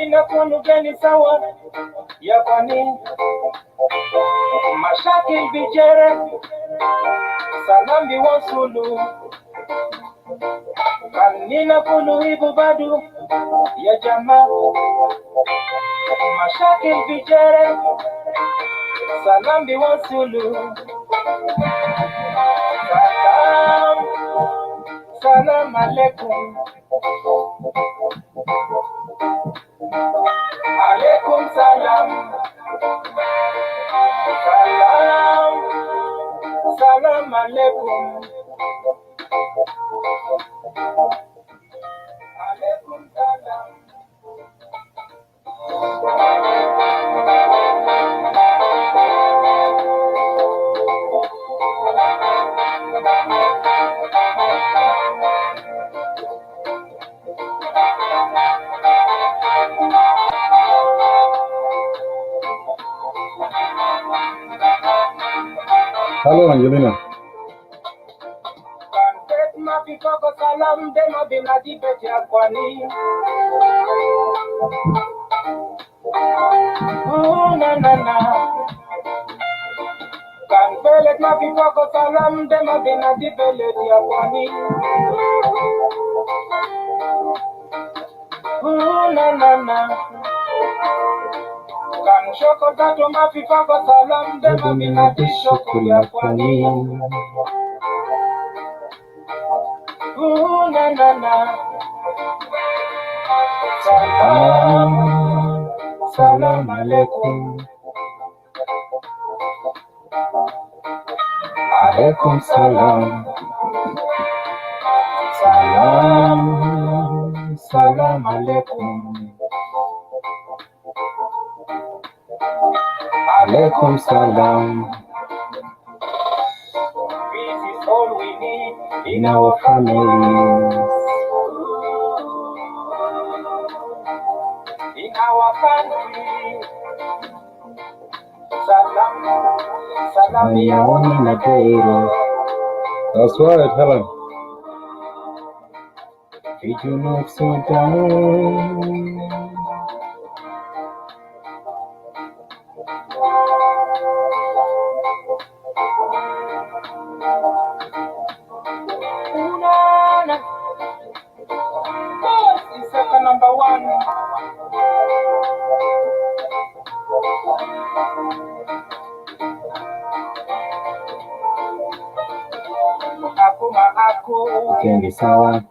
Inakunu gani sawa ya kwani mashakil bijere salambi wasulu kanina kulu hibu badu ya jamaa mashakil bijere salambi wasulu salam alaikum alaikum salam salam alaikum alaikum salam. Hello, Angelina. Salam dema binadi beja kwani na na na kan belet ma bifako salam dema binadi belet ya kwani na na na kan shoko tato ma bifako salam dema binadi shoko ya kwani na na na salam salam alaikum alaikum salam salam salam alaikum alaikum salam. This is all we need in our families, in our country. Salam, salam ya wana Cairo. That's right, Helen. Region of Sudan. Number one. Aku Kendi sawa.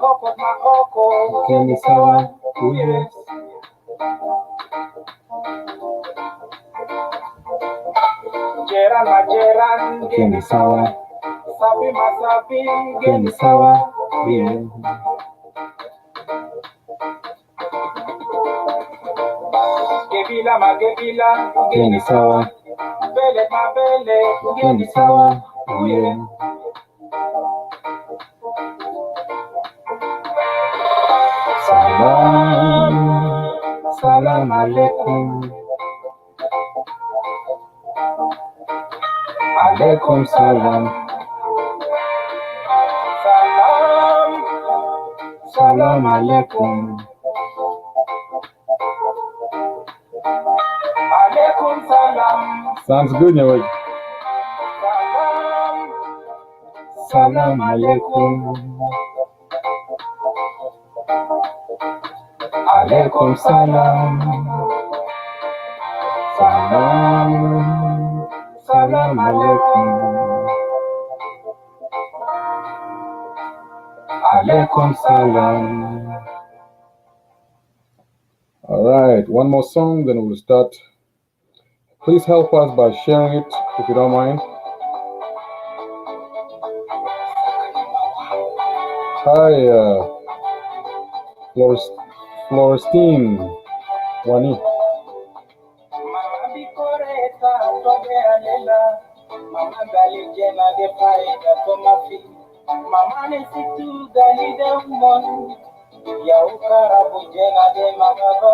Koko makoko Kendi sawa. Yes. Jeran majeran Kendi sawa. Sabi masabi Kendi sawa. Yes. Gebila magebila Kendi sawa. Bele mabele Kendi sawa. Yes. Salam, salam alaikum, alaikum salam, salam, salam alaikum, alaikum salam. Sounds good, Nyawai. Salam, salam alaikum. Alaikum salam, salam, salam alaikum, alaikum salam. All right, one more song, then we'll start. Please help us by sharing it, if you don't mind. Hi, Florestine Wani. Mama bikoreta toge alela, mama gali jena de paida tomafi, mama ne situ gali de umon, ya ukarabu jena de magaba.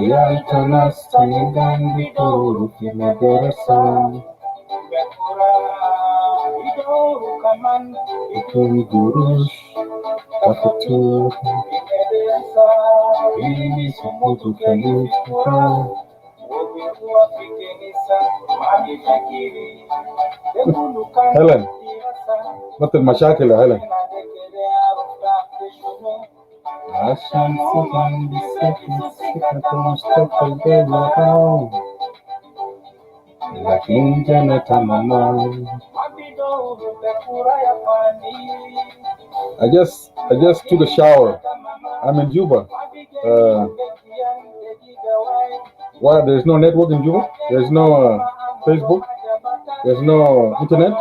Ya itanas tanidan bitoru kina derasan. Bekura idoru kaman Itun gurus kafutur. imedes Kenisa, Mimi Sumutu Kenisa, Wobiwa Kenisa, Mami Fakiri, Helen مثل مشاكل يا هيلين عشان سكن بالسكن سكة مستقبل بالوطن لكن جنة ماما I just took a shower. I'm in Juba. Why there's no network in Juba? There's no Facebook? There's no internet?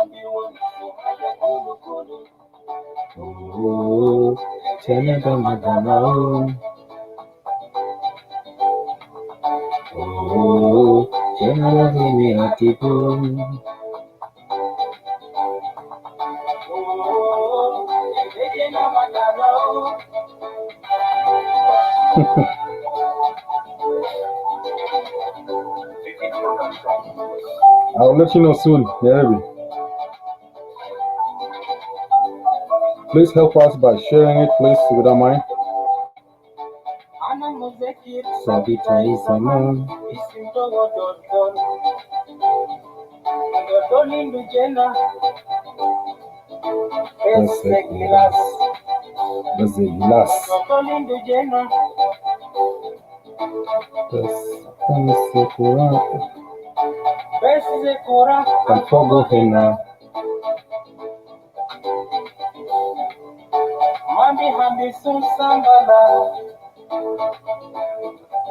Oh, I'll let you know soon, Nairobi. Please help us by sharing it, please, if you don't mind. Sabita is a man.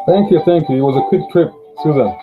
Thank you. It was a quick trip, Susan.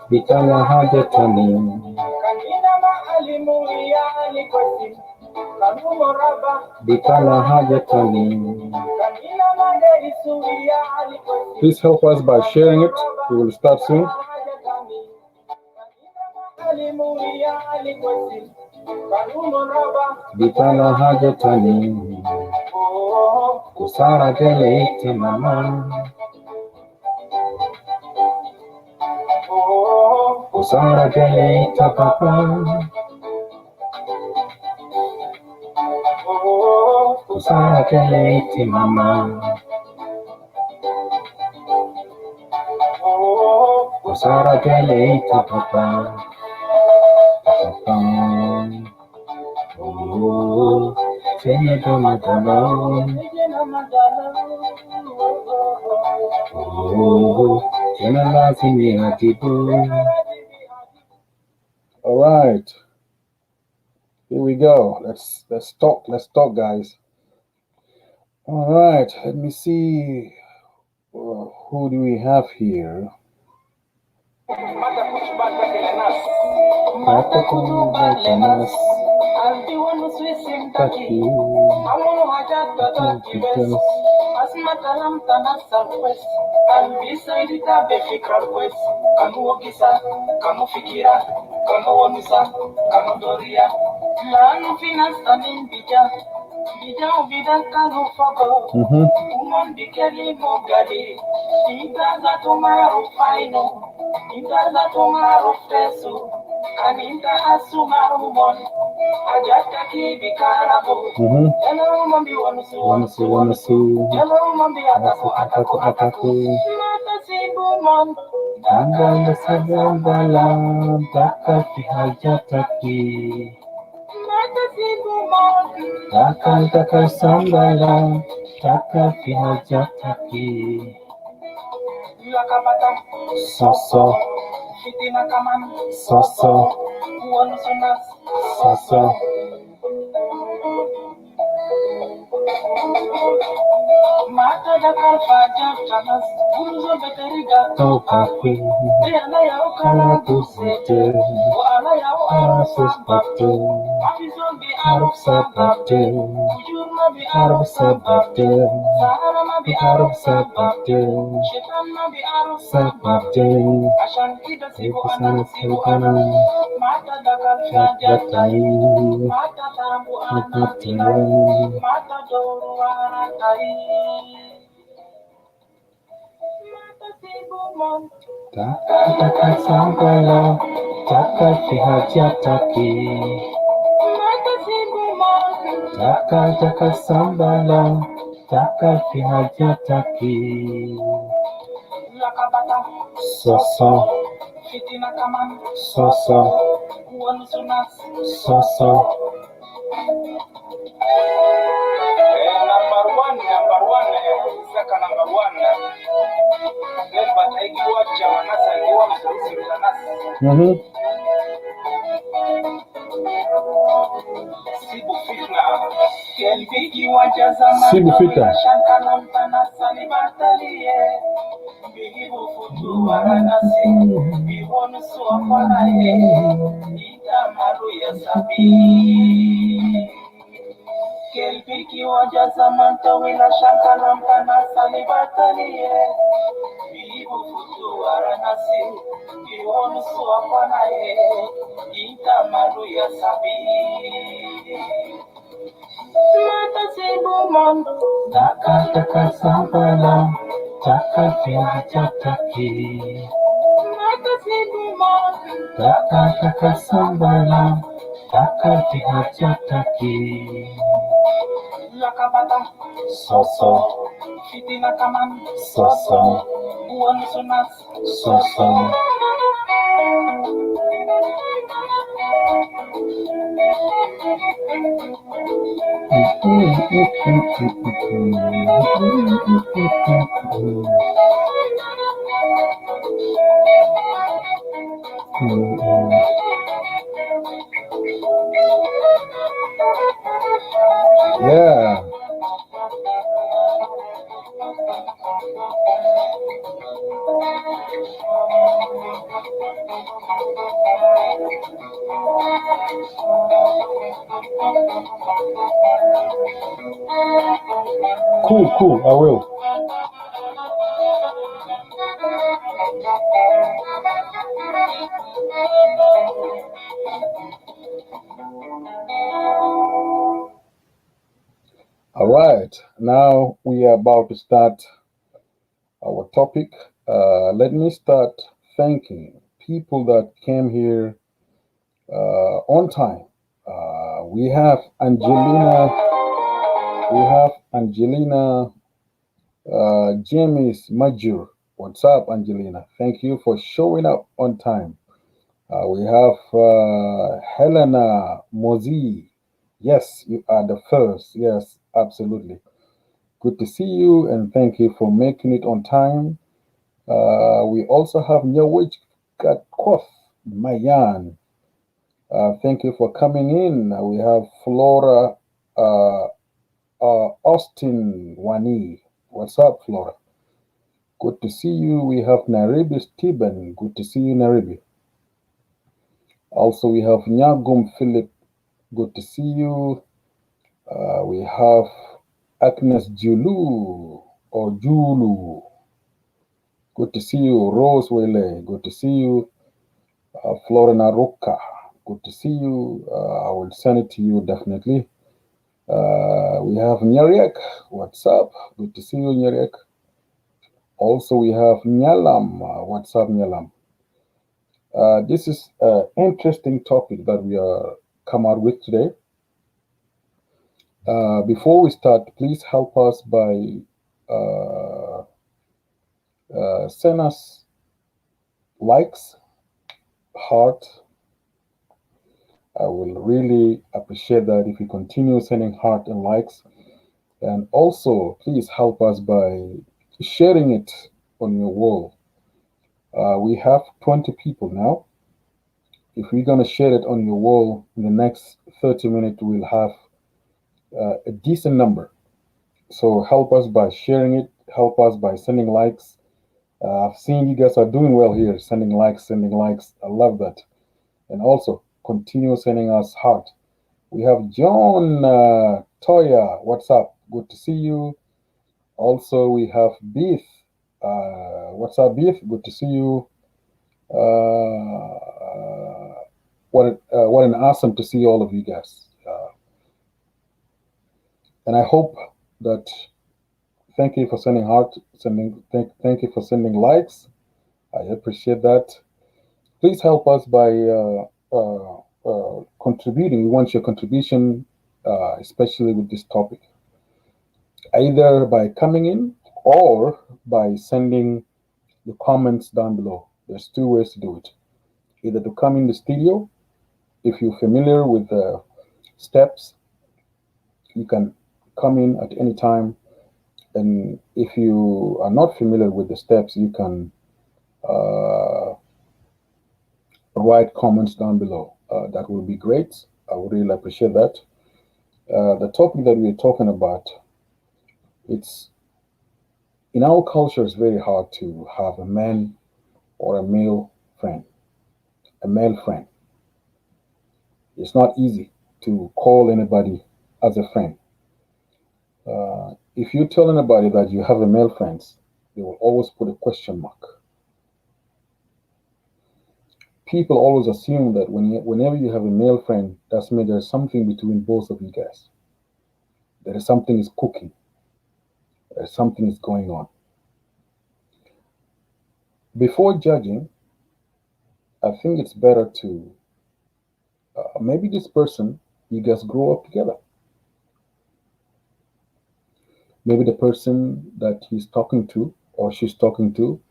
Bitala hajatani Bitala hajatani. Please help us by sharing it. We will start soon. Bitala hajatani kusara gele ite mama kusara gele ite papa kusara gele ite mama kusara gele ite papa oh Kenya Madala oh Kenya lazimi hatibu. All right, here we go. Let's talk, guys. All right, let me see. Who do we have here? Lakabata, Soso, Fitina Kaman, Soso, Wansunas, Soso. Mata da Kalfa Janas, Uruzo Beteriga, Topaki, Diana Okara Gusete, Wana Yao Arasapate, Afizon be Arasapate, Ujurma be Arasapate, Sahara be Arasapate, Shetana be Sapate, Ashanti da Sibu Epusana Sibu Ana, Sankana, Mata da Kalfa Jatai, Mata Tabu Anatina, Apatai, Mata Doru Anatai, Mata Sibu Mon, Taka Taka Sambala, Taka Fihajataki, Mata Sibu Mon, Taka Taka Sambala, Taka Fihajataki, Lakabata, Soso, Fitina Kaman, Soso, Wansunas, Soso. Number one, second number one. Let's but I give what Jamanas and you want to see Mm-hmm. Sibu Fitna, Kelviki Wajazama, Sibu Fitna. Shankalampana Salibatalie, Bihibu Futu Varanasi, Bihonu Suapanaye, Ita Maruya Sabi. Kelviki Wajazama, Tawila Shankalampana Salibatalie, Bihibu Futu Varanasi, Bihonu Suapanaye, Ita Maruya Sabi. Mata Sibu Mondo, Taka Taka Sambala, Taka Fihajataki, Mata Sibu Mondo, Taka Taka Sambala, Taka Fihajataki, Lakabata, Soso, Fitina Kaman, Soso, Wansunas, Soso. Yeah. Cool, I will. All right, now we are about to start our topic. Let me start thanking people that came here on time. We have Angelina. We have Angelina James Majur. What's up, Angelina? Thank you for showing up on time. We have Helena Mozi. Yes, you are the first. Yes, absolutely. Good to see you and thank you for making it on time. We also have Nyawich Katkoth Mayan. Thank you for coming in. We have Flora uh, Austin Wani. What's up, Flora? Good to see you. We have Nairobi Stephen. Good to see you, Nairobi. Also, we have Nyagum Philip. Good to see you. We have Agnes Julu or Julu. Good to see you. Rose Wele. Good to see you. Florina Roca. Good to see you. I will send it to you definitely. We have Nyariek. What's up? Good to see you, Nyariek. Also, we have Nyalam. What's up, Nyalam? This is an interesting topic that we are come out with today. Before we start, please help us by uh, send us likes, heart. I will really appreciate that if you continue sending heart and likes. And also, please help us by sharing it on your wall. We have 20 people now. If we're going to share it on your wall in the next 30 minutes, we'll have a decent number. So help us by sharing it, help us by sending likes. I've seen you guys are doing well here, sending likes, sending likes. I love that. And also continue sending us heart. We have John Toya. What's up? Good to see you. Also, we have Beef. What's up, Beef? Good to see you. Uh, what an awesome to see all of you guys. And I hope that thank you for sending heart, thank you for sending likes. I appreciate that. Please help us by contributing. We want your contribution, especially with this topic, either by coming in or by sending the comments down below. There's two ways to do it. Either to come in the studio, if you're familiar with the steps, you can come in at any time. And if you are not familiar with the steps, you can uh, write comments down below. That will be great. I would really appreciate that. The topic that we're talking about, it's in our culture, it's very hard to have a man or a male friend, a male friend. It's not easy to call anybody as a friend. If you tell anybody that you have a male friend, they will always put a question mark. People always assume that whenever you have a male friend, that means there's something between both of you guys. There is something is cooking. There's something is going on. Before judging, I think it's better to maybe this person you guys grow up together. Maybe the person that he's talking to or she's talking to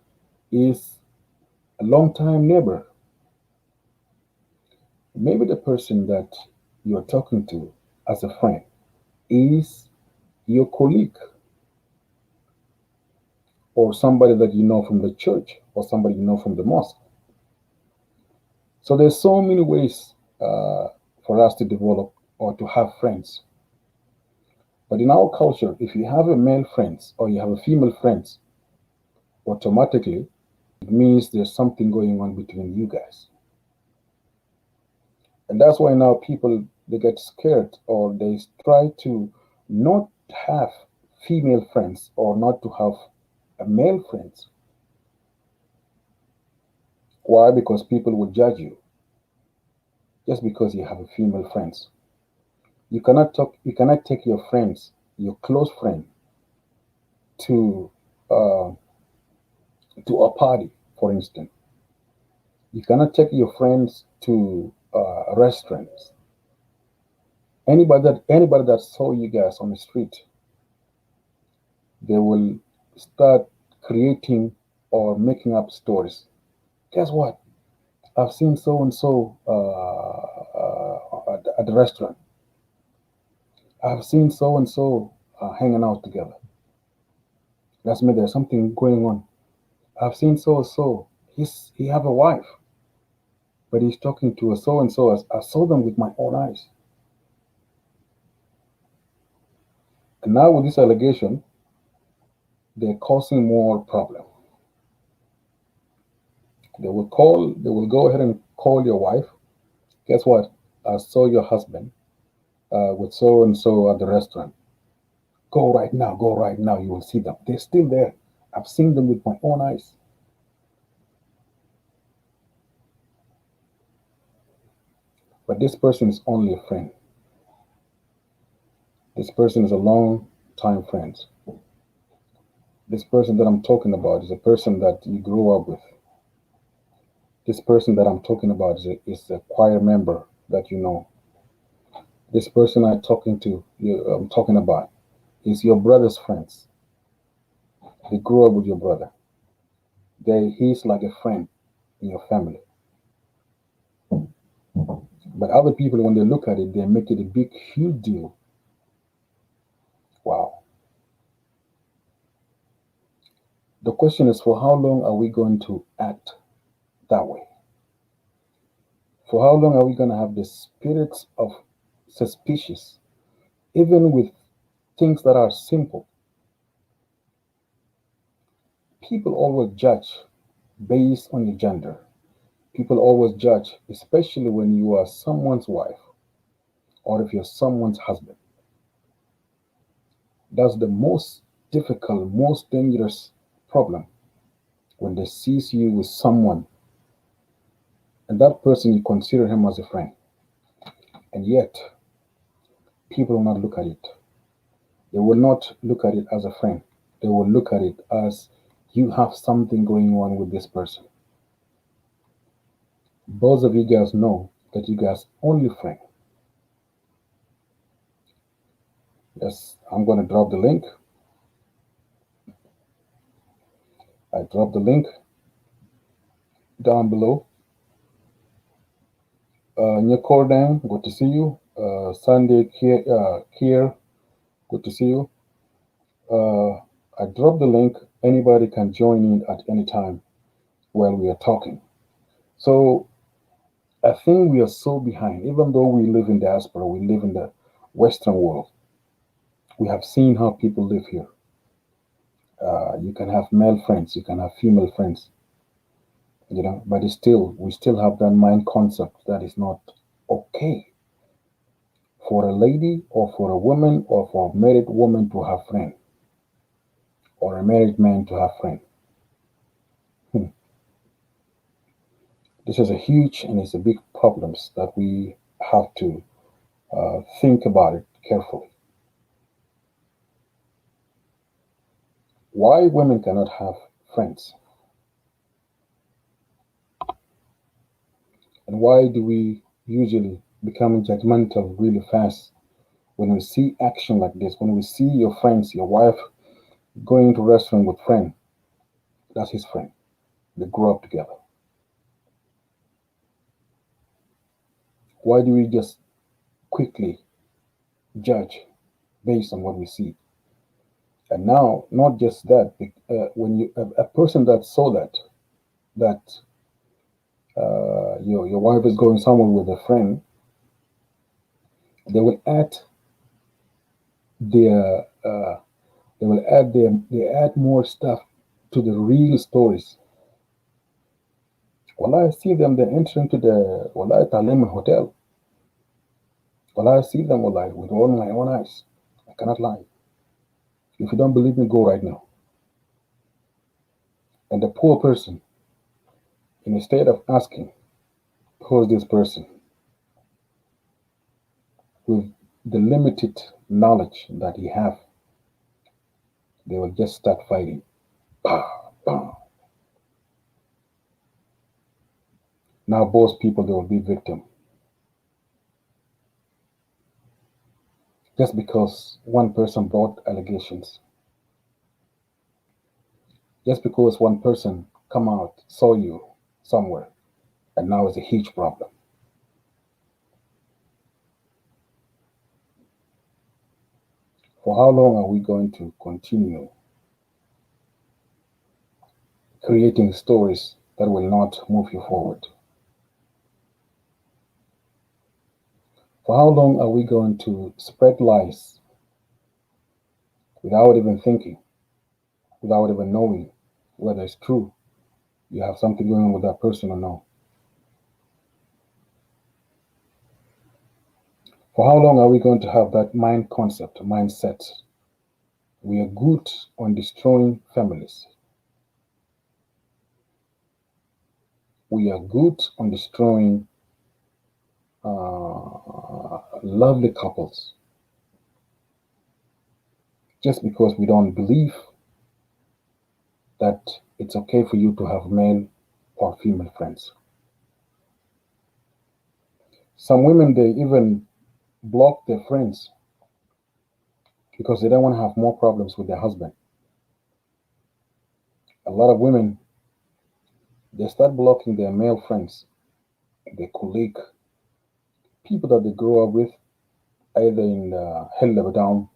is a long time neighbor. Maybe the person that you're talking to as a friend is your colleague or somebody that you know from the church or somebody you know from the mosque. So there's so many ways for us to develop or to have friends. But in our culture, if you have a male friends or you have a female friends, automatically it means there's something going on between you guys. And that's why now people they get scared or they try to not have female friends or not to have a male friends. Why? Because people will judge you just because you have a female friends. You cannot take your friends, your close friend, to uh, to a party, for instance. You cannot take your friends to restaurants. Anybody that saw you guys on the street, they will start creating or making up stories. Guess what? I've seen so and so at the restaurant. I've seen so and so hanging out together. That's me. There's something going on. I've seen so and so. He have a wife, but he's talking to a so and so. I saw them with my own eyes. And now with this allegation, they're causing more problem. They will go ahead and call your wife. Guess what? I saw your husband with so and so at the restaurant. Go right now. You will see them. They're still there. I've seen them with my own eyes. But this person is only a friend. This person is a long time friend. This person that I'm talking about is a person that you grew up with. This person that I'm talking about is a choir member that you know. This person I'm talking about, is your brother's friends. They grew up with your brother. He's like a friend in your family. But other people, when they look at it, they make it a big, huge deal. Wow. The question is, for how long are we going to act that way? For how long are we going to have the spirits of suspicious, even with things that are simple? People always judge based on your gender. People always judge, especially when you are someone's wife or if you're someone's husband. That's the most difficult, most dangerous problem when they sees you with someone and that person you consider him as a friend. And yet, people will not look at it. They will not look at it as a friend. They will look at it as you have something going on with this person. Both of you guys know that you guys only friend. Yes, I'm gonna drop the link. I drop the link down below. Nyakordang, good to see you. Sunday Kier, good to see you. Uh, I dropped the link. Anybody can join in at any time while we are talking. So I think we are so behind, even though we live in diaspora, we live in the Western world. We have seen how people live here. You can have male friends, you can have female friends, but it's still, we still have that mind concept that is not okay for a lady or for a woman or for a married woman to have friend or a married man to have friend. Hmm. This is a huge and it's a big problems that we have to think about it carefully. Why women cannot have friends? And why do we usually become judgmental really fast when we see action like this? When we see your friends, your wife going to restaurant with friend, that's his friend. They grew up together. Why do we just quickly judge based on what we see? And now, not just that, when you a person that saw that your wife is going somewhere with a friend, they will add their they add more stuff to the real stories. Well, I see them, they enter into the Talema hotel. Well, I see them with all my own eyes. I cannot lie. If you don't believe me, go right now. And the poor person, instead of asking, who is this person, with the limited knowledge that he have, they will just start fighting. Bah, bah. Now both people, they will be victim. Just because one person brought allegations. Just because one person come out, saw you somewhere, and now it's a huge problem. For how long are we going to continue creating stories that will not move you forward? For how long are we going to spread lies without even thinking, without even knowing whether it's true, you have something going on with that person or no? For how long are we going to have that mindset? We are good on destroying families. We are good on destroying lovely couples just because we don't believe that it's okay for you to have male or female friends. Some women, they even block their friends because they don't want to have more problems with their husband. A lot of women, they start blocking their male friends, their colleague, people that they grow up with, either in Hell down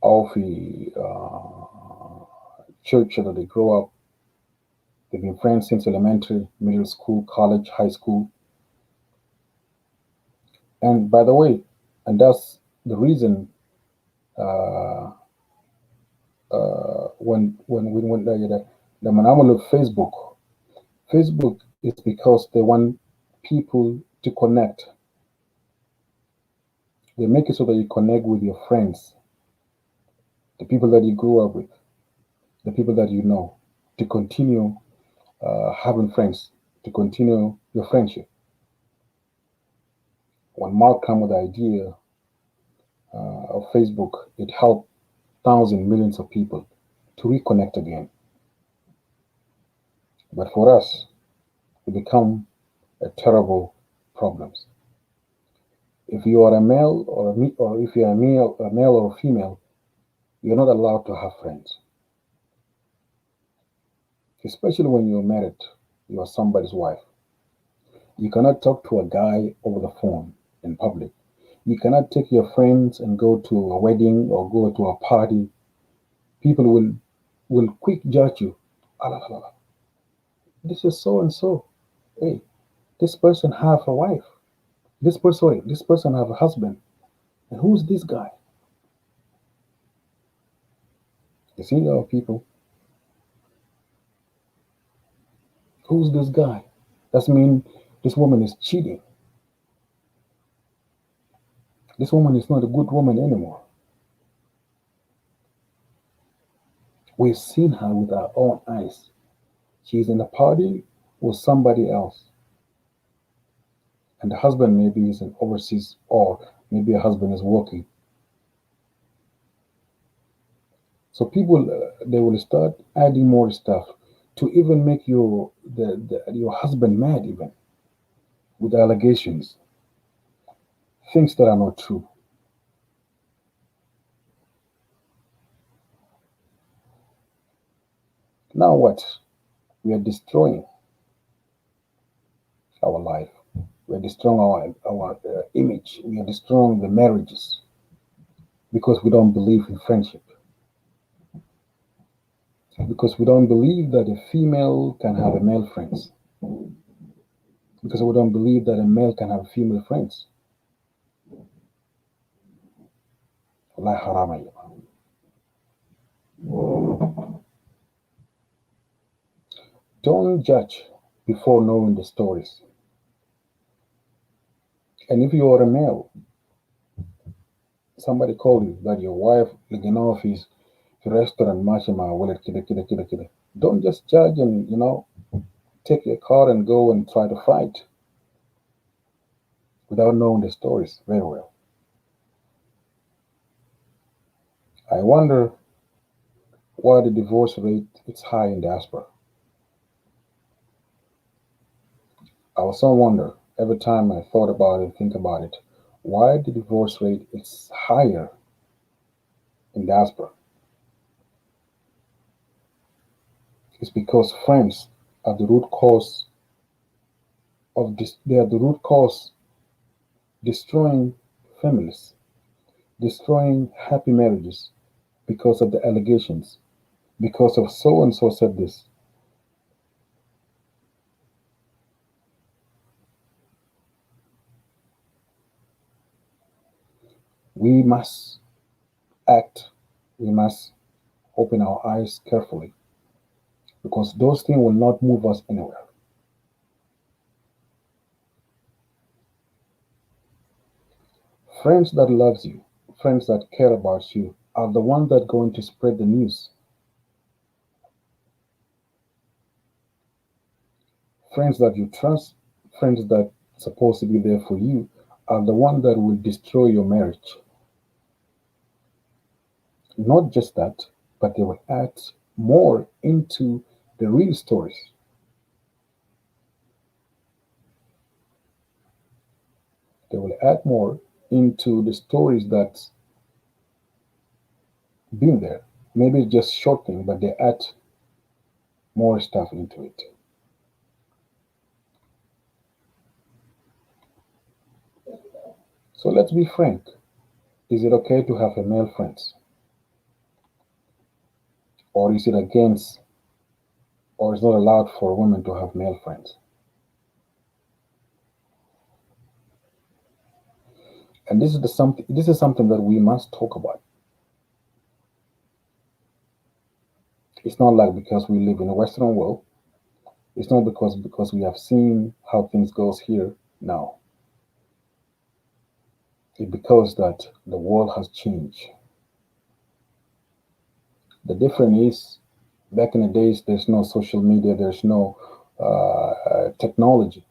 or church that they grow up. They've been friends since elementary, middle school, college, high school. And by the way, and that's the reason uh, when the monopoly of Facebook is because they want people to connect. They make it so that you connect with your friends, the people that you grew up with, the people that you know, to continue having friends, to continue your friendship. When Mark came with the idea of Facebook, it helped thousands, millions of people to reconnect again. But for us, it become a terrible problem. If you are a male or or if you are a male or a female, you're not allowed to have friends, especially when you're married. You are somebody's wife. You cannot talk to a guy over the phone in public. You cannot take your friends and go to a wedding or go to a party. People will quick judge you. "Ah, la, la, la, la. This is so and so. Hey, this person have a wife. This person have a husband. And who's this guy?" You see, people, who's this guy? That means this woman is cheating. This woman is not a good woman anymore. We've seen her with our own eyes. She's in a party with somebody else, and the husband maybe is in overseas, or maybe a husband is working. So people they will start adding more stuff to even make your husband mad, even with allegations, things that are not true. Now what? We are destroying our life. We are destroying our image. We are destroying the marriages because we don't believe in friendship. Because we don't believe that a female can have a male friends. Because we don't believe that a male can have female friends. Wallahi haram ya jamaa. Don't judge before knowing the stories. And if you are a male, somebody called you that your wife لقيناها في restaurant ماشي مع ولد كده كده كده كده. Don't just judge and take your car and go and try to fight without knowing the stories very well. I wonder why the divorce rate is high in diaspora. I also wonder every time I thought about it, think about it, why the divorce rate is higher in diaspora. It's because friends are the root cause of this. They are the root cause destroying families, destroying happy marriages because of the allegations, because of so and so said this. We must act. We must open our eyes carefully because those things will not move us anywhere. Friends that loves you, friends that care about you are the ones that going to spread the news. Friends that you trust, friends that supposed to be there for you are the ones that will destroy your marriage. Not just that, but they will add more into the real stories. They will add more into the stories that's been there. Maybe it's just short thing, but they add more stuff into it. So let's be frank. Is it okay to have a male friends? or is it against, or is not allowed for women to have male friends? And this is the something. This is something that we must talk about. It's not like because we live in a Western world. It's not because we have seen how things goes here now. It's because that the world has changed. The difference is back in the days there's no social media, there's no technology.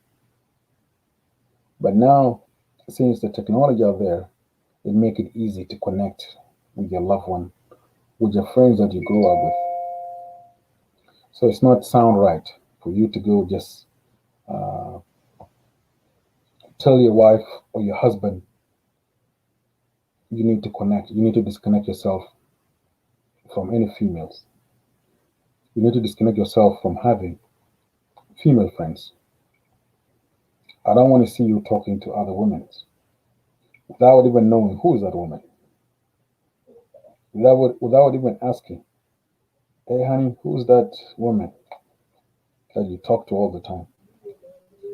But now, since the technology are there, it make it easy to connect with your loved one, with your friends that you grew up with. So it's not sound right for you to go just uh, tell your wife or your husband you need to connect. You need to disconnect yourself from any females. You need to disconnect yourself from having female friends. I don't want to see you talking to other women without even knowing who is that woman, without even asking, hey honey, who's that woman that you talk to all the time?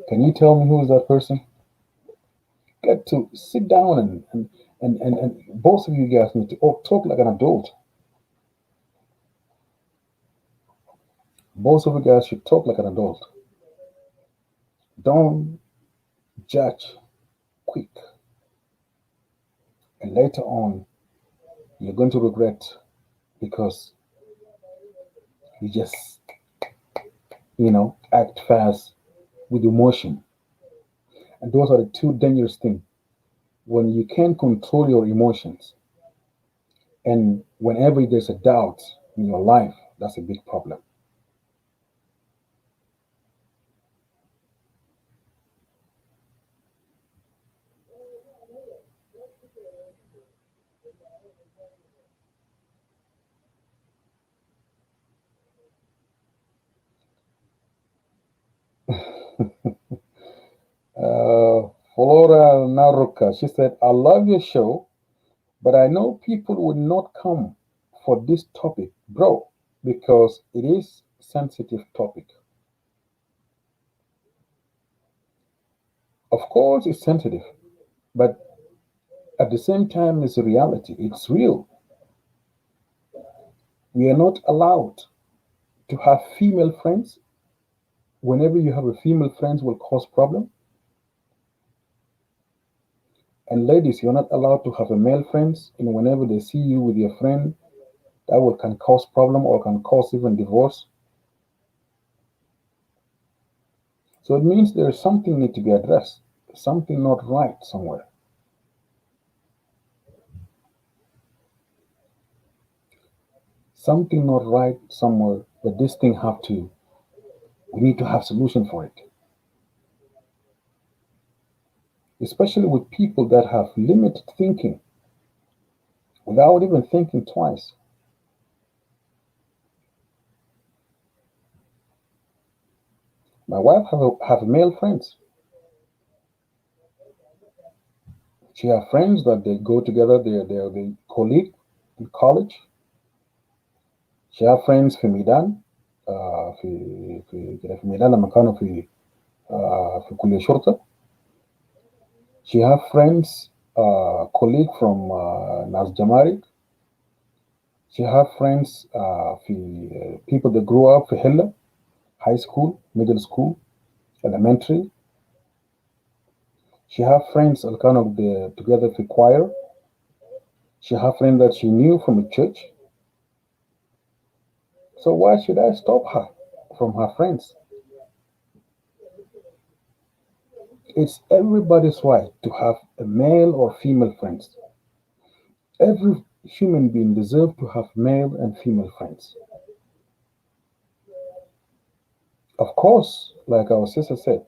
Can you tell me who is that person? Get to sit down and both of you guys need to talk like an adult. Both of you guys should talk like an adult. Don't judge quick, and later on you're going to regret because you just act fast with emotion. And those are the two dangerous things. When you can't control your emotions, and whenever there's a doubt in your life, that's a big problem. Flora Naruka, she said, I love your show, but I know people would not come for this topic, bro, because it is sensitive topic. Of course, it's sensitive, but at the same time, it's a reality. It's real. We are not allowed to have female friends. Whenever you have a female friends will cause problem. And ladies, you're not allowed to have a male friends. And whenever they see you with your friend, that will can cause problem or can cause even divorce. So it means there is something need to be addressed. Something not right somewhere. Something not right somewhere. But this thing have to. We need to have solution for it. Especially with people that have limited thinking without even thinking twice. My wife have male friends. She have friends that they go together. They're the colleague in college. She have friends في ميدان في كده في ميدان لما كانوا في كلية شرطة. She have friends colleague from ناس جمارك. She have friends في people that grew up في حلة high school, middle school, elementary. She have friends اللي كانوا together في choir. She have friends that she knew from the church. So why should I stop her from her friends? It's everybody's right to have a male or female friends. Every human being deserves to have male and female friends. Of course, like our sister said,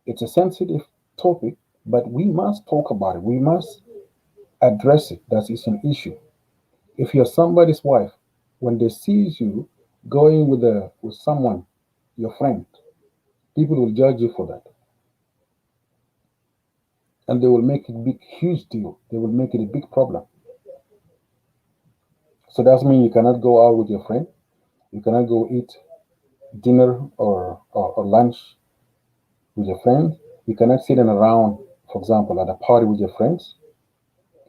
it's a sensitive topic, but we must talk about it. We must address it. That is an issue. If you're somebody's wife, when they see you going with someone, your friend, people will judge you for that. And they will make it a big huge deal. They will make it a big problem. So that means you cannot go out with your friend. You cannot go eat dinner or lunch with your friends. You cannot sit in around, for example, at a party with your friends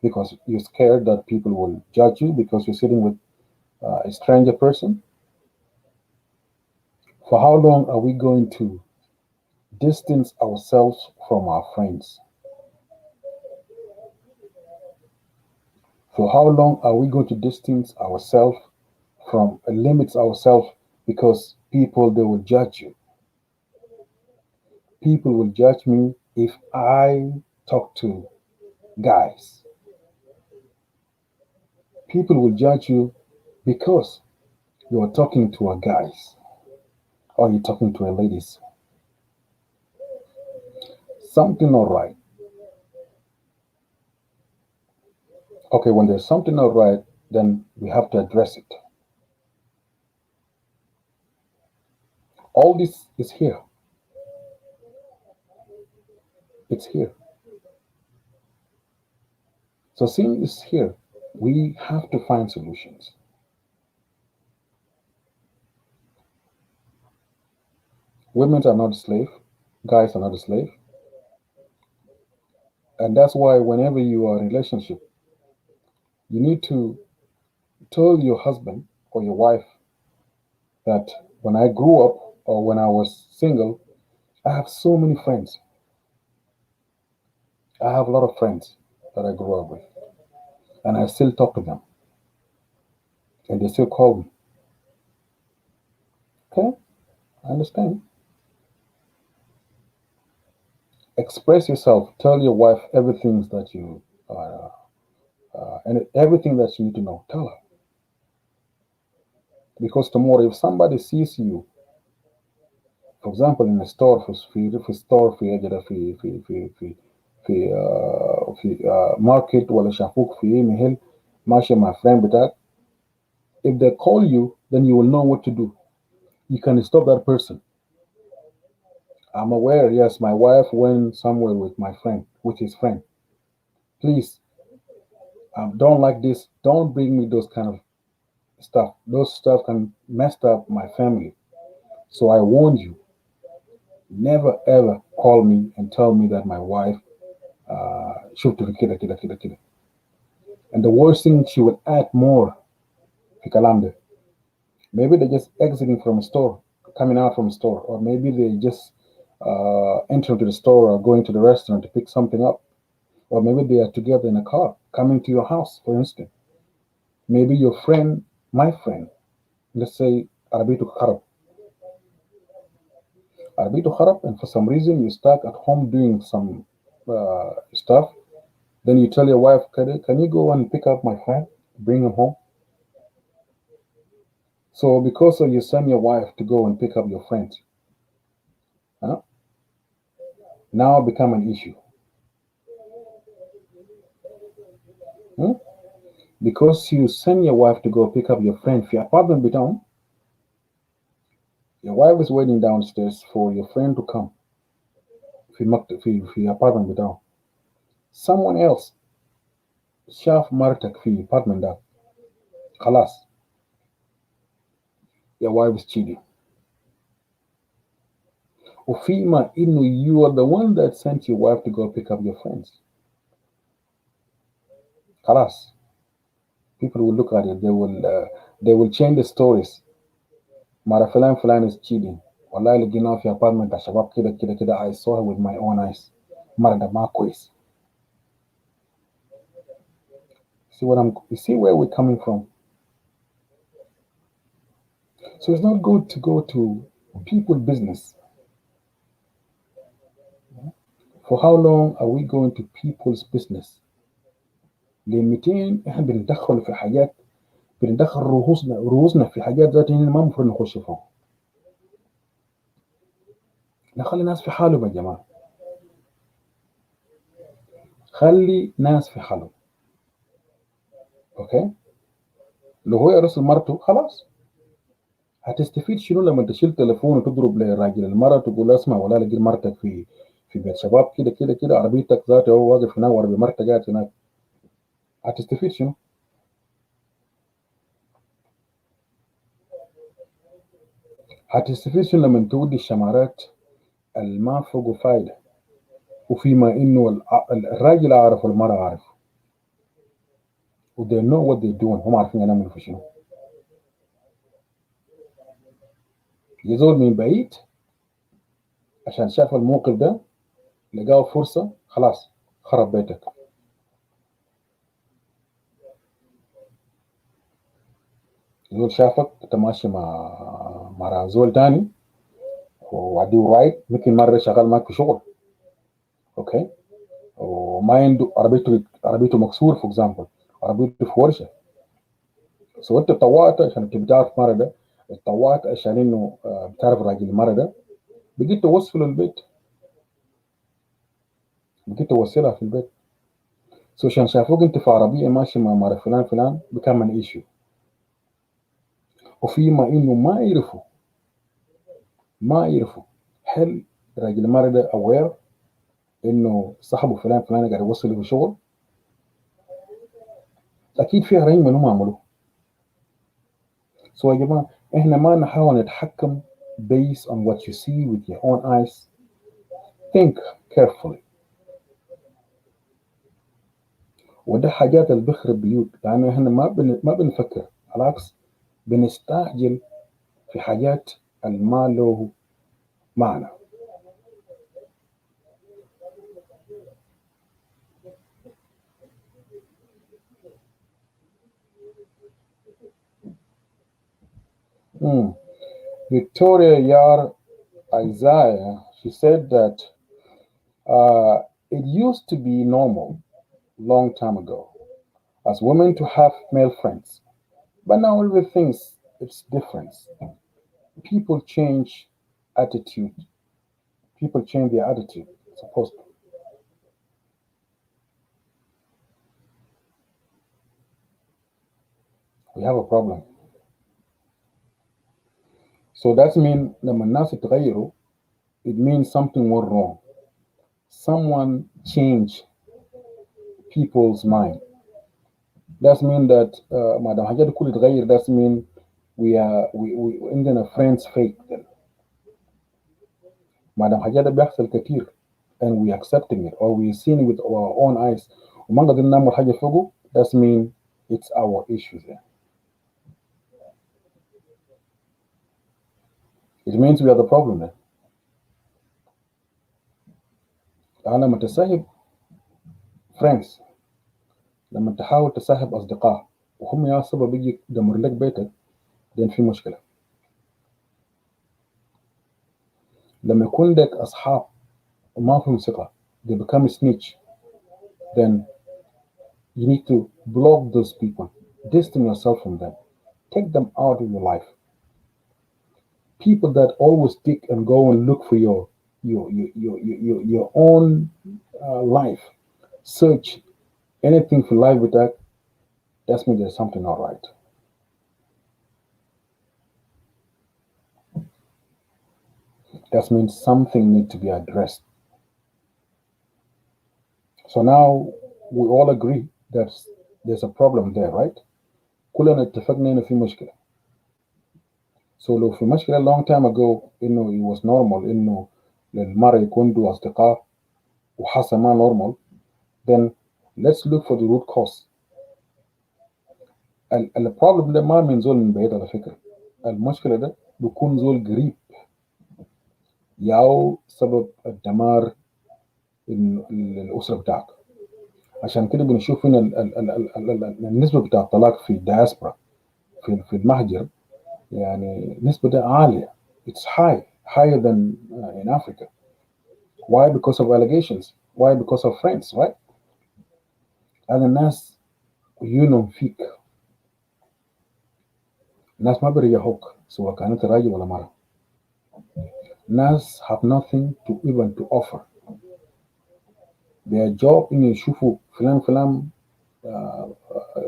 because you're scared that people will judge you because you're sitting with a stranger person. For how long are we going to distance ourselves from our friends? For how long are we going to distance ourselves from limits ourselves because people they will judge you. People will judge me if I talk to guys. People will judge you because you are talking to a guys or you're talking to a ladies. Something not right. Okay, when there's something not right, then we have to address it. All this is here. It's here. So seeing this here, we have to find solutions. Women are not a slave, guys are not a slave. And that's why whenever you are in a relationship, you need to tell your husband or your wife that when I grew up or when I was single, I have so many friends. I have a lot of friends that I grew up with, and I still talk to them, and they still call me. Okay, I understand. Express yourself. Tell your wife everything that you and everything that you need to know. Tell her because tomorrow, if somebody sees you, for example, in a store في store في أجل في market ولا شافوك في محل ماشي مع friend بتاعك. If they call you, then you will know what to do. You can stop that person. I'm aware, yes, my wife went somewhere with my friend, with his friend. Please, don't like this. Don't bring me those kind of stuff. Those stuff can mess up my family. So I warn you, never ever call me and tell me that my wife shoot to the kid. And the worst thing, she will add more في كلام ده. Maybe they're just exiting from a store, coming out from a store, or maybe they just entering to the store or going to the restaurant to pick something up, or maybe they are together in a car coming to your house, for instance. Maybe your friend, my friend, let's say Arabitu Kharab, and for some reason you're stuck at home doing some stuff. Then you tell your wife, can you go and pick up my friend, bring him home? So because of you send your wife to go and pick up your friend, huh? Now become an issue. Hmm? Because you send your wife to go pick up your friend في apartment بتاعهم, your wife is waiting downstairs for your friend to come في apartment بتاعهم. Someone else شاف مرتك في apartment ده, خلاص, your wife is cheating. وفيما إنه you are the one that sent your wife to go pick up your friends. خلاص, people will look at it, they will change the stories. مرة فلان is cheating. والله لقيناه في apartment يا شباب كده I saw her with my own eyes. مرة ده ما كويس. You see where we're coming from? So it's not good to go to people's business. For how long are we going to people's business? لمتين احنا بندخل في حاجات, بندخل رؤوسنا في حاجات ذات ما المفروض نخش فيها. نخلي الناس في حالهم يا جماعة. خلي ناس في حالهم. اوكي؟ لو هو يرسل مرته خلاص. هتستفيد شنو لما تشيل تليفون وتضرب لراجل المرة تقول اسمع ولا لقي مرتك في بيت شباب كده عربيتك ذاته هو واقف هناك وعربي مرتك قاعد هناك. هتستفيد شنو؟ هتستفيد شنو لما تودي الشمارات الما فوقه فايدة، وفيما إنه الراجل عارف والمرأة عارف، و they know what they're doing، هم عارفين يعملوا في شنو. يزول من بعيد عشان شاف الموقف ده لقاه فرصة، خلاص خرب بيتك. زول شافك انت ماشي مع زول تاني وعديه رايد، ممكن مرة شغال معك في شغل، اوكي، وما عنده عربيته مكسور فور اكزامبل، عربيته في ورشة، سو انت طوعت عشان انت بتعرف مرة ده، اتطوعت عشان انه بتعرف راجل مرة ده، بقيت توصله البيت، بقيت توصلها في البيت. سو عشان شافوك انت في عربية ماشي مع مرة فلان فلان become an issue. وفيما انه ما يعرفوا هل راجل المرة ده اوير انه صاحبه فلان فلان قاعد يوصله في شغل، اكيد في arrangement هم عملوه. سو يا جماعة احنا ما نحاول نتحكم based on what you see with your own eyes. think carefully. وده حاجات اللي بيخرب بيوت، لأن احنا ما بنفكر، على العكس بنستعجل في حاجات ما له معنى. Victoria Yar Isaiah, she said that it used to be normal long time ago as women to have male friends, but now everything's it's different. People change attitude. People change their attitude. Supposed to. We have a problem. So that means لما الناس يتغيروا it means something went wrong. Someone changed people's mind. That means that ما دام حاجات كل تغير that means we عندنا friends fake then. ما دام حاجات بيحصل كتير and we accepting it or we seeing it with our own eyes وما قادرين نعمل حاجة فوقه that means it's our issues then. It means we are the problem then. لما تسحب friends، لما تحاول تسحب أصدقاء وهم يا سبب يجي يدمر لك بيتك، then في مشكلة. لما يكون لك أصحاب وما فيهم ثقة they become snitch, then you need to block those people, distance yourself from them, take them out of your life. People that always dig and go and look for your own life, search anything for life with that means there's something not right. That means something needs to be addressed. So now we all agree that there's a problem there, right? كلنا اتفقنا انه في مشكلة. So لو في مشكلة long time ago انه it was normal انه للمرأة يكون له أصدقاء وحصل ما normal, then let's look for the root cause. البروبلم ده ما من زول من بعيد على فكرة، المشكلة ده بيكون زول قريب ياو سبب الدمار الأسرة بتاعك. عشان كده بنشوف هنا النسبة بتاع الطلاق في الدياسبرا في المهجر يعني نسبة ده عالية. It's higher than in Africa. Why? Because of allegations. Why? Because of friends, right? هذا الناس عيونهم فيك، الناس ما بيريحوك سواء كانت راجل ولا مرة. ناس have nothing to even to offer. Their job إنه يشوفوا فلان فلان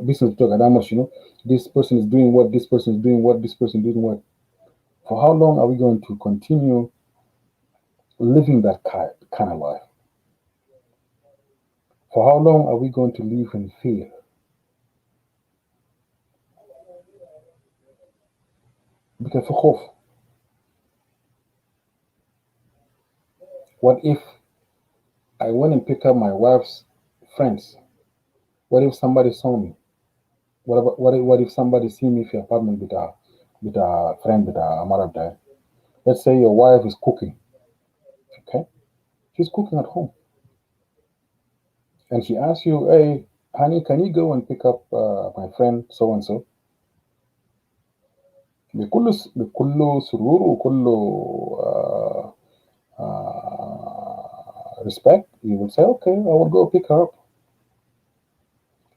business بتوع قاعد عامل شنو. This person is doing what, this person is doing what, this person is doing what. For how long are we going to continue living that kind of life? For how long are we going to live in fear? بيبقى في خوف. What if I went and pick up my wife's friends? What if somebody saw me? What if somebody see me في apartment بتاع friend بتاع عمارة بتاعي? Let's say your wife is cooking, okay? She's cooking at home, and she asks you, "Hey, honey, can you go and pick up my friend so and so?" بكل سرور وكل uh, respect, you will say, "Okay, I will go pick her up."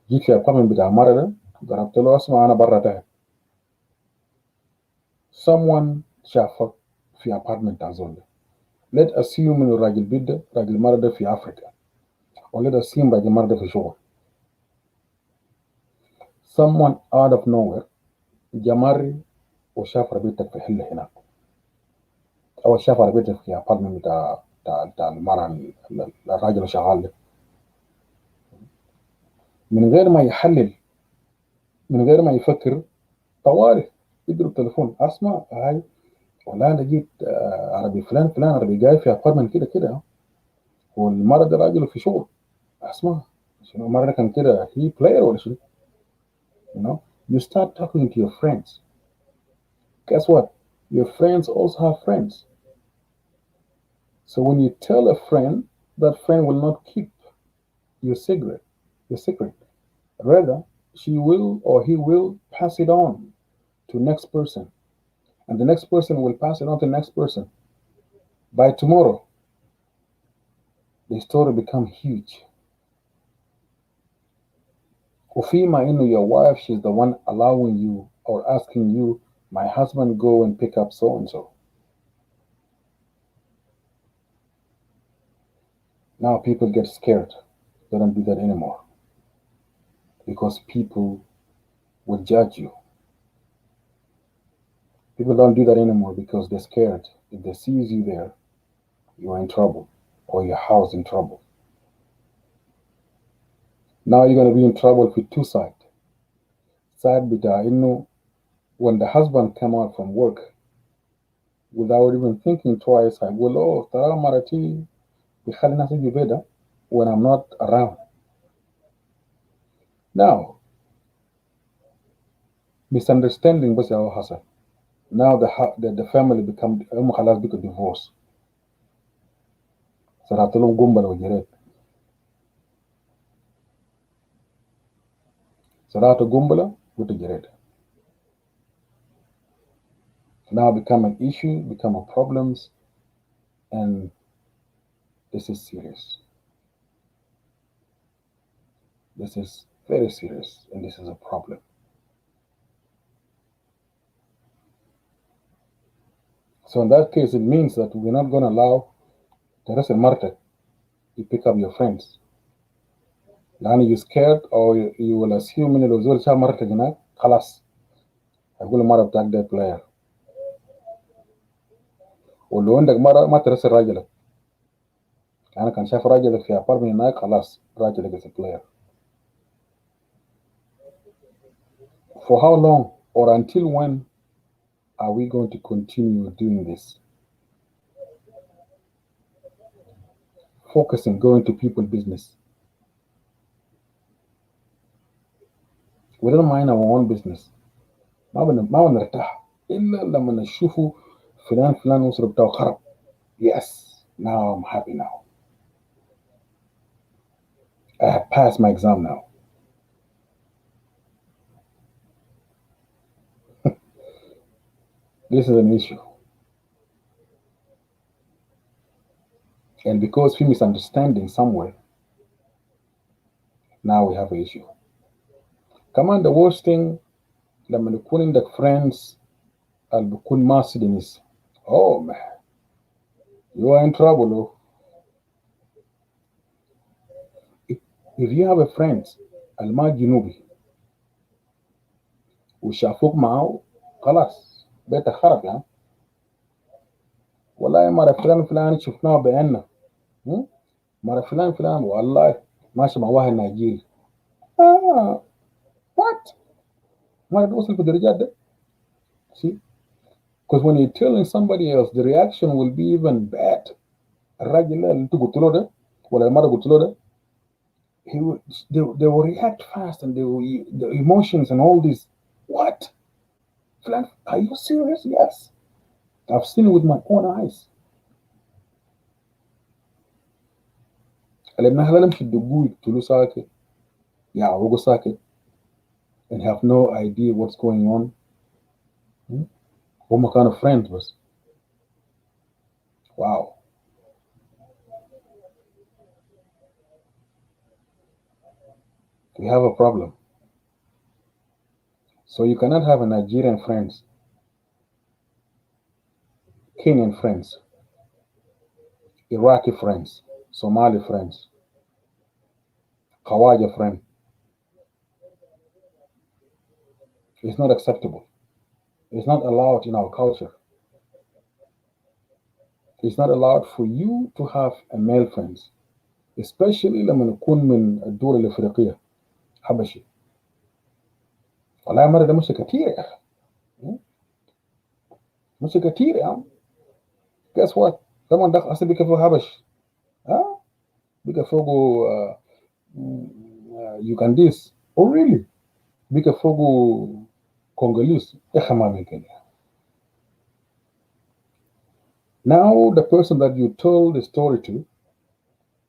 جيت في apartment بتاع عمارة ده ضربت له اسمع أنا برا تحت. Someone شافك في apartment بتاع زول ده. Let assume إنه راجل بيت ده راجل مرة ده في أفريقيا. Or let assume راجل مرة ده في شغل. Someone out of nowhere جماري وشاف عربيتك في حلة هناك، أو شاف عربيتك في apartment بتاع المرة الراجل اللي شغال ده، من غير ما يحلل، من غير ما يفكر، طوالي يضرب تليفون. أسمع هاي والله أنا جيت عربي فلان فلان عربي جاي في apartment كده كده، والمرة ده راجل في شغل. أسمع شنو مرة كان كده he player ولا شنو؟ You know, you start talking to your friends. Guess what? Your friends also have friends. So when you tell a friend, that friend will not keep your secret, your secret. Rather, she will or he will pass it on to next person, and the next person will pass it on to the next person. By tomorrow, the story become huge. Ufima inu your wife, she's the one allowing you or asking you, my husband go and pick up so and so. Now people get scared. They don't do that anymore because people will judge you. People don't do that anymore because they're scared. If they sees you there, you're in trouble or your house in trouble. Now you're gonna be in trouble with two sides. Side bita inno when the husband come out from work without even thinking twice, I will oh tara marati bikhali nasi jubeda when I'm not around. Now misunderstanding بس يا حسن. Now the family become خلاص بيكو divorce. صرات لهم قنبلة وجريت. صرات قنبلة وتجريت. Now become an issue, become a problems, and this is serious. This is very serious, and this is a problem. So in that case, it means that we're not going to allow the rest of the market to pick up your friends. لأن you scared or you will assume إن لو زول شاف مرتك هناك خلاص هيقول المرة بتاعك ده player. ولو عندك مرة ما ترسل راجلك. أنا كان شاف راجلك في apartment هناك خلاص راجلك is a player. For how long or until when are we going to continue doing this? Focusing, going to people business. We don't mind our own business. ما بنرتاح إلا لما نشوفوا فلان فلان وصل بتاعه خرب. Yes, now I'm happy now. I have passed my exam now. This is an issue. And because we misunderstanding somewhere, now we have an issue. Come on, the worst thing لما يكون عندك friends اللي بيكون ما Sudanese. Oh man, you are in trouble. Oh. If you have a friend اللي ما جنوبي وشافوك معه خلاص بيتك خرب يعني. والله مرة فلان فلان شفناه بعيننا. مرة فلان فلان والله ماشي مع واحد نيجيري. What? ما توصل في الدرجات ده. See? Because when you're telling somebody else, the reaction will be even bad. الراجل اللي انت قلت له ده ولا المره قلت له ده, he would, they will react fast and they will, the emotions and all this. What? Are you serious? Yes. I've seen it with my own eyes. لما هلا مش يدقوا يقتلوا ساكت يعوقوا ساكت and have no idea what's going on. هم كانوا friends بس. Wow. We have a problem. So you cannot have a Nigerian friends, Kenyan friends, Iraqi friends, Somali friends, Khawaja friend. It's not acceptable. It's not allowed in our culture. It's not allowed for you to have a male friends, especially لما نكون من الدول الأفريقية حبشي. والله مرة ده مش كتير يا أخي. مش كتير يا عم. Guess what? طبعا ده أصلا بيك فوق حبش. ها؟ بيك فوق Ugandese. Oh really? بيك فوق Congolese. يا أخي ما من كده. Now the person that you told the story to,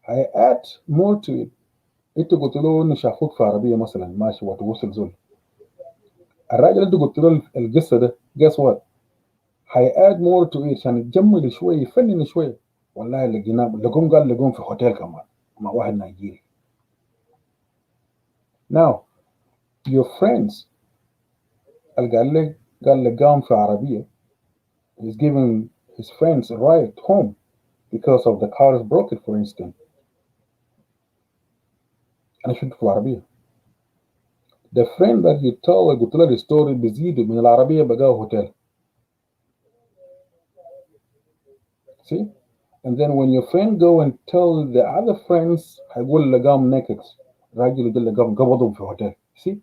I add more to it. انت قلت له انه شافوك في عربيه مثلا ماشي وتوصل زول. الراجل اللي انت قلت له القصه ده guess what؟ هياد more to it عشان يجمل شويه يفنن شويه. والله لقيناه قال لقوم في هوتيل كمان مع واحد نيجيري. Now your friends اللي قال لقاهم في عربيه is giving his friends a ride home because of the car is broken for instance. انا شفت في العربيه. The friend that you tell قلت له الستوري بيزيدوا من العربيه بقاه هوتيل. See? And then when your friend go and tell the other friends هيقول لقاهم naked. الراجل يقول لقاهم قبضهم في هوتيل. See?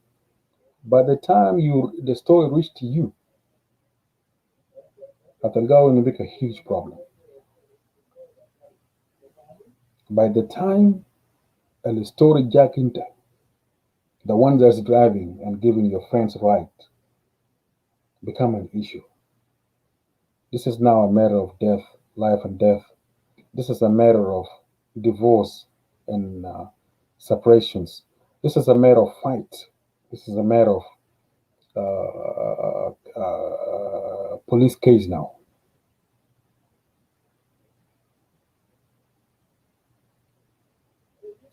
By the time the story reached to you هتلقاه انه بك a huge problem. By the time the story جاك انت the one that's driving and giving your friends right become an issue. This is now a matter of death, life and death. This is a matter of divorce and separations. This is a matter of fight. This is a matter of police case now.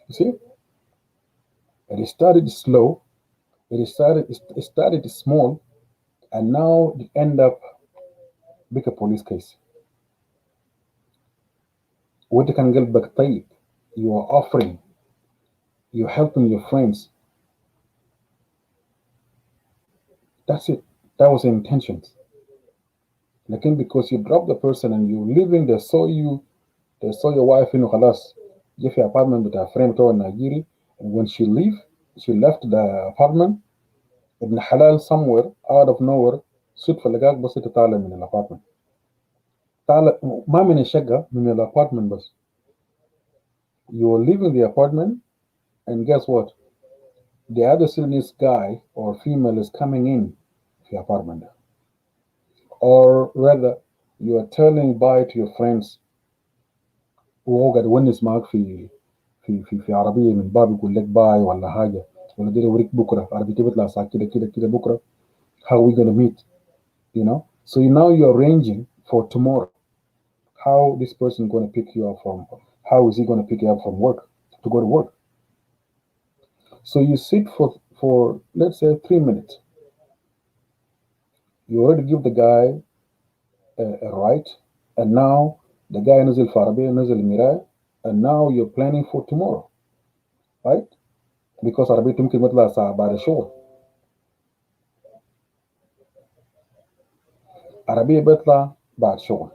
You see, it started slow. It started small, and now it end up big a police case. وانت كان قلبك طيب. You are offering. You're helping your friends. That's it. That was the intentions. لكن because you drop the person and you leaving, they saw your wife إنه خلاص جه في apartment بتاع friend بتوع النيجيري, and when she left the apartment, ابن حلال somewhere out of nowhere صدفة لقاك بس انت طالع من الابارتمنت. طالع ما من الشقة من الابارتمنت بس. You were leaving the apartment and guess what? The other Sudanese guy or female is coming in the apartment. Or rather, you are telling bye to your friends وهو قاعد يونس معاك في عربية من باب يقول لك باي ولا حاجة ولا دي أوريك بكرة عربيتي بتطلع الساعة كده كده كده بكرة. How we gonna meet? You know? So now you're arranging for tomorrow. How this person gonna pick you up from? How is he gonna pick you up from work to go to work? So you sit for let's say 3 minutes. You already give the guy a right, and now the guy نزل في عربية نزل المراية, and now you're planning for tomorrow, right? Because عربيته ممكن تطلع ساعة بعد الشغل. عربية بيطلع بعد شغل.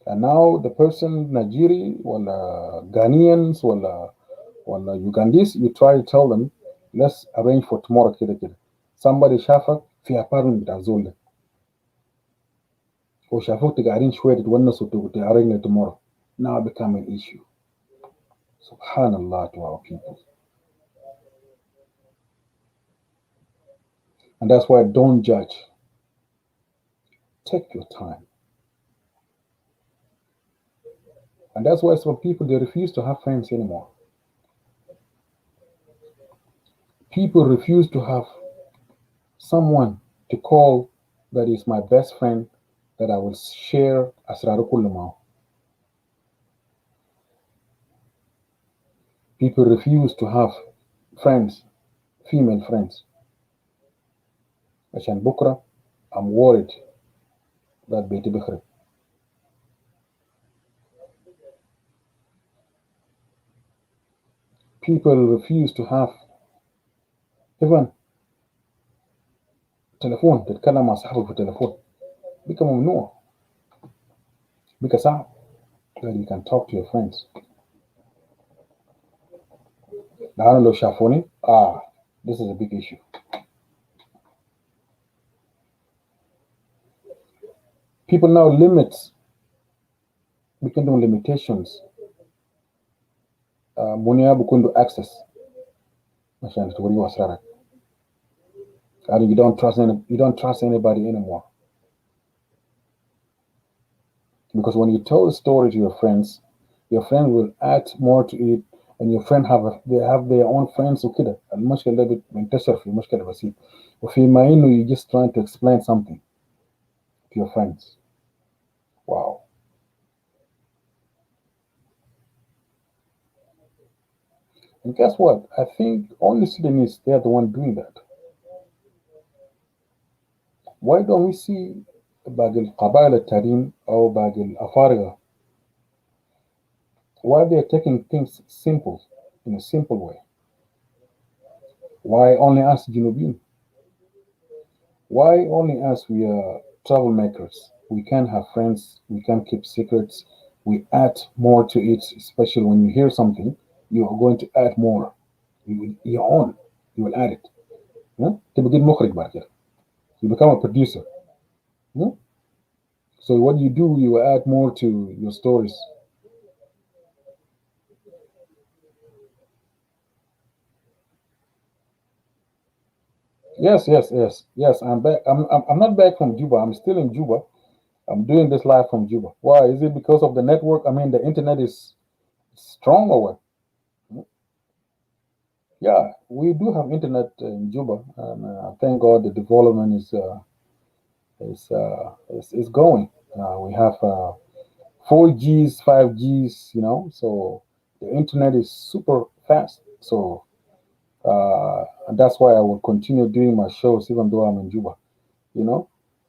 And now the person Nigerian ولا Ghanaians ولا Ugandese, you try to tell them let's arrange for tomorrow كده كده. Somebody شافك في apartment بتاع زول ده. وشافوك قاعدين شوية تتونسوا وتعرقنا tomorrow. Now become an issue. Subhanallah to our people. And that's why don't judge. Take your time. And that's why some people they refuse to have friends anymore. People refuse to have someone to call that is my best friend that I will share asraru kullu. People refuse to have friends, female friends. عشان بكرة I'm worried that بيتي بخرب. People refuse to have even تليفون تتكلم مع صاحبك في التليفون. بقى ممنوع. بقى صعب that you can talk to your friends. لأنه لو شافوني this is a big issue. People now limit بيكون عندهم limitations منيا بيكون له access عشان توريه أسرارك. And you don't trust anybody anymore. Because when you tell a story to your friends will add more to it, and your friend they have their own friends وكده. المشكلة ده بينتشر في مشكلة بسيط. وفيما إنه you just trying to explain something to your friends. Wow. And guess what? I think only Sudanese they are the one doing that. Why don't we see باقي القبائل التانيين أو باقي الأفارقة why they are taking things simple in a simple way? Why only us Junubin? Why only us we are troublemakers? We can't have friends, we can't keep secrets, we add more to it, especially when you hear something, you are going to add more. Your own, you will add it. تبقى مخرج بعد كده. You become a producer. So what you do, you add more to your stories. Yes. I'm back. I'm not back from Juba. I'm still in Juba. I'm doing this live from Juba. Why? Is it because of the network? I mean, the internet is strong or what? Yeah, we do have internet in Juba, and thank God the development is going. We have 4Gs, 5Gs, so the internet is super fast. So and that's why I will continue doing my shows even though I'm in Juba.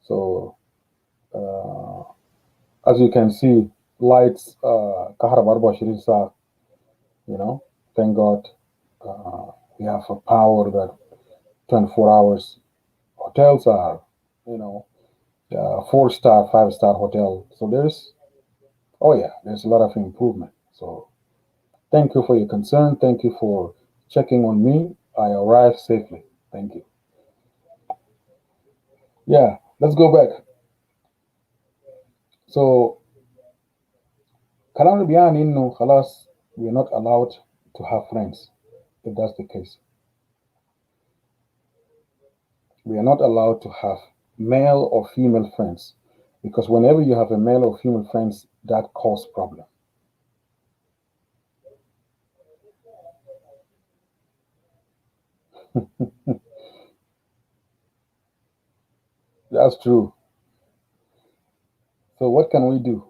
So as you can see, lights, كهرباء 24 ساعة. Thank God we have a power that 24 hours. Hotels are, 4-star, 5-star hotel. So there's a lot of improvement. So thank you for your concern. Thank you for checking on me. I arrived safely. Thank you. Yeah, let's go back. So كلامنا بيعني إنه خلاص we are not allowed to have friends if that's the case. We are not allowed to have male or female friends because whenever you have a male or female friends, that causes problem. That's true. So what can we do?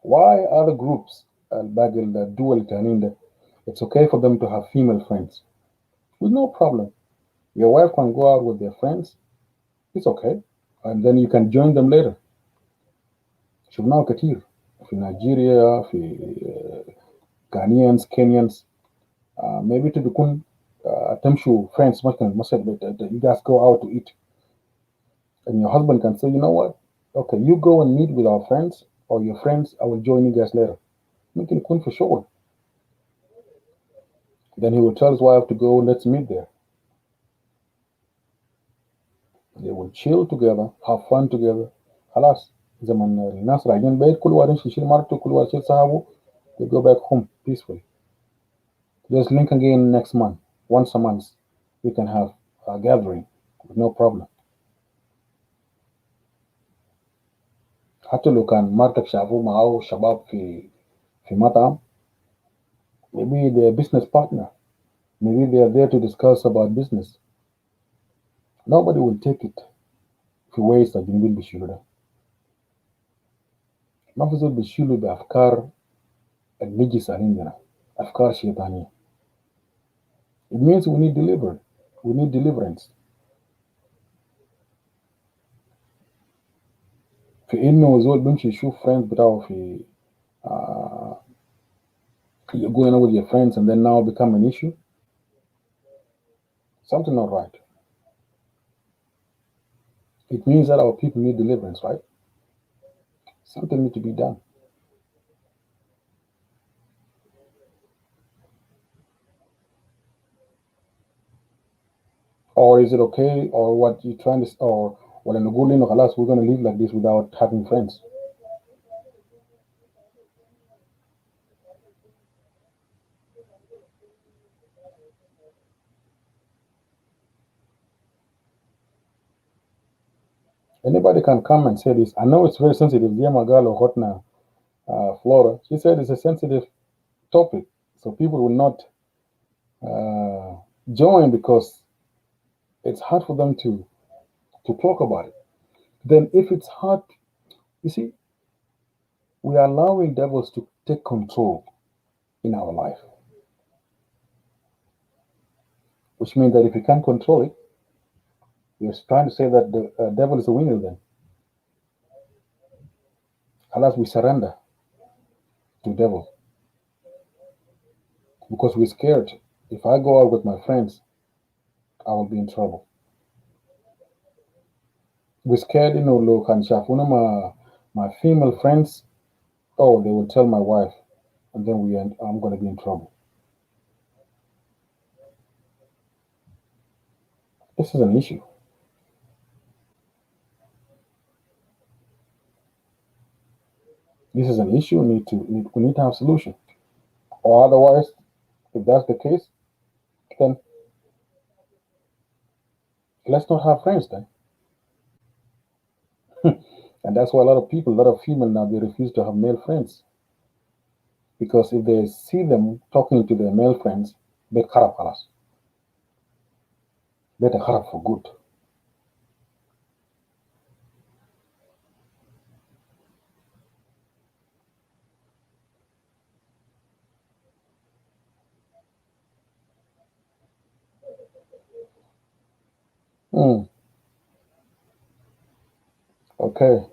Why other groups, the dual Taninda, it's okay for them to have female friends with no problem. Your wife can go out with their friends, it's okay, and then you can join them later. شفناه كتير في نيجيريا في Ghanaians, Kenyans, maybe تكون تمشوا friends مثلا you guys go out to eat and your husband can say you know what okay you go and meet with our friends or your friends I will join you guys later ممكن يكون في شغل. Then he will tell his wife to go let's meet there. They will chill together, have fun together. خلاص زمن الناس راجعين بيت كل واحد يمشي يشيل مرته كل واحد يشيل صاحبه. They go back home peacefully. Just link again next month. Once a month we can have a gathering with no problem. حتى لو كان مرتك شافوه معه شباب في مطعم, maybe they're a business partner. Maybe they are there to discuss about business. Nobody will take it في ways الجنوبيين بيشيلوا ده. ما في زول بيشيلوا بأفكار النجسة عندنا, أفكار شيطانية. It means we need deliverance. We need deliverance. في إنه زول بيمشي يشوف friends بتاعه في uh, you're going out with your friends and then now become an issue. Something not right. It means that our people need deliverance, right? Something need to be done. Or is it okay, or what you trying to, or well, in the good name of Allah, we're going to live like this without having friends? Anybody can come and say this. I know it's very sensitive. Dear Magalo Hotna, Flora, she said it's a sensitive topic, so people will not join because it's hard for them to talk about it. Then, if it's hard, you see, we are allowing devils to take control in our life, which means that if you can't control it, you're trying to say that the devil is the winner. Then, unless we surrender to devil because we're scared. If I go out with my friends, I will be in trouble. We're scared, look and shafuna my female friends. Oh, they will tell my wife, and then I'm going to be in trouble. This is an issue. This is an issue. We need to have a solution, or otherwise, if that's the case, then let's not have friends then. And that's why a lot of female now, they refuse to have male friends because if they see them talking to their male friends, they kharab khalas. They kharab for good. Mm, okay.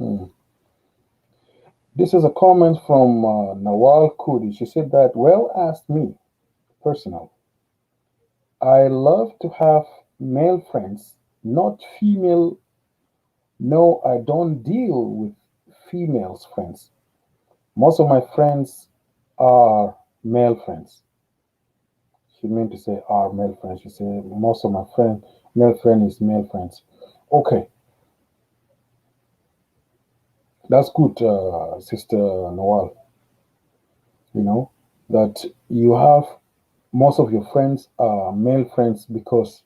Mm. This is a comment from Nawal Kudi. She said that, well, asked me personal. I love to have male friends, not female. No, I don't deal with females friends. Most of my friends are male friends. She meant to say are male friends. She said most of my male friend is male friends. Okay, that's good, Sister Nawal. You know that you have most of your friends are male friends because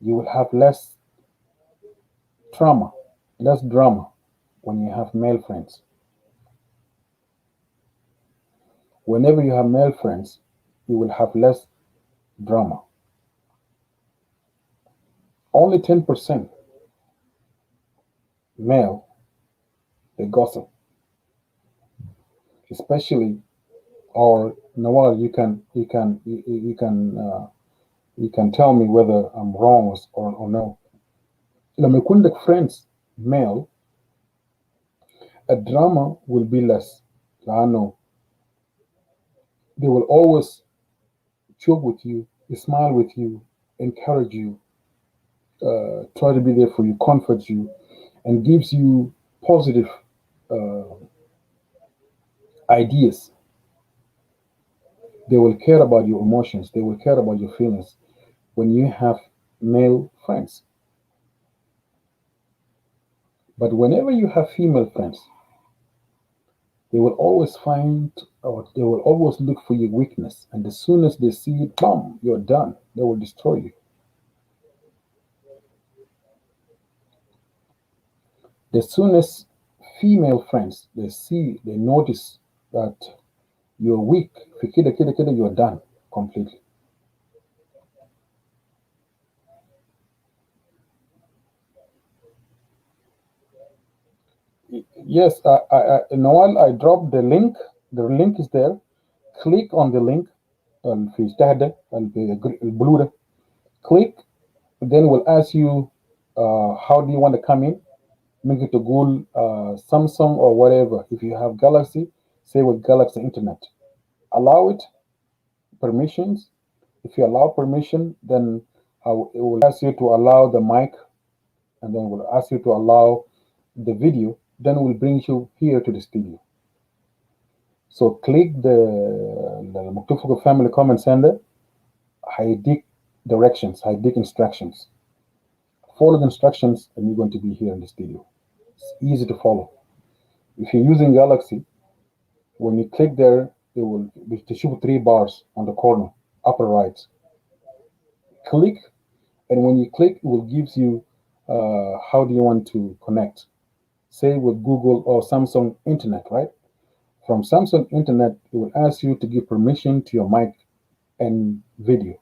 you will have less drama when you have male friends. Whenever you have male friends, you will have less drama. Only 10% male, they gossip, especially, or Nawal, you can tell me whether I'm wrong or no. لما يكون لك friends male, a drama will be less. لأنه they will always joke with you, smile with you, encourage you, try to be there for you, comfort you, and gives you positive uh, ideas. They will care about your emotions. They will care about your feelings when you have male friends. But whenever you have female friends, they will always find or they will always look for your weakness. And as soon as they see it, boom, you're done. They will destroy you. As soon as female friends they notice that you're weak, you're done completely. Yes, Noel, I dropped the link. The link is there. Click on the link. في تحت البلو ده. Click, then we'll ask you how do you want to come in. Make it to Google, Samsung or whatever. If you have Galaxy, say with Galaxy Internet. Allow it, permissions. If you allow permission, then it will ask you to allow the mic, and then we'll ask you to allow the video. Then we'll bring you here to the studio. So click the مكتوب family comment center. هيديك directions, هيديك instructions. Follow the instructions, and you're going to be here in the studio. It's easy to follow. If you're using Galaxy, when you click there, it will to show three bars on the corner, upper right. Click, and when you click, it will gives you how do you want to connect. Say with Google or Samsung Internet, right? From Samsung Internet, it will ask you to give permission to your mic and video.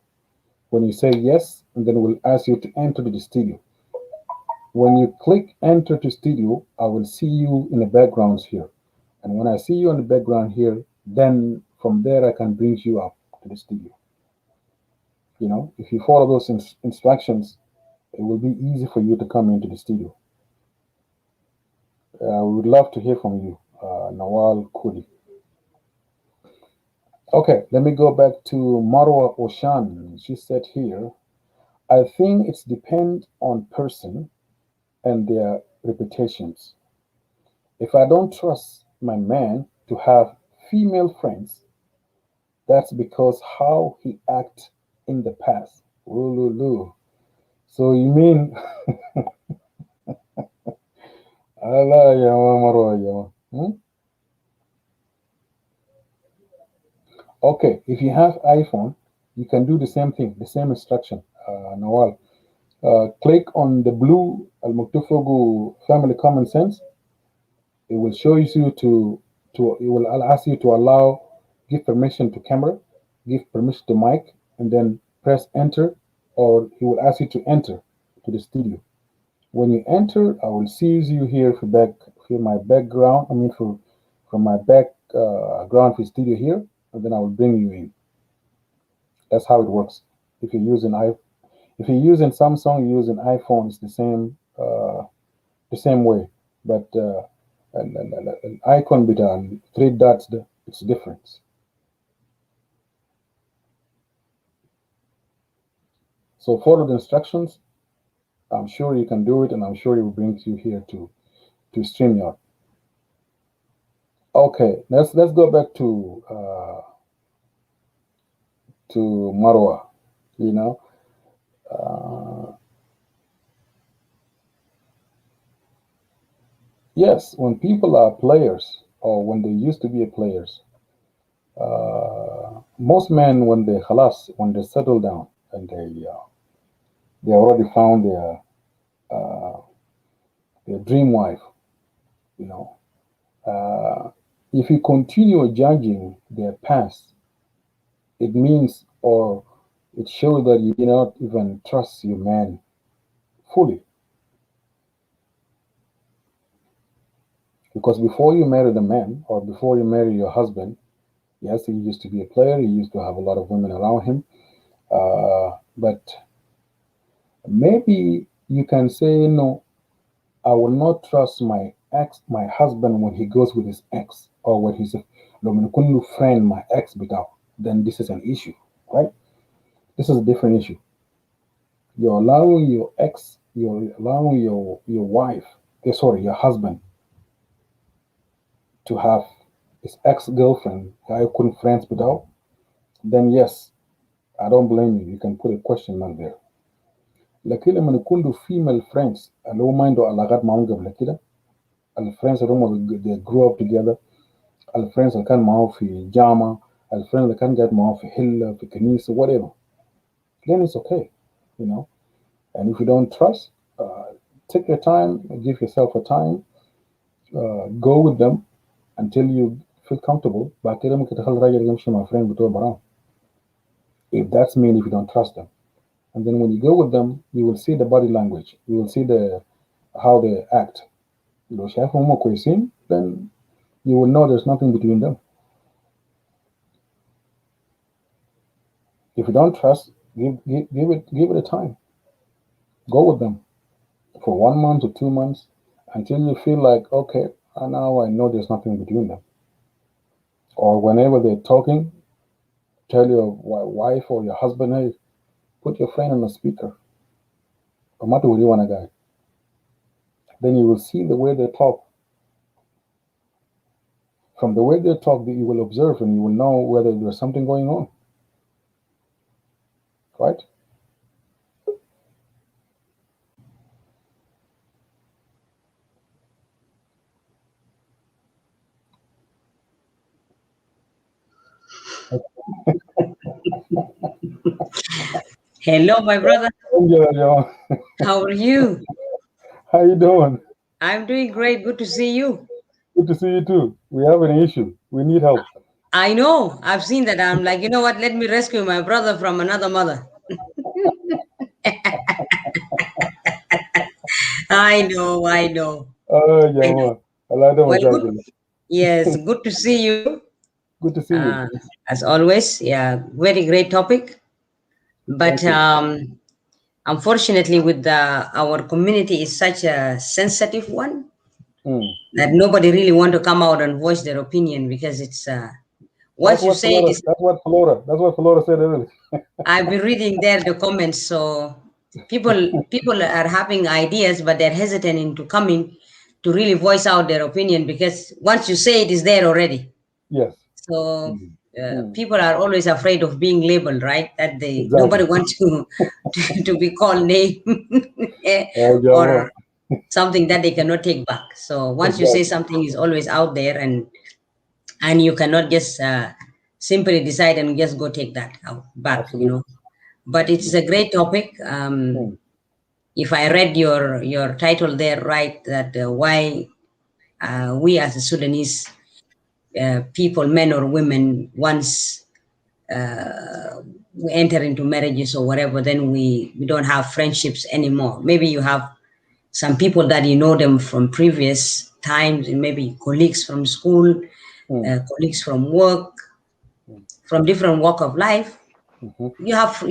When you say yes, and then it will ask you to enter to the studio. When you click enter to studio, I will see you in the backgrounds here. And when I see you in the background here, then from there I can bring you up to the studio. If you follow those instructions, it will be easy for you to come into the studio. We would love to hear from you, Nawal Kudi. Okay, let me go back to Marwa Oshan. She said here, I think it's depend on person and their reputations. If I don't trust my man to have female friends, that's because how he act in the past. Ululu. So you mean Allah yama Marwa yama. Okay, if you have iPhone, you can do the same thing, the same instruction, Nawal. Click on the blue Al Muktufogu Family Common Sense. It will show you it will ask you to allow, give permission to camera, give permission to mic, and then press enter, or he will ask you to enter to the studio. When you enter, I will see you here for my background. I mean for from my background for studio here, and then I will bring you in. That's how it works. If you're using if you're using Samsung, you're using iPhone, it's the same way. But an icon with three dots, it's different. So follow the instructions. I'm sure you can do it, and I'm sure it will bring you here to StreamYard. Okay, let's go back to Marwa. You know, uh, yes, when people are players or when they used to be players, most men when they settle down and they already found uh, their dream wife, you know. If you continue judging their past, it means or it shows that you do not even trust your man fully. Because before you marry the man or before you marry your husband, yes, he used to be a player, he used to have a lot of women around him. But maybe you can say, no, I will not trust my husband when he goes with his ex or with his لما يكون له friend my ex بتاعه, then this is an issue, right? This is a different issue. You're allowing your ex, you're allowing your wife, sorry, your husband to have his ex-girlfriend guy couldn't friends without, then yes, I don't blame you. You can put a question mark there. لكن لما يكون له female friends اللي هو ما عنده علاقات معهم قبل كده، الفريندز اللي هم they grew up together، الفريندز اللي كان معاه في جامعة، الفريندز اللي كان قاعد معاه في حلة في كنيسة whatever، then it's okay, you know. And if you don't trust, take your time, give yourself a time, go with them until you feel comfortable. بعد كده ممكن تخلي الراجل يمشي مع friend بتوع براه. If that's mean if you don't trust them. And then when you go with them, you will see the body language. You will see the how they act. لو شايفهم هم كويسين, then you will know there's nothing between them. If you don't trust, give it a time. Go with them for 1 month or 2 months until you feel like, okay, now I know there's nothing between them. Or whenever they're talking, tell your wife or your husband, hey, put your friend on the speaker. No matter what you want to guy. Then you will see the way they talk. From the way they talk, you will observe and you will know whether there's something going on. Right? Hello, my brother. Yeah. How are you? How you doing? I'm doing great. Good to see you. Good to see you too. We have an issue. We need help. I know. I've seen that. I'm like, you know what? Let me rescue my brother from another mother. I know. I know. I know. Yeah. Allah Well, good. Mashakil. Yes, good to see you. Good to see you. As always, yeah, very great topic. But Thank you. unfortunately, with our community is such a sensitive one Mm. that nobody really want to come out and voice their opinion because it's That's once you what say it Flora. is. That's what Flora said earlier. I've been reading there the comments, so people are having ideas, but they're hesitant into coming to really voice out their opinion because once you say it is there already. Yes. So Mm. Mm. people are always afraid of being labeled, right? That they nobody Exactly. wants to be called name Yeah. or something that they cannot take back. So once you say Exactly. something is always out there and you cannot just simply decide and just go take that out back, Absolutely. but it's a great topic. Mm. If I read your title there right, that why we as a Sudanese people, men or women, once we enter into marriages or whatever, then we don't have friendships anymore. Maybe you have some people that you know them from previous times, and maybe colleagues from school, Mm. colleagues from work, Mm. from different walk of life. Mhm.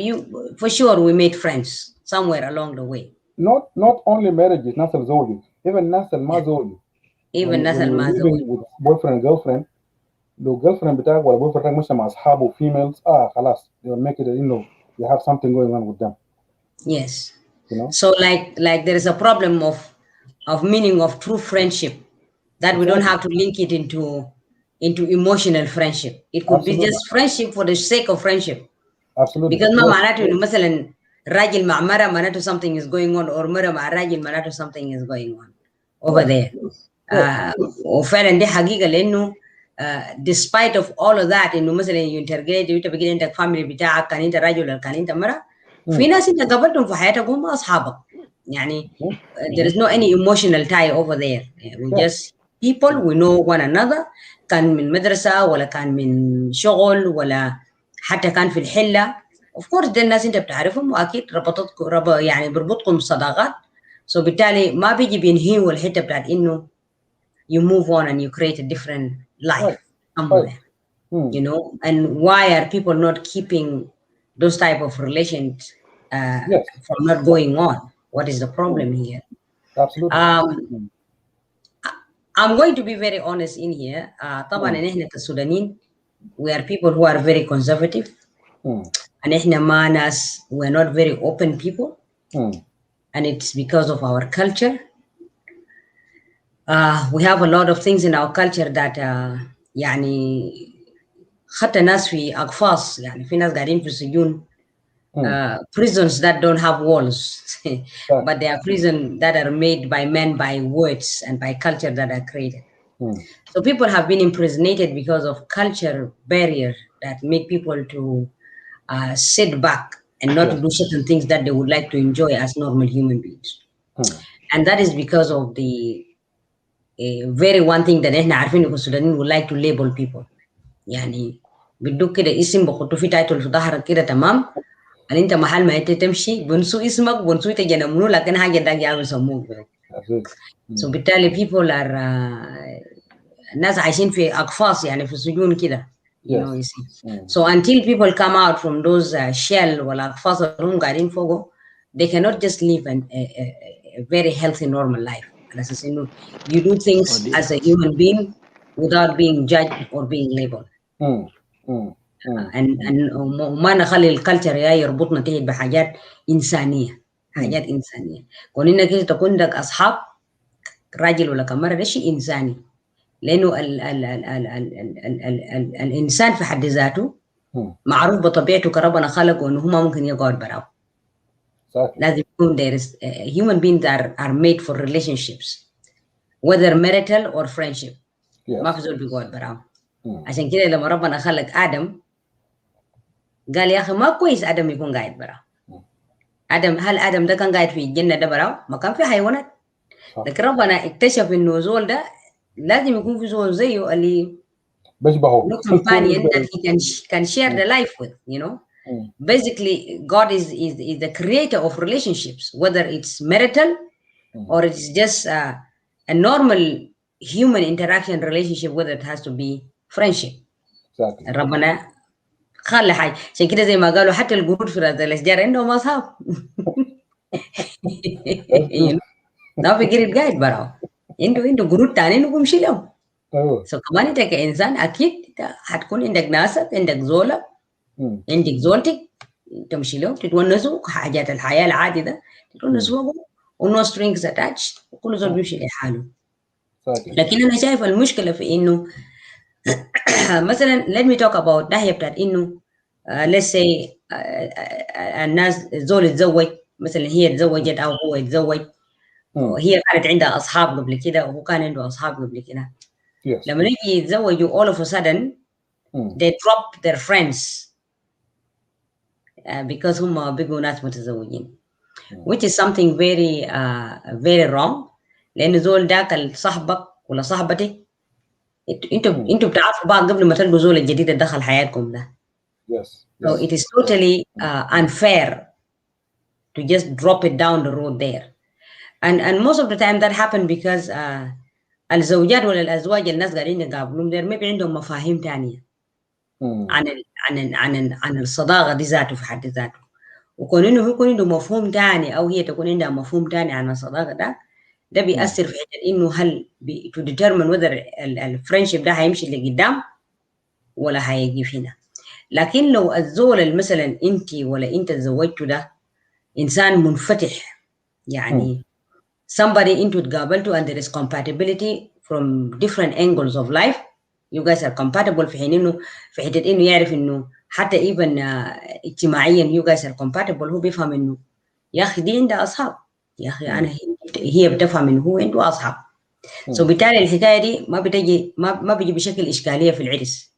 You for sure we made friends somewhere along the way. Not only marriages, ناس الزوجي, even ناس Yeah. ما زوجي. Even When Nasal you're Mazo. living with boyfriend and girlfriend, لو girlfriend بتاعك ولا boyfriend بتاعك مش مع أصحابه females, خلاص, they'll make it, you have something going on with them, Yes. you know. So like there is a problem of meaning of true friendship that we don't Exactly. have to link it into emotional friendship. It could be Absolutely. just friendship for the sake of friendship. Absolutely. Because ما Yes. معناته إنه مثلا راجل مع مرة معناته something is going on or مرة مع راجل معناته something is going on over Yes. there. Yes. وفعلا دي حقيقة لأنه despite of all of that إنه مثلا you integrate وأنت بقيت عندك family بتاعك كان أنت راجل ولا كان أنت مرة في Mm. ناس أنت قابلتهم في حياتك هم أصحابك يعني Mhm. there is no any emotional tie over there. We Yeah. just people we know one another كان من مدرسة ولا كان من شغل ولا حتى كان في الحلة of course دي الناس أنت بتعرفهم وأكيد يعني بربطكم صداقات so بالتالي ما بيجي بينهيوا الحتة بتاعت إنه you move on and you create a different life Right. Right. somewhere, Mm. and why are people not keeping those type of relations Yes. from not going on? What is the Mm. problem here? Absolutely. Um, Mm. I'm going to be very honest in here. طبعا Mm. نحن كسودانيين we are people who are very conservative Mm. and احنا ما ناس we're not very open people Mm. and it's because of our culture. we have a lot of things in our culture that يعني حتى ناس في أقفاص يعني في ناس قاعدين في السجون prisons that don't have walls but they are prisons that are made by men by words and by culture that are created. So people have been imprisoned because of culture barrier that make people to sit back and not to do certain things that they would like to enjoy as normal human beings. And that is because of the very one thing that احنا عارفين إنه السودانيين would like to label people. يعني بدوك كده اسم بخطو في تايتل في ظهرك كده تمام. أن أنت محل ما أنت تمشي بنسو اسمك بنسو يتجنمونه لكن حاجة ده جاب يسموك. So بالتالي people are الناس عايشين في أقفاص يعني في السجون كده. You know, you see. So until people come out from those shell ولا أقفاص اللي هم قاعدين فوقه, they cannot just live a very healthy normal life. على أساس إنه you do things as a human being without being judged or being labeled. وما نخلي الكالتشر يربطنا تحت بحاجات إنسانية. حاجات إنسانية. كون إنك تكون لك أصحاب راجل ولا كمرة ده شيء إنساني. لأنه الإنسان في حد ذاته معروف بطبيعته كربنا خلقه إنه هما ممكن يقعد براو. لازم يكون there is human beings are made for relationships whether marital or friendship. ما في زول بيقعد براو. عشان كده لما ربنا خلق آدم قال يا أخي ما كويس آدم يكون قاعد براو. آدم هل آدم ده كان قاعد في الجنة ده براو؟ ما كان في حيوانات. لكن ربنا اكتشف إنه زول ده لازم يكون في زول زيه اللي بشبهه companion that he can share the life with, you know. Basically, God is the creator of relationships, whether it's marital or it's just a normal human interaction relationship, whether it has to be friendship. ربنا خلى حاجة عشان كده زي ما قالوا حتى القرود في رأس الأشجار عندهم أصحاب. ده في قريب قاعد براو. عنده قرود تاني نقوم شيلهم. So كمان انت كإنسان أكيد هتكون عندك ناسك عندك زولك عندك زولتك تمشي له تتونسوا حاجات الحياة العادي ده تتونسوا ونو strings attached وكل زول بيمشي لحاله. لكن أنا شايف المشكلة في إنه مثلا let me talk about ناحية بتاعت إنه let's say الناس زول يتزوج مثلا هي تزوجت أو هو يتزوج وهي كانت عندها أصحاب قبل كده وهو كان عنده أصحاب قبل كده. لما يجي يتزوجوا all of a sudden they drop their friends because هم بيجوا ناس متزوجين which is something very very wrong. لأنه زول داك صاحبك ولا صاحبتك انتوا بتعرفوا بعض قبل ما تلقوا زول الجديد دخل حياتكم ده. So it is totally unfair to just drop it down the road there. And most of the time that happen because الزوجات ولا الأزواج الناس قاعدين يقابلون دير ما عندهم مفاهيم تانية عن الصداقة دي ذاته في حد ذاته. وكون إنه يكون عنده مفهوم تاني أو هي تكون عندها مفهوم تاني عن الصداقة ده بيأثر في حتة إنه هل to determine whether الفرنشيب ده هيمشي لقدام ولا هيجي هنا. لكن لو الزول مثلا أنت ولا أنت تزوجتوا ده إنسان منفتح يعني somebody into تقابلته and there is compatibility from different angles of life. You guys are compatible في حتة إنه يعرف إنه حتى even اجتماعيا you guys are compatible. هو بيفهم إنه يا أخي دي عندها أصحاب يا أخي أنا هي بتفهم إنه هو عنده أصحاب. So بالتالي الحكاية دي ما بيجي بشكل إشكالية في العرس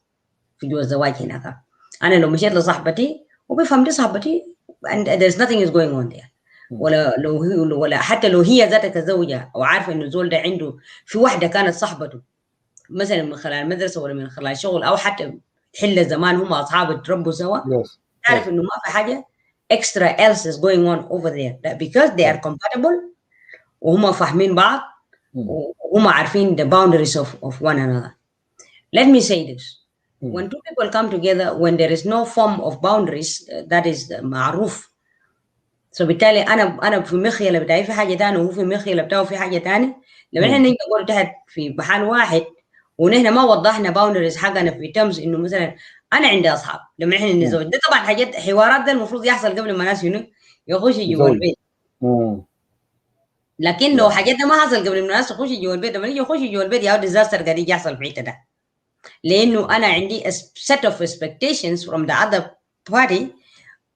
في جوا الزواج هناك. أنا لو مشيت لصاحبتي وبفهم دي صاحبتي and there's nothing is going on there. ولا حتى لو هي ذاتها كزوجة أو عارفة إنه زول ده عنده في واحدة كانت صاحبته مثلا من خلال المدرسة ولا من خلال شغل أو حتى حلة زمان هم أصحاب تربوا سوا تعرف إنه ما في حاجة extra else is going on over there that because they are compatible وهم فاهمين بعض وهم عارفين the boundaries of one another. Let me say this. When two people come together when there is no form of boundaries that is معروف. So بالتالي أنا في مخيلة بتاعي في حاجة تانية وهو في مخيلة بتاعه في حاجة تانية. لما إحنا نيجي نقول تحت في محل واحد ونحن ما وضحنا باوندريز حقنا في تمز إنه مثلا أنا عندي أصحاب لما إحنا نتزوج ده طبعا حوارات ده المفروض يحصل قبل ما ناس يخش جوا البيت. لكن لو حاجات ده ما حصل قبل ما الناس تخش جوا البيت، لما يجي يخش جوا البيت يا ديزاستر قاعد يجي يحصل في الحته ده، لانه انا عندي set of expectations from the other party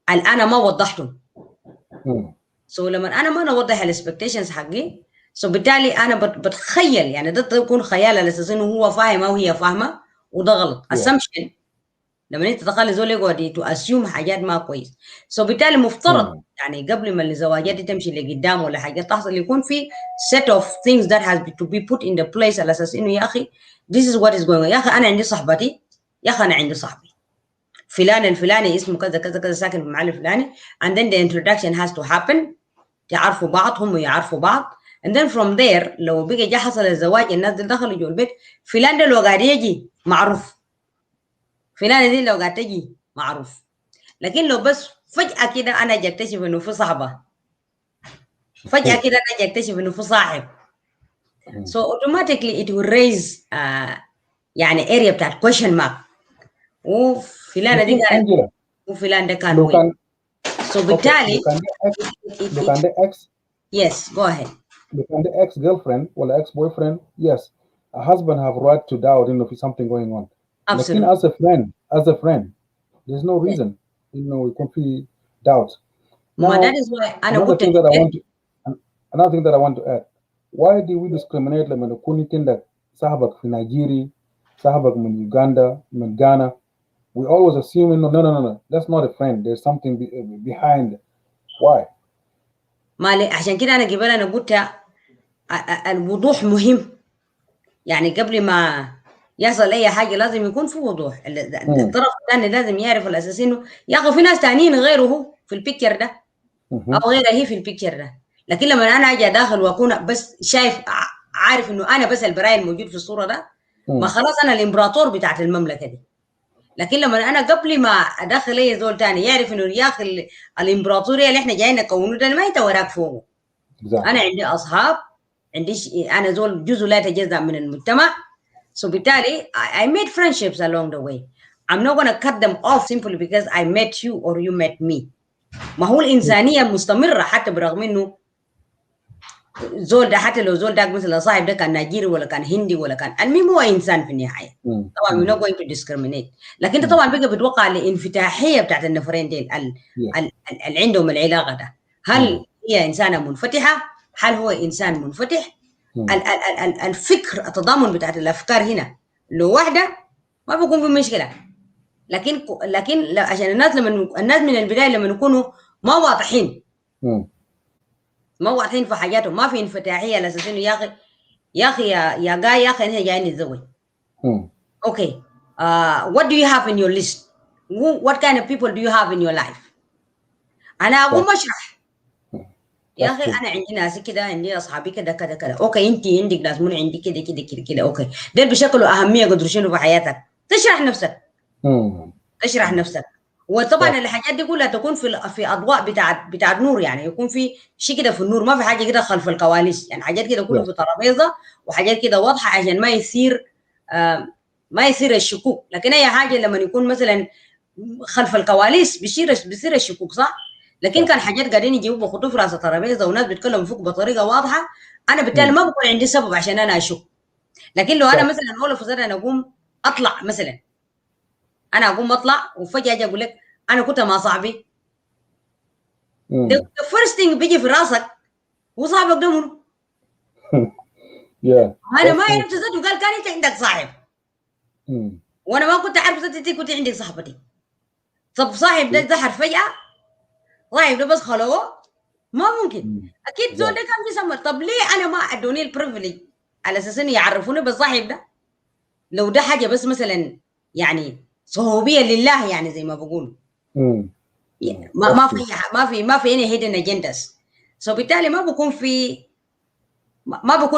اللي انا ما وضحتهم. سو لما انا ما اوضح الاكسبكتيشنز حقي، سو بالتالي انا بتخيل، يعني ده يكون خيال على اساس انه هو فاهم او هي فاهمه، وده غلط. assumption لما انت تخلي زول يقعد تو اسيوم حاجات ما كويس. سو بالتالي مفترض يعني قبل ما الزواجات دي تمشي لقدام ولا حاجات تحصل، يكون في set of things that has to be put in the place على اساس انه يا اخي this is what is going on. يا اخي انا عندي صاحبتي، يا اخي انا عندي صاحبي فلان الفلاني اسمه كذا كذا كذا ساكن في المحل الفلاني، and then the introduction has to happen. يعرفوا بعض، هم يعرفوا بعض، and then from there لو بقى جا حصل الزواج، الناس دي دخلوا جوا البيت، فلان ده لو قاعد يجي معروف، فلانة دي لو قاعد تجي معروف. لكن لو بس فجأة كده أنا جا أكتشف إنه في صاحبة، فجأة كده أنا جا أكتشف إنه في صاحب، so automatically it will raise يعني area بتاعت question mark. وفلانة دي قاعدة أنجلة وفلان ده كان لو وين. كان so بالتالي لو كان ده اكس yes go ahead. لو كان ده ex girlfriend ولا ex boyfriend, yes, a husband have right to doubt إنه في something going on. لكن absolutely as a friend there's no reason إنه يكون في doubt. ما that Now is why أنا another قلت thing that I want to another thing that I want to add, why do we discriminate لما نكون انت عندك صاحبك في نيجيري، صاحبك من يوغندا، من غانا؟ We always assume no, that's not a friend, there's something behind. Why? ما عشان كده أنا قبل أنا قلت الوضوح مهم. يعني قبل ما يحصل اي حاجه لازم يكون في وضوح. الطرف الثاني لازم يعرف الاساس انه يا اخي في ناس ثانيين غيره في البيكتشر ده او غيرها هي في البيكتشر ده. لكن لما انا اجي داخل واكون بس شايف عارف انه انا بس البراي الموجود في الصوره ده، ما خلاص انا الامبراطور بتاعت المملكه دي. لكن لما انا قبل ما ادخل اي زول ثاني يعرف انه يا اخي الامبراطوريه اللي احنا جايين نكونه ده ما انت وراك فوقه. انا عندي اصحاب، عندي انا زول جزء لا يتجزا من المجتمع. So بالتالي I made friendships along the way. I'm not going to cut them off simply because I met you or you met me. ما هو الإنسانية مستمرة حتى برغم إنه زول ده، حتى لو زول ده مثلا صاحب ده كان نيجيري ولا كان هندي ولا كان، المهم هو إنسان في النهاية. طبعا we're not going to discriminate. لكن ده طبعا بقى بتوقع الانفتاحية بتاعت النفرين دي اللي عندهم العلاقة ده. هل هي إنسانة منفتحة؟ هل هو إنسان منفتح؟ الفكر التضامن بتاعت الافكار هنا لو واحده ما بيكون في مشكله. لكن عشان الناس الناس من البدايه لما يكونوا ما واضحين ما واضحين في حاجاتهم، ما في انفتاحيه على اساس انه يا جاي يا اخي احنا جايين نتزوج. اوكي what do you have in your list? What kind of people do you have in your life? انا اقوم اشرح يا اخي انا عندي ناس كده، عندي اصحابي كده كده كده. اوكي انت عندك ناس من عندي كده كده كده كده. اوكي دول بشكلوا اهميه قدر شنو في حياتك. تشرح نفسك تشرح نفسك. وطبعا الحاجات دي كلها تكون في اضواء بتاعت نور، يعني يكون في شيء كده في النور، ما في حاجه كده خلف الكواليس. يعني حاجات كده كله في ترابيزه وحاجات كده واضحه عشان ما يصير الشكوك. لكن اي حاجه لما يكون مثلا خلف الكواليس بيصير الشكوك، صح؟ لكن كان حاجات قاعدين يجيبوا بخطوه في راس الترابيزه وناس بيتكلموا فوق بطريقه واضحه، انا بالتالي ما بكون عندي سبب عشان انا اشك. لكن لو انا مثلا اول فزر انا اقوم اطلع مثلا، انا اقوم اطلع وفجاه اجي اقول لك انا كنت مع صاحبي، the first thing بيجي في راسك هو صاحبك ده منو؟ انا ما عرفت ذاته قال كان انت عندك صاحب وانا ما كنت اعرف ذاتي انت كنت عندك صاحبتي. طب صاحب ده ظهر فجاه، صاحب ده بس خلوه؟ ما ممكن. اكيد زول ده كان في سمر. طب ليه انا ما ادوني البريفليج على اساس انه يعرفوني بالصاحب ده؟ لو ده حاجه بس مثلا يعني صهوبيه لله، يعني زي ما بقولوا ما في اني هيدن اجندس. سو بالتالي ما بكون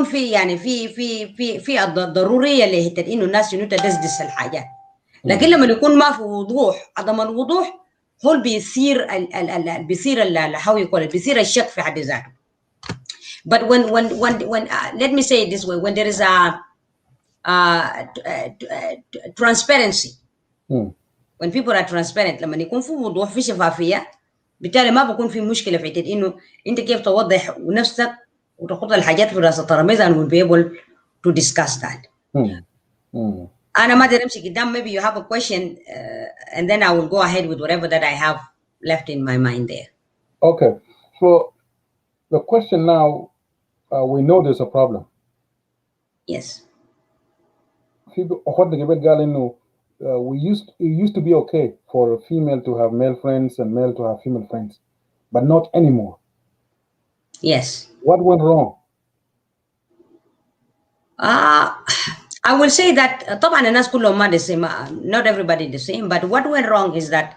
في يعني في الضروريه اللي هي انه الناس شنو تدسدس الحاجات. لكن لما يكون ما في وضوح، عدم الوضوح هو اللي بيصير بيصير الشك في حد ذاته. But when let me say it this way, when there is a transparency, when people are transparent، لما يكون في وضوح في شفافيه، بالتالي ما بكون في مشكله في انه انت كيف توضح نفسك وتحط الحاجات في راس الترابيزه and we'll be able to discuss that. أنا ما أدري أمشي قدام. Maybe you have a question and then I will go ahead with whatever that I have left in my mind there. Okay, so the question now, we know there's a problem. Yes. It used to be okay for a female to have male friends and male to have female friends, but not anymore. Yes. What went wrong? I will say that طبعا الناس كلهم ما the same, not everybody the same, but what went wrong is that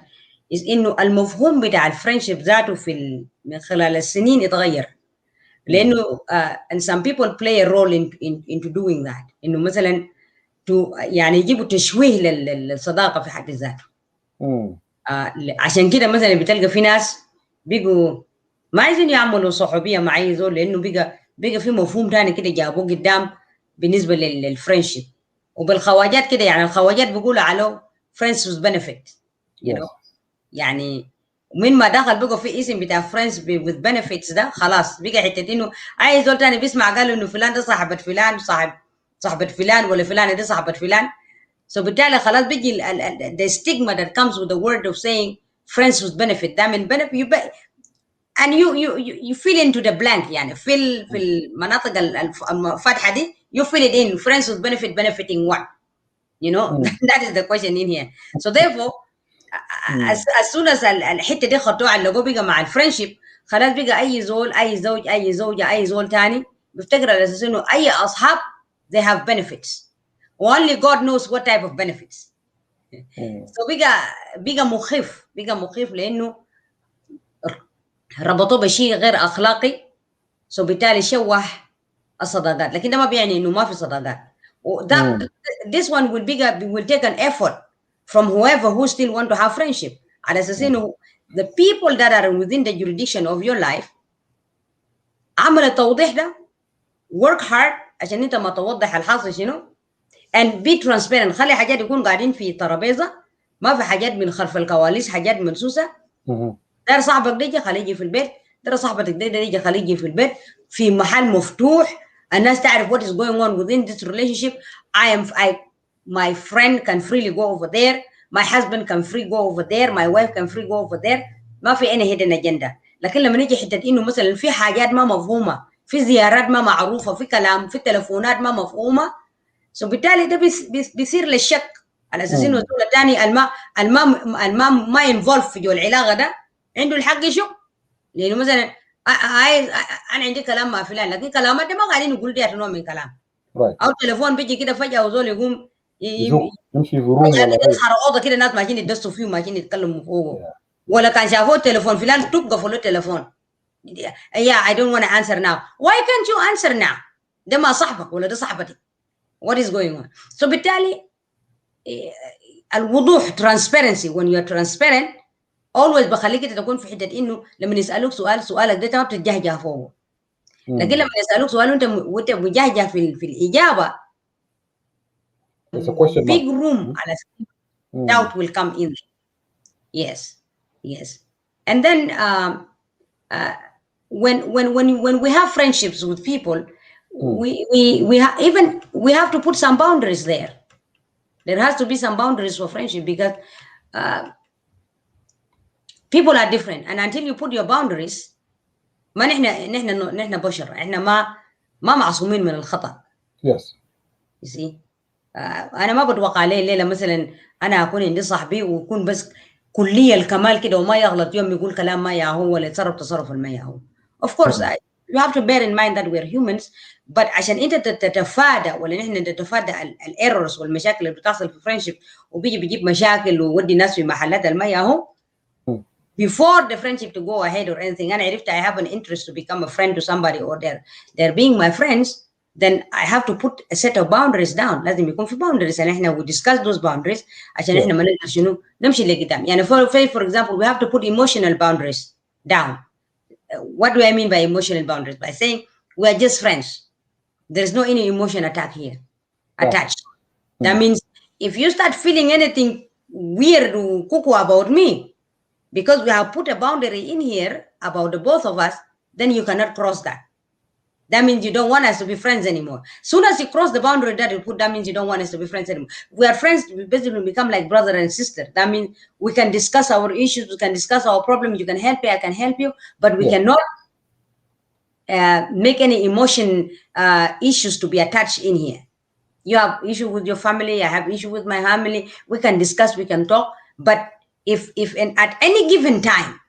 إنه المفهوم بتاع الفرنشيب ذاته من خلال السنين اتغير. لأنه and some people play a role into doing that. إنه مثلا يعني يجيبوا تشويه للصداقة في حد ذاته. عشان كده مثلا بتلقى في ناس بيجوا ما عايزين يعملوا صحوبية مع أي زول، لأنه بقى في مفهوم تاني كده جابوه قدام بالنسبة للفرنشيب. وبالخواجات كده، يعني الخواجات بيقولوا على friends with benefit. You know؟ يعني ومن ما دخل بقى في اسم بتاع friends with benefits ده خلاص بقى حتة إنه أي زول تاني بيسمع قالوا إنه فلان ده صاحبة فلان، صاحبة فلان، ولا فلان ده صاحبة فلان. So بالتالي خلاص بيجي the stigma that comes with the word of saying friends with benefit. ده من benefit and you fill into the blank. يعني في المناطق الفاتحة دي you fill it in. Friends with benefit, benefiting what? You know, that is the question in here. So therefore as soon as الحتة دي خطوة على اللي بقى مع الفرنشيب، خلاص بقى أي زول، أي زوج، أي زوجة، أي زول تاني بيفتكر على أساس إنه أي أصحاب they have benefits. Only God knows what type of benefits. So بقى مخيف لأنه ربطوه بشيء غير أخلاقي. So بالتالي شوه الصداقات. لكن ده ما بيعني إنه ما في صداقات. This one will take an effort from whoever who still want to have friendship. على أساس إنه the people that are within the jurisdiction of your life عمل التوضيح ده. Work hard عشان أنت ما توضح الحاصل شنو. And be transparent. خلي حاجات يكون قاعدين في ترابيزة، ما في حاجات من خلف الكواليس، حاجات منسوسة. ده صاحبك ده يجي خليه يجي في البيت، ده صاحبتك ده يجي خليه يجي في البيت في محل مفتوح. الناس تعرف what is going on within this relationship. My friend can freely go over there. My husband can free go over there. My wife can free go over there. ما في any hidden agenda. لكن لما نيجي حتة إنه مثلا في حاجات ما مفهومة، في زيارات ما معروفة، في كلام، في تلفونات ما مفهومة. So بالتالي ده بيصير للشك على اساس انه الدوله الثاني ما انفولف في جو العلاقه ده عنده الحق يشك. لانه مثلا انا عندي كلام مع فلان، لكن كلامات ده ما قاعدين يقولوا دي نوع من كلام. او التليفون بيجي كده فجاه وزول يقوم يمشي في روم ولا يسحر اوضه كده، ناس ماشيين يدسوا فيه وماشيين يتكلموا فوقه. ولا كان شافوه التليفون فلان تقفوا له التليفون. Yeah, I don't want to answer now. Why can't you answer now? ده ما صاحبك ولا ده صاحبتك. What is going on? So بالتالي الوضوح transparency. When you are transparent always بخليك انت تكون في حته انه لما يسالوك سؤالك ده ما بتتجهجه فوقه. لكن لما يسالوك سؤال وانت مجهجه في الاجابه big room على doubt will come in. Yes. And then when we have friendships with people, we have to put some boundaries there. There has to be some boundaries for friendship because people are different, and until you put your boundaries ما نحن بشر، احنا ما معصومين من الخطأ. Yes. You see انا ما بتوقع عليه الليله مثلا انا اكون عندي صاحبي ويكون بس كلية الكمال كده وما يغلط يوم يقول كلام ما ياهو ولا يتصرف تصرف ما ياهو. Of course you have to bear in mind that we're humans, but عشان انت تتفادى ولا نحن نتفادى الايرورز والمشاكل اللي بتحصل في فريندشيب وبيجيب مشاكل وودي ناس في محلات الما ياهو before the friendship to go ahead or anything. أنا عرفت I have an interest to become a friend to somebody or they're being my friends, then I have to put a set of boundaries down. لازم يكون في boundaries and احنا we discuss those boundaries عشان احنا ما نقدر شنو نمشي لقدام. يعني for example we have to put emotional boundaries down. What do I mean by emotional boundaries? By saying we are just friends. There's no any emotion attached here. That means if you start feeling anything weird or cuckoo about me, because we have put a boundary in here about the both of us, then you cannot cross that. That means you don't want us to be friends anymore. Soon as you cross the boundary that you put, that means you don't want us to be friends anymore. We are friends, we basically become like brother and sister. That means we can discuss our issues, we can discuss our problems, you can help me, I can help you, but we cannot make any emotion issues to be attached in here. You have issue with your family, I have issue with my family, we can discuss, we can talk, but if at any given time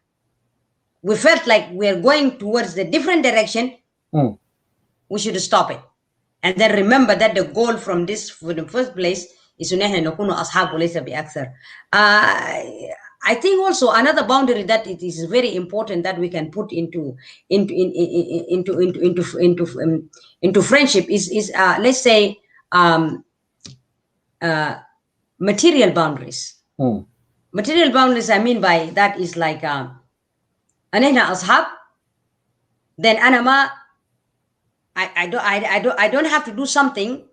we felt like we're going towards the different direction, we should stop it. And then remember that the goal from this, for the first place, is to نكون أصحاب وليس بأكثر. I think also another boundary that it is very important that we can put into friendship is let's say material boundaries. Material boundaries, I mean by that is like أنا هنا أصحاب, then أنا ما I don't have to do something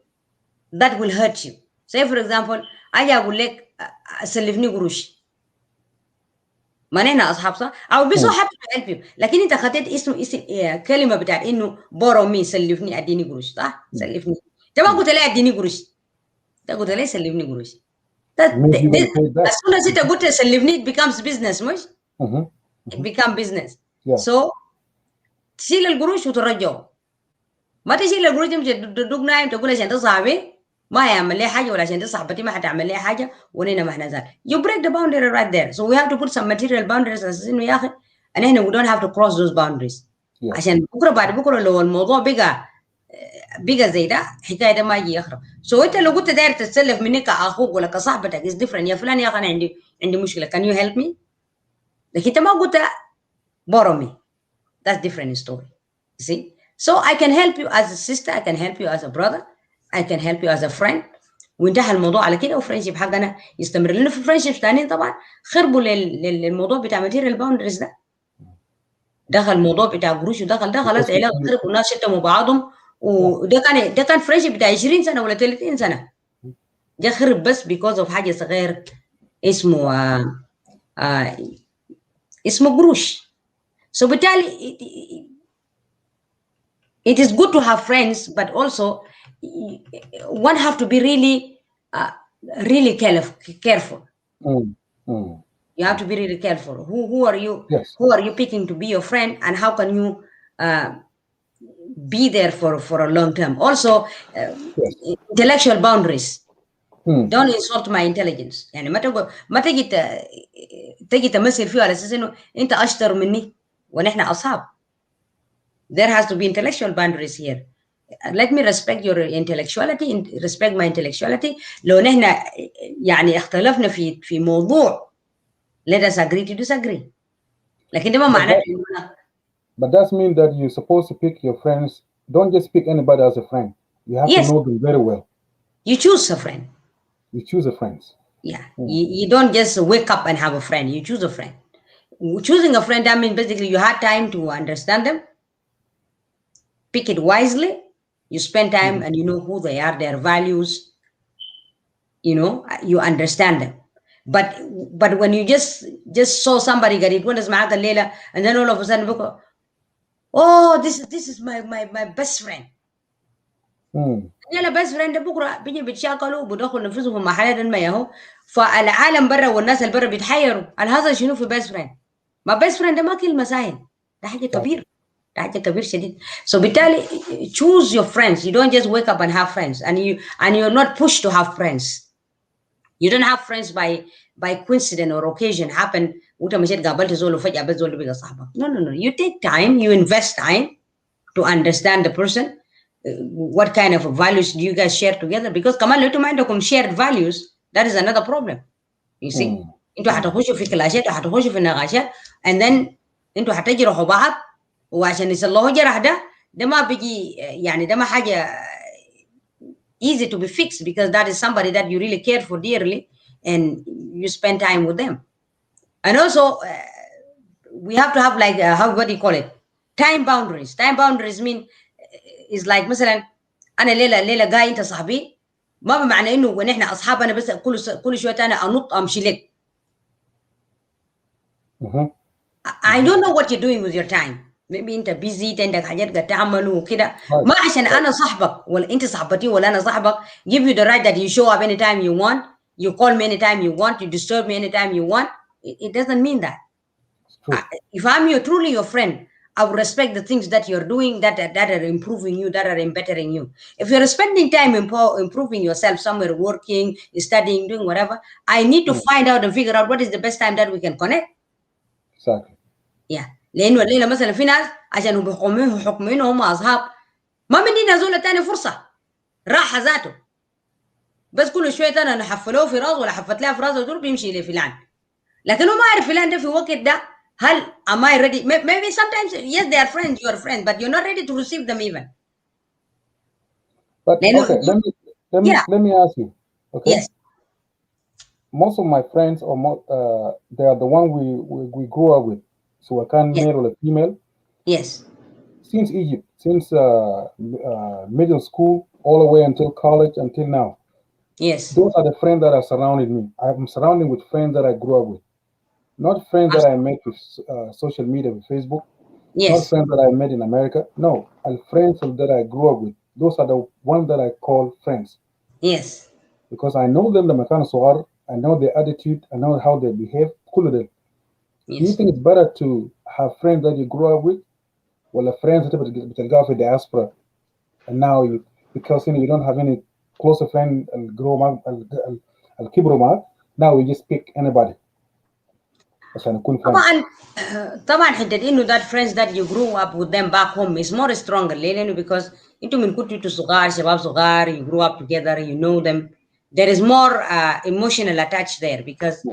that will hurt you. Say for example, أجي أقول لك سلفني قروش. ما نحن أصحاب صح؟ I will be so happy to help you. لكن أنت خدت اسم كلمة بتاعت إنه borrow me, سلفني أديني قروش صح؟ سلفني. أنت ما قلت لي أديني قروش. أنت قلت لي سلفني قروش. As soon as أنت قلت سلفني, it becomes business مش؟ It becomes business. So تشيل القروش وترجعه. ما تشيل القروش تمشي تدق نايم تقول عشان تصاحبي ما هيعمل لي حاجه ولا عشان صاحبتي ما حتعمل لي حاجه ونينا ما احنا زال. You break the boundary right there. So we have to put some material boundaries اساس انه يا اخي and احنا we don't have to cross those boundaries. عشان بكره بعد بكره لو الموضوع بقى زي ده حكايه ده ما يجي يخرب. So انت لو قلت داير تتسلف مني كاخوك ولا كصاحبتك is different. يا فلان يا اخي انا عندي مشكله, can you help me؟ لكن انت ما قلت borrow me. That's different story. You see? So I can help you as a sister, I can help you as a brother, I can help you as a friend. وانتهى الموضوع على كده, وفرنشيب حقنا يستمر لنا. في فرنشيب ثانيين طبعا خربوا للموضوع بتاع ماتيريال باوندريز ده. دخل الموضوع بتاع قروش ودخلت علاقه خرب والناس شتموا بعضهم, وده كان فرنشيب بتاع 20 سنه ولا 30 سنه. ده خرب بس because of حاجه صغير اسمه قروش. So بالتالي it is good to have friends, but also one have to be really careful. You have to be really careful. Who are you? Yes. Who are you picking to be your friend, and how can you be there for a long term? Also, intellectual boundaries. Don't insult my intelligence. يعني ما تجي تمثل فيه على اساس انه انت اشطر مني ونحن اصحاب. There has to be intellectual boundaries here. Let me respect your intellectuality, respect my intellectuality. لو نحن يعني اختلفنا في موضوع, let us agree to disagree. لكن ده ما معناته. But that means that you're supposed to pick your friends. Don't just pick anybody as a friend. You have to know them very well. You choose a friend. You choose a friend. Yeah. You don't just wake up and have a friend. You choose a friend. Choosing a friend, that means basically you had time to understand them. Pick it wisely. You spend time and you know who they are, their values. You know, you understand them. But when you just saw somebody قاعد يتونس معاك الليلة, and then all of a sudden بكرة, oh, this is my best friend. يلا best friend بكرة بيجي بيتشاكلوا وبيدخلوا نفسهم في محلات ما يهو, فالعالم برا والناس اللي برا بيتحيروا على هذا شنو في best friend. ما best friend ده ما كلمة سهل, ده حاجة كبير. حاجة كبير شديد. So بالتالي choose your friends. You don't just wake up and have friends, and you're not pushed to have friends. You don't have friends by coincidence or occasion happen. وانت مشيت قابلت زول وفجأة بس زول بقى صاحبك. No. You take time. You invest time to understand the person. What kind of values do you guys share together? Because كمان لو انتم ما عندكم shared values, that is another problem. You see? انتوا هتخشوا في كلاشات وهتخشوا في نقاشات, and then انتوا هتجرحوا بعض, وعشان يصلحوا جرح ده ما بيجي يعني ده ما حاجة easy to be fixed, because that is somebody that you really care for dearly and you spend time with them. And also we have to have like what do you call it, time boundaries. Time boundaries mean is like مثلا أنا ليلة جاي أنت صاحبي, ما بمعنى إنه ونحن أصحاب أنا بس كل شوية أنا أنط أمشي لك. I don't know what you're doing with your time. maybe انت busy عندك حاجات قاعد تعمله وكده Right. ما عشان انا صاحبك ولا انت صاحبتي ولا انا صاحبك give you the right that you show up anytime you want, you call me anytime you want, you disturb me anytime you want. It doesn't mean that. It's true. If I'm truly your friend, I will respect the things that you're doing that are improving you, that are bettering you. If you're spending time improving yourself somewhere, working, studying, doing whatever, I need to find out and figure out what is the best time that we can connect. Exactly. Yeah. لانه الليله مثلا في ناس عشان بحكمهم هم اصحاب ما مدينا زول تاني فرصه راحه ذاته بس كل شويه انا نحفلوه في راسه ولا حفت لها في راسه دول بيمشي لفلان لكن هو ما عارف فلان ده في وقت ده هل am I ready maybe sometimes yes they are friends, you are friends, but you're not ready to receive them even. But لانه okay, yeah. let me ask you. Okay. Yes. Most of my friends they are the one we grew up with. So I can't Yes. male or female. Yes. Since Egypt, since middle school all the way until college until now. Yes. Those are the friends that are surrounding me. I'm surrounded with friends that I grew up with. Not friends that I met with social media, with Facebook. Yes. Not friends that I met in America. No, friends that I grew up with. Those are the ones that I call friends. Yes. Because I know them, I know their attitude, I know how they behave. كل ده. Do you Yes. think it's better to have friends that you grew up with, ولا friends that بتلقاها في diaspora, and now because you don't have any closer friend الكبروا معك, now you just pick anybody عشان يكون friends. طبعا حته انه that friends that you grew up with them back home is more stronger ليه؟ لانه because انتوا من كنتوا صغار شباب صغار you grew up together, you know them, there is more emotional attached there because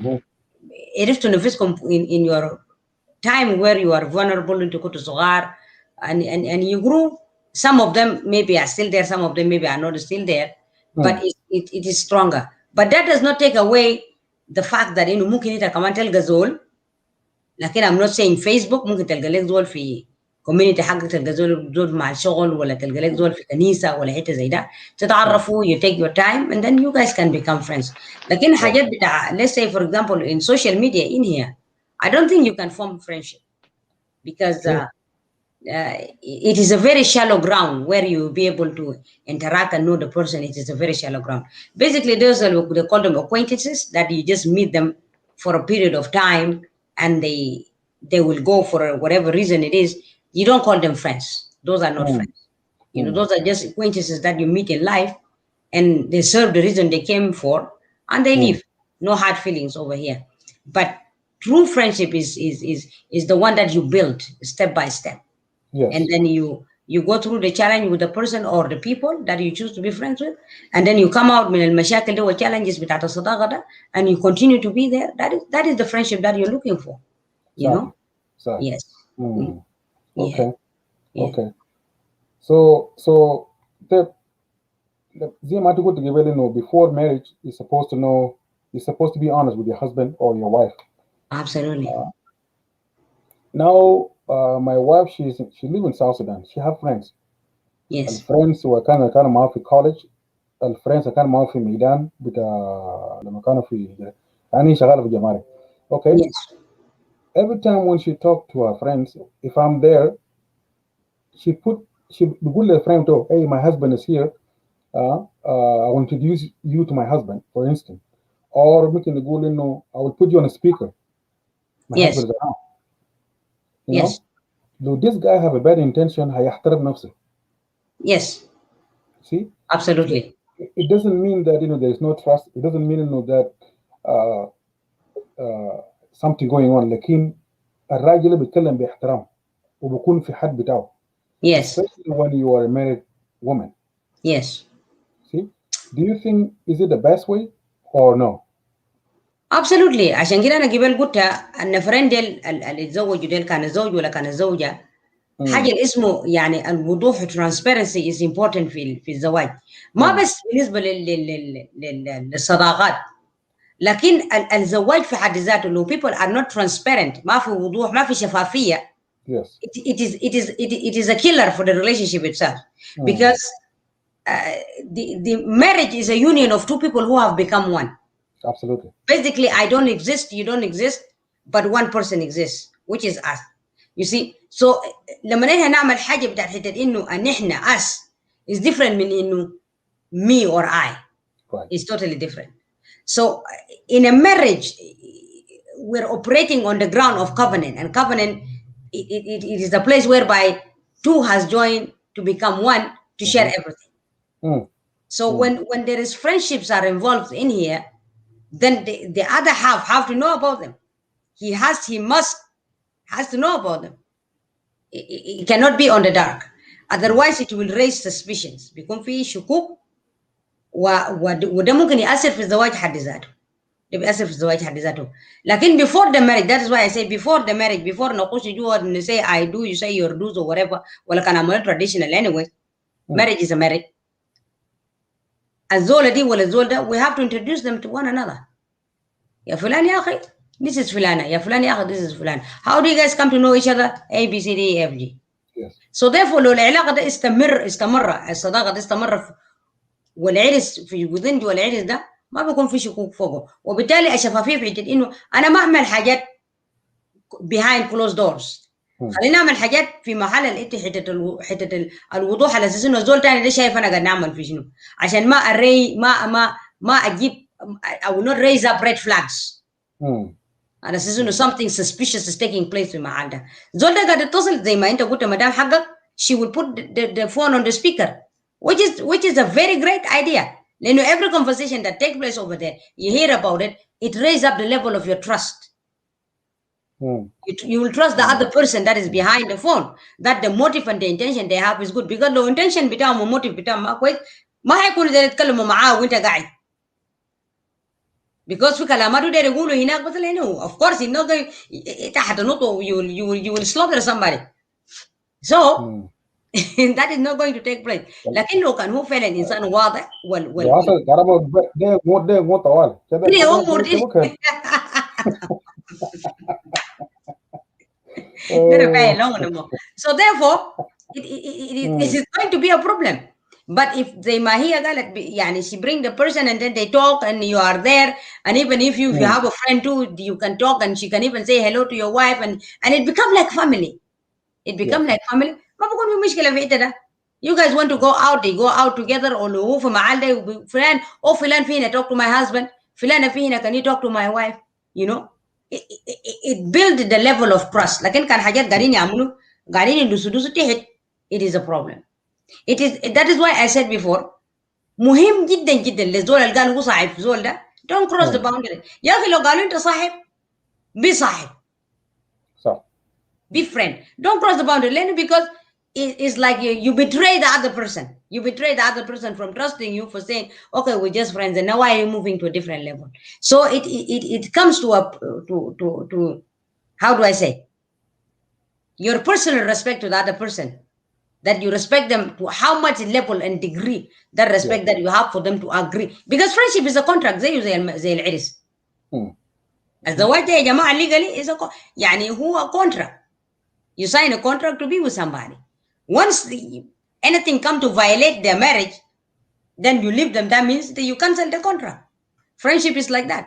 عرفتوا نفسكم in your time where you are vulnerable انتوا كنتوا صغار and you grew. Some of them maybe are still there, some of them maybe are not still there, but it is stronger. But that does not take away the fact that انه ممكن انت كمان تلقى زول لكن I'm not saying Facebook ممكن تلقى لك زول في community حقك تلقى زول مع الشغل ولا تلقى لك زول في كنيسة ولا حتة زي ده تتعرفوا you take your time and then you guys can become friends. لكن حاجات بتاع let's say for example in social media in here I don't think you can form friendship because it is a very shallow ground where you will be able to interact and know the person. It is a very shallow ground. Basically, those are they call them acquaintances that you just meet them for a period of time and they will go for whatever reason it is. You don't call them friends. Those are not friends. You know, those are just acquaintances that you meet in life and they serve the reason they came for and they leave. No hard feelings over here. But true friendship is the one that you build step by step. Yes. And then you go through the challenge with the person or the people that you choose to be friends with, and then you come out من المشاكل ده والchallenges بتاعت الصداقة ده, and you continue to be there. That is the friendship that you're looking for. You know? Exactly. Yes. Okay. Yeah. Okay. So زي ما تقول قبل إنه before marriage you're supposed to be honest with your husband or your wife. Absolutely. Now my wife she live in South Sudan. She have friends. Yes. الفريندز وكانوا معاه في college. الفريندز كانوا معاه في ميدان لما كانوا في يعني شغالة في الجمارك. Okay. Yes. Every time when she talk to her friends, if I'm there, she بقول للفريند to, hey, my husband is here. I will introduce you to my husband, for instance. Or ممكن نقول إنه I will put you on a speaker. My husband is around. You know? Do this guy have a bad intention? هيحترم نفسه. Yes. See? Absolutely. It doesn't mean that there is no trust. It doesn't mean that something going on. لكن الراجل بيتكلم باحترام وبكون في حد بتاعه. Yes. Especially when you are a married woman. Yes. See? Do you think is it the best way or no? Absolutely. عشان كده أنا قبل قلت أن فريند اللي يتزوجوا ديل كان الزوج ولا كان الزوجة حاجة اللي اسمه يعني الوضوح transparency is important في الزواج. ما بس بالنسبة للصداقات لكن الزواج في حد ذاته لو people are not transparent ما في وضوح ما في شفافية. Yes. It is a killer for the relationship itself because the marriage is a union of two people who have become one. Absolutely. Basically, I don't exist, you don't exist, but one person exists, which is us. You see, so لما نحن نعمل حاجة بتاعت حتة إنه أن إحنا us is different من إنه me or I. Right. It's totally different. So in a marriage, we're operating on the ground of covenant, and covenant it is a place whereby two has joined to become one to share everything. So when there is friendships are involved in here, then the other half have to know about them. He has to know about them. It cannot be on the dark, otherwise it will raise suspicions. بيكون في شكوك وده ممكن يأثر في الزواج حد ذاته. ده بيأثر في الزواج حد ذاته. لكن before the marriage, that is why I say before the marriage, before نخش جوا and say I do, you say your do's or whatever, ولا كان عمل traditional anyway. Marriage is a marriage. الزولة دي ولا الزول ده, we have to introduce them to one another. يا فلان يا أخي, this is فلانة. يا فلان يا أخي, this is فلان. How do you guys come to know each other? A, B, C, D, E, F, G. Yes. So therefore لو العلاقة ده استمر الصداقة ده استمر والعرس في within جوا العرس ده ما بيكون في شكوك فوقه, وبالتالي الشفافية في حتة إنه أنا ما أعمل حاجات behind closed doors. خلينا نعمل حاجات في محل انت حته الوضوح على اساس انه الزول تاني ده شايف انا قاعد نعمل في شنو, عشان ما اجيب I will not raise up red flags على اساس انه something suspicious is taking place في المحل ده. الزول ده قاعد يتصل زي ما انت قلت مدام حقك, she will put the phone on the speaker, which is a very great idea. لانه every conversation that takes place over there, you hear about it, it raises up the level of your trust. You will trust the other person that is behind the phone, that the motive and the intention they have is good, because the intention بتاعهم والmotive بتاعهم ما كويس ما هيكونوا دايرين يتكلموا معاه وانت قاعد, because في كلامات داير يقولوا هناك مثلا هنا of course you know تحت نقطة you will slaughter somebody, so that is not going to take place. لكن لو كان هو فعلا إنسان واضح so therefore it is going to be a problem. But if زي ما هي قالت يعني she bring the person and then they talk and you are there, and even if you have a friend too, you can talk and she can even say hello to your wife and it become like family. Like family. ما بكون في مشكلة في ده. You guys want to go out, they go out together, or هو في محل ده فلان فلان فينا talk to my husband, فلانة فينا can you talk to my wife, you know. It build the level of trust. لكن كان حاجات قاعدين يعملوا قاعدين يدوسوا تحت, it is a problem. That is why I said before, مهم جدا جدا للزول اللي قال هو صاحب في زول ده, don't cross the boundary. يا أخي لو قالوا أنت صاحب be صاحب, be friend, don't cross the boundary. Because it's like you betray the other person. You betray the other person from trusting you for saying, okay, we're just friends, and now why are you moving to a different level? So it comes to how do I say, your personal respect to the other person, that you respect them to how much level and degree that respect that you have for them to agree, because friendship is a contract زي العرس. الزواج ده يا جماعة legally is يعني هو contract. You sign a contract to be with somebody. Once anything come to violate their marriage, then you leave them. That means that you cancel the contract. Friendship is like that.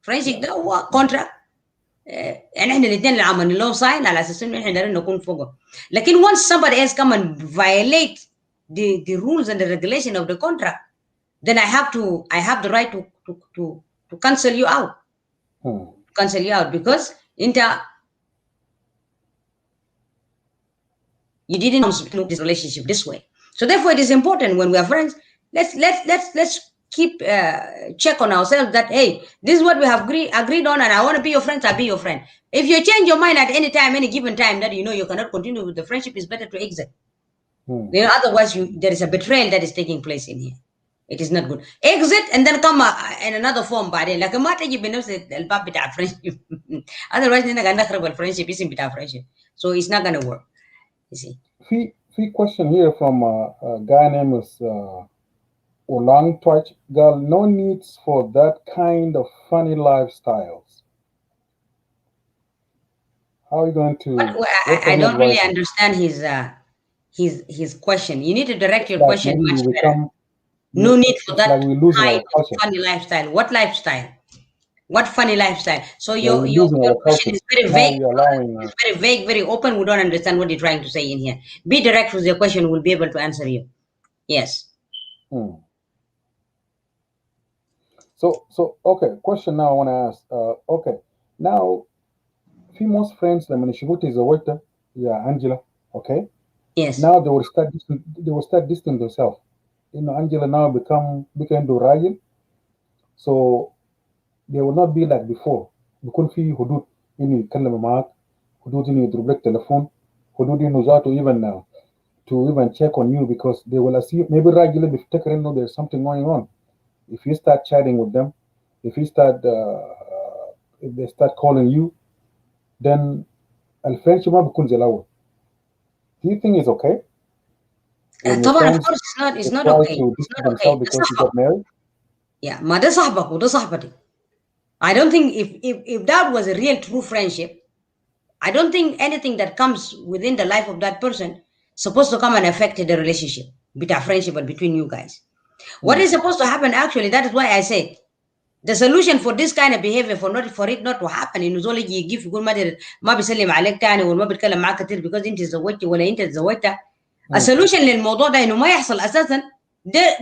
Friendship ده هو contract. يعني احنا الاثنين اللي عملنا له sign على اساس انه احنا نقدر نكون فوقه. لكن once somebody else come and violate the rules and the regulation of the contract, then I have the right to cancel you out. Cancel you out because you didn't know this relationship this way. So therefore, it is important when we are friends. Let's keep check on ourselves that hey, this is what we have agreed on, and I want to be your friend. I'll be your friend. If you change your mind at any time, any given time, that you know you cannot continue with the friendship, it's better to exit. Otherwise, there is a betrayal that is taking place in here. It is not good. Exit and then come in another form. بعدين لكن ما تجي بنفس الباب بتاع friendship. Otherwise, نحن قاعد نخرب الفرنشيب اسم بتاع friendship. So it's not gonna work. You see. في question here from a guy named Olang Twitch. Girl, no needs for that kind of funny lifestyles. How are you going to? I don't really understand his question. You need to direct your question much better. No need for that kind of funny lifestyle. What lifestyle? What funny lifestyle? So We're your losing our question culture. is very Now vague. we're allowing. It's very vague, very open. We don't understand what you're trying to say in here. Be direct with your question. We'll be able to answer you. Yes. So okay. Question now I want to ask. Okay. Now, female friends, لما يشوفوا زوجتها يا Angela, okay. Yes. Now they will start distancing themselves. Angela now became راجل, so they will not be like before. بيكون في حدود إنه يتكلم معك، حدود إنه يضرب لك تليفون، حدود إنه ذاته even to even check on you, because they will assume maybe الراجل بيفتكر إنه there's something going on. If you start chatting with them, if they start calling you, then الفرنش ما بيكون زي الأول. Do you think it's okay when your طبعا of friends course it's not try okay. to It's distance not okay. themselves because you got married? Yeah, ما ده صاحبك وده صاحبتي. I don't think if that was a real true friendship, I don't think anything that comes within the life of that person supposed to come and affect the relationship, between friendship and between you guys. What is supposed to happen actually, that is why I said the solution for this kind of behavior, for it not to happen انه زول يجي يجي يقول ما بيسلم عليك تاني وما بيتكلم معاك كتير because انت تزوجتي ولا انت تزوجتها. السولوشن للموضوع ده انه ما يحصل اساسا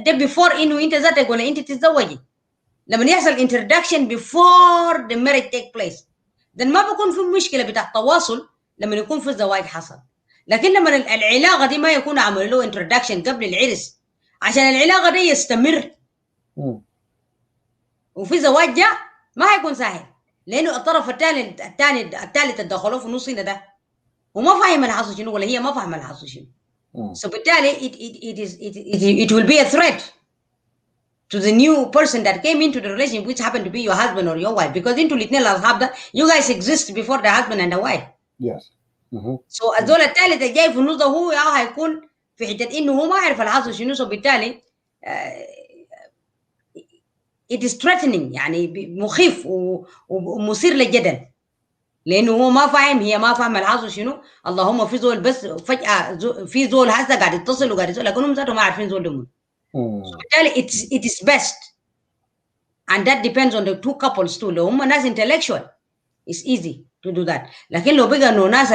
ده بيفور انه انت ذاتك ولا انت تتزوجي. لما يحصل introduction before the marriage take place ده ما بيكون في مشكله بتاع التواصل لما يكون في الزواج حصل. لكن لما العلاقه دي ما يكون عملوا له introduction قبل العرس عشان العلاقه دي يستمر وفي زواج جاء ما هيكون سهل، لانه الطرف الثالث اللي دخلوه في النص هنا ده وما فاهم الحصل شنو ولا هي ما فاهمه الحصل شنو. So بالتالي it will be a threat to the new person that came into the relationship, which happened to be your husband or your wife, because into الاثنين الاصحاب ده you guys exist before the husband and the wife. Yes. So الزول الثالث اللي جاي في النص ده هو هيكون في حته انه هو ما يعرف الحصل شنو. So بالتالي it is threatening، يعني مخيف ومثير للجدل، لانه هو ما فاهم هي ما فاهمه الحصل شنو. اللهم في زول بس فجاه في زول هسه قاعد يتصل وقاعد يسال لكنهم ذاتهم ما عارفين زول ده. بالتالي it is best and that depends on the two couples too. لو هم ناس intellectual it's easy to do that، لكن لو بقى انه ناس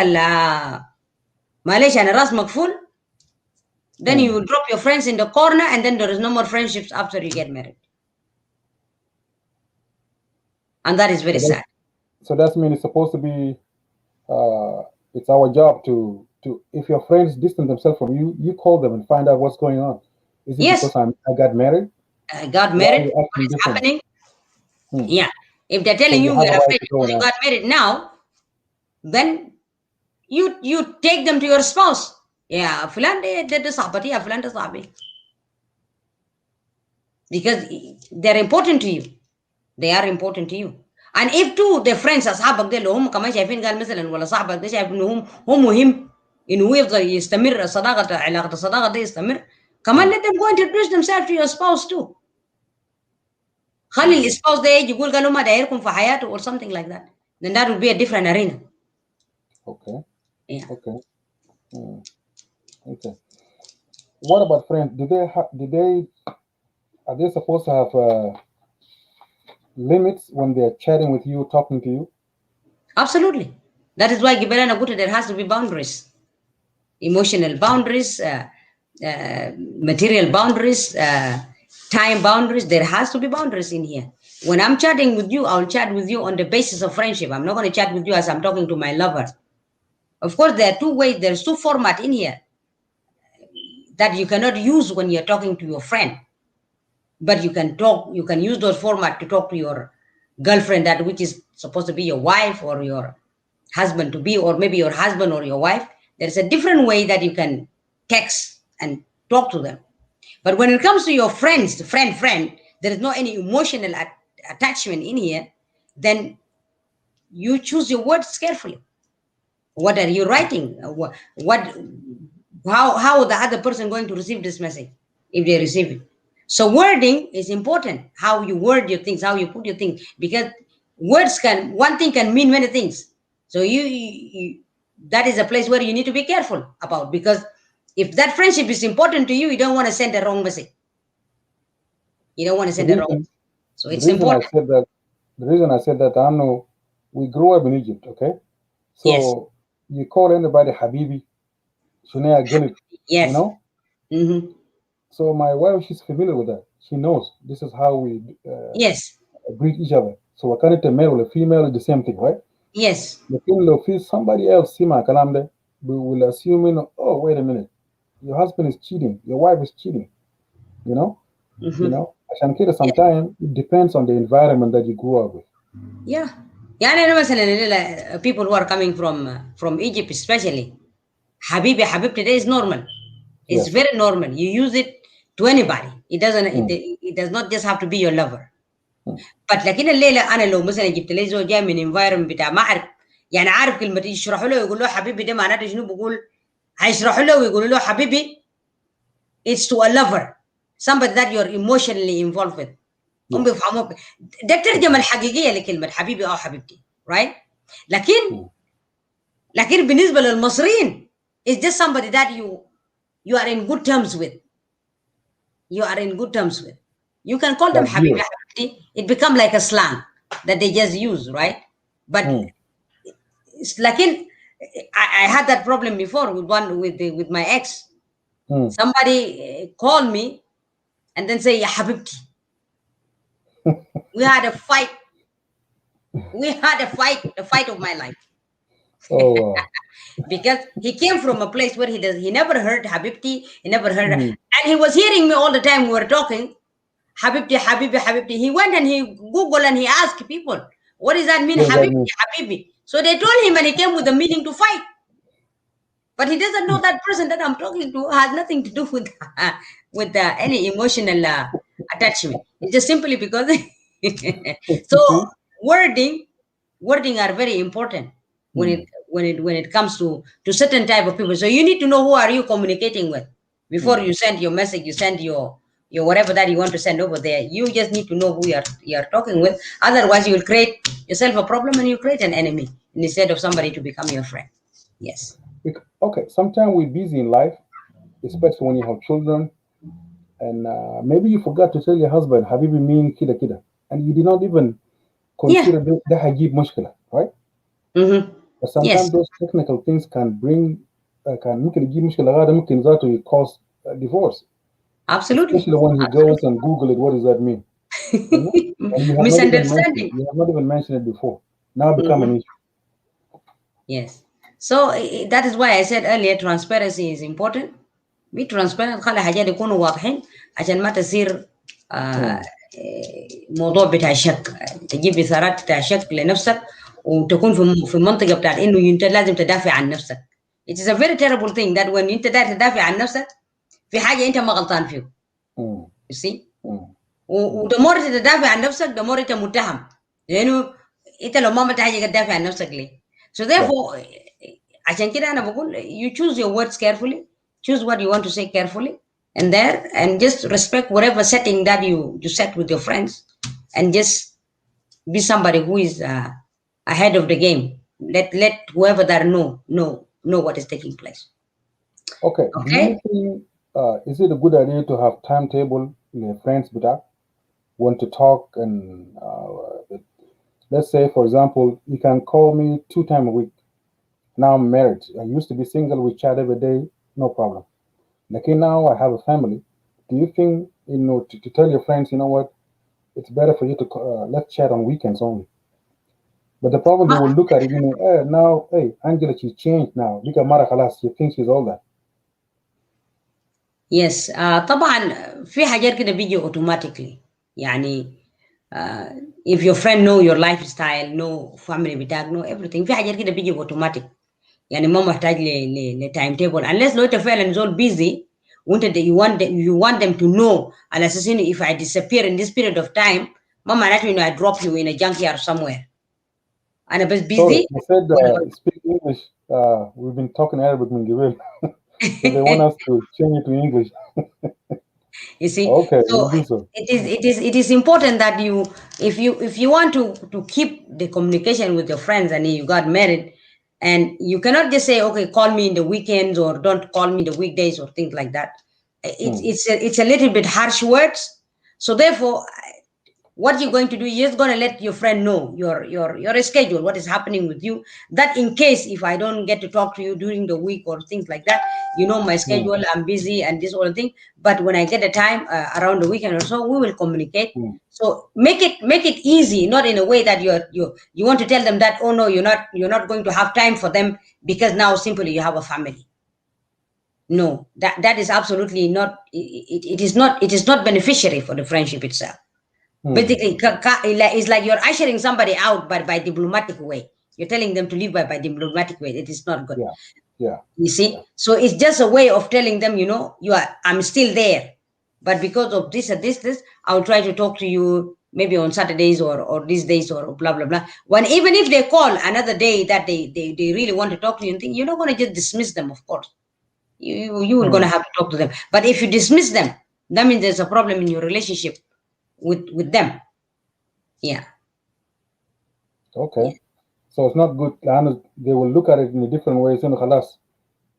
معلش يعني راس مقفول then you will drop your friends in the corner and then there is no more friendships after you get married, and that is very sad. So that means it's supposed to be it's our job to if your friends distance themselves from you, you call them and find out what's going on. Is it Yes. because I got married? I got married. What is happening? Yeah. If they're telling you you're afraid because you got married now, then you take them to your spouse. Yeah, فلان ده صاحبتي يا فلان ده صاحبي. Because they're important to you. They are important to you. And if two the friends أصحابك ده اللي هم كمان شايفين قال مثلا ولا صاحبك ده شايف إنه هو مهم إنه هو يفضل يستمر علاقة الصداقة ده يستمر، كمان let them go introduce themselves to your spouse too. خلي السباوس ده يجي يقول قالوا ما دايركم في حياته or something like that. Then that will be a different arena. Okay. Yeah. Okay. Okay. What about friends? Are they supposed to have limits when they're chatting with you, talking to you? Absolutely. That is why Gibelana Guta, there has to be boundaries, emotional boundaries, material boundaries, time boundaries. There has to be boundaries in here. When I'm chatting with you, I'll chat with you on the basis of friendship. I'm not going to chat with you as I'm talking to my lover. Of course, there are two ways. There's two formats in here that you cannot use when you're talking to your friend. But you can use those formats to talk to your girlfriend, that which is supposed to be your wife or your husband to be, or maybe your husband or your wife. There's a different way that you can text and talk to them. But when it comes to your friends, friend, there is no any emotional attachment in here, then you choose your words carefully. What are you writing? How the other person going to receive this message if they receive it? So wording is important. How you word your things, how you put your things, because one thing can mean many things. So you that is a place where you need to be careful about, because if that friendship is important to you, you don't want to send the wrong message. You don't want to send the wrong message. So it's important. The reason I said that, I know we grew up in Egypt, okay? Yes. So you call anybody Habibi, Shunaya Ganit, you Yes. know? Mm-hmm. So my wife, she's familiar with that. She knows this is how we Yes. greet each other. So I can't a male or a female is the same thing, right? Yes. The female feels somebody else, Sima Kalamde, we will assume, oh, wait a minute, your husband is cheating, your wife is cheating, you know? You Mm-hmm. know? عشان كده Yeah. sometimes it depends on the environment that you grew up with. Yeah. يعني أنا مثلا people who are coming from Egypt especially حبيبي حبيبتي that is normal. It's Yes. very normal. You use it to anybody. It doesn't. Mm. It does not just have to be your lover. Mm. But لكن الليلة أنا لو مثلا جبت لي زوج جاي من environment بتاع ما أعرف يعني عارف كلمة يشرحوا له يقول له حبيبي ده معناته شنو بقول هيشرحوا له ويقولوا له حبيبي it's to a lover somebody that you're emotionally involved with هم Yes. بيفهموا ده الترجمة الحقيقية لكلمة حبيبي أو حبيبتي right لكن لكن بالنسبة للمصريين it's just somebody that you are in good terms with. You are in good terms with. You can call them Like Habibi you. Habibti. It become like a slang that they just use, right? But Mm. it's like I had that problem before with my ex. Mm. Somebody called me and then say, Ya Habibti. We had a fight. We had a fight, the fight of my life. Oh, wow. Because he came from a place where he never heard Habibti, he never heard, Mm. and he was hearing me all the time we were talking. Habibti, Habibi, Habibti. He went and he Googled and he asked people, what does that mean, What does that Habibti, mean? Habibi? So they told him and he came with the meaning to fight. But he doesn't know that person that I'm talking to has nothing to do with any emotional attachment. It's just simply because. So You see? wording, wording are very important when Mm. it comes to certain type of people. So you need to know who are you communicating with before Mm. you send your message. You send your whatever that you want to send over there. You just need to know who you're talking with. Otherwise, you will create yourself a problem and you create an enemy instead of somebody to become your friend. Yes. Okay, sometimes we're busy in life, especially when you have children, and maybe you forgot to tell your husband, Habibi mean kida kida, and you did not even Yeah. consider that hajib mushkila, right? Mm-hmm. But Yes. sometimes those technical things can bring, can ممكن يجيب مشكلة غير ممكن ذاته cause divorce, Absolutely. especially when he goes and Google it. What does that mean? You know? And you have not even mentioned it. Misunderstanding. You have not even mentioned it before. Now become Mm-hmm. an issue. Yes. So that is why I said earlier transparency is important. Be transparent خلي حاجات يكونوا واضحين عشان ما تصير آه، Mm. موضوع بتاع شك تجيب إثارات بتاع شك لنفسك وتكون في منطقة بتاعت إنه أنت لازم تدافع عن نفسك. It is a very terrible thing that when أنت داير تدافع عن نفسك في حاجة أنت ما غلطان فيه. Mm. You see؟ Mm. ودمور أنت تدافع عن نفسك دمور أنت متهم لأنه أنت لو ما عملت حاجة تدافع عن نفسك ليه؟ So Right. therefore عشان كده أنا بقول you choose your words carefully, choose what you want to say carefully, and just respect whatever setting that you set with your friends, and just be somebody who is ahead of the game. Let whoever that know what is taking place. Okay. Do you Okay. think is it a good idea to have timetable in your friends with that? Want to talk and let's say, for example, you can call me 2 times a week. Now I'm married. I used to be single. We chat every day, no problem. Like now I have a family. Do you think to tell your friends, you know what, it's better for you to let's chat on weekends only? But the problem they will look at it, now, hey, Angela, she changed now. Because Mara Khalas, she thinks she's all that. Yes. طبعا في حاجات كده بيجي automatically يعني if your friend know your lifestyle, know family بتاعك, know everything, في حاجات كده بيجي automatic يعني ما محتاج ل time table unless لو انت فعلا زول busy وانت you want them to know على اساس انه if I disappear in this period of time ما معناته انه I drop you in a junkyard somewhere. انا بس Sorry, busy I said ولا speak English. We've been talking Arabic in Gibril. So they want us to change it to English. you see. Okay, So we'll do so. it is important that you if you want to keep the communication with your friends and you got married, and you cannot just say okay call me in the weekends or don't call me in the weekdays or things like that. Hmm. It's a little bit harsh words. So therefore what you're going to do, you're just going to let your friend know your schedule, what is happening with you, that in case if I don't get to talk to you during the week or things like that, you know my schedule, I'm busy and this whole thing, but when I get the time around the weekend or so, we will communicate. So make it easy, not in a way that you want to tell them that, oh no, you're not going to have time for them because now simply you have a family. No, that is absolutely not. It is not beneficiary for the friendship itself. Basically, it's like you're ushering somebody out, but by diplomatic way. You're telling them to leave by diplomatic way. It is not good. Yeah. You see, so it's just a way of telling them, I'm still there, but because of this and this, I'll try to talk to you maybe on Saturdays or these days or blah blah blah. When even if they call another day that they really want to talk to you and think, you're not going to just dismiss them, of course. You were going to have to talk to them. But if you dismiss them, that means there's a problem in your relationship with them. Yeah. Okay. Yeah. So it's not good. They will look at it in a different way.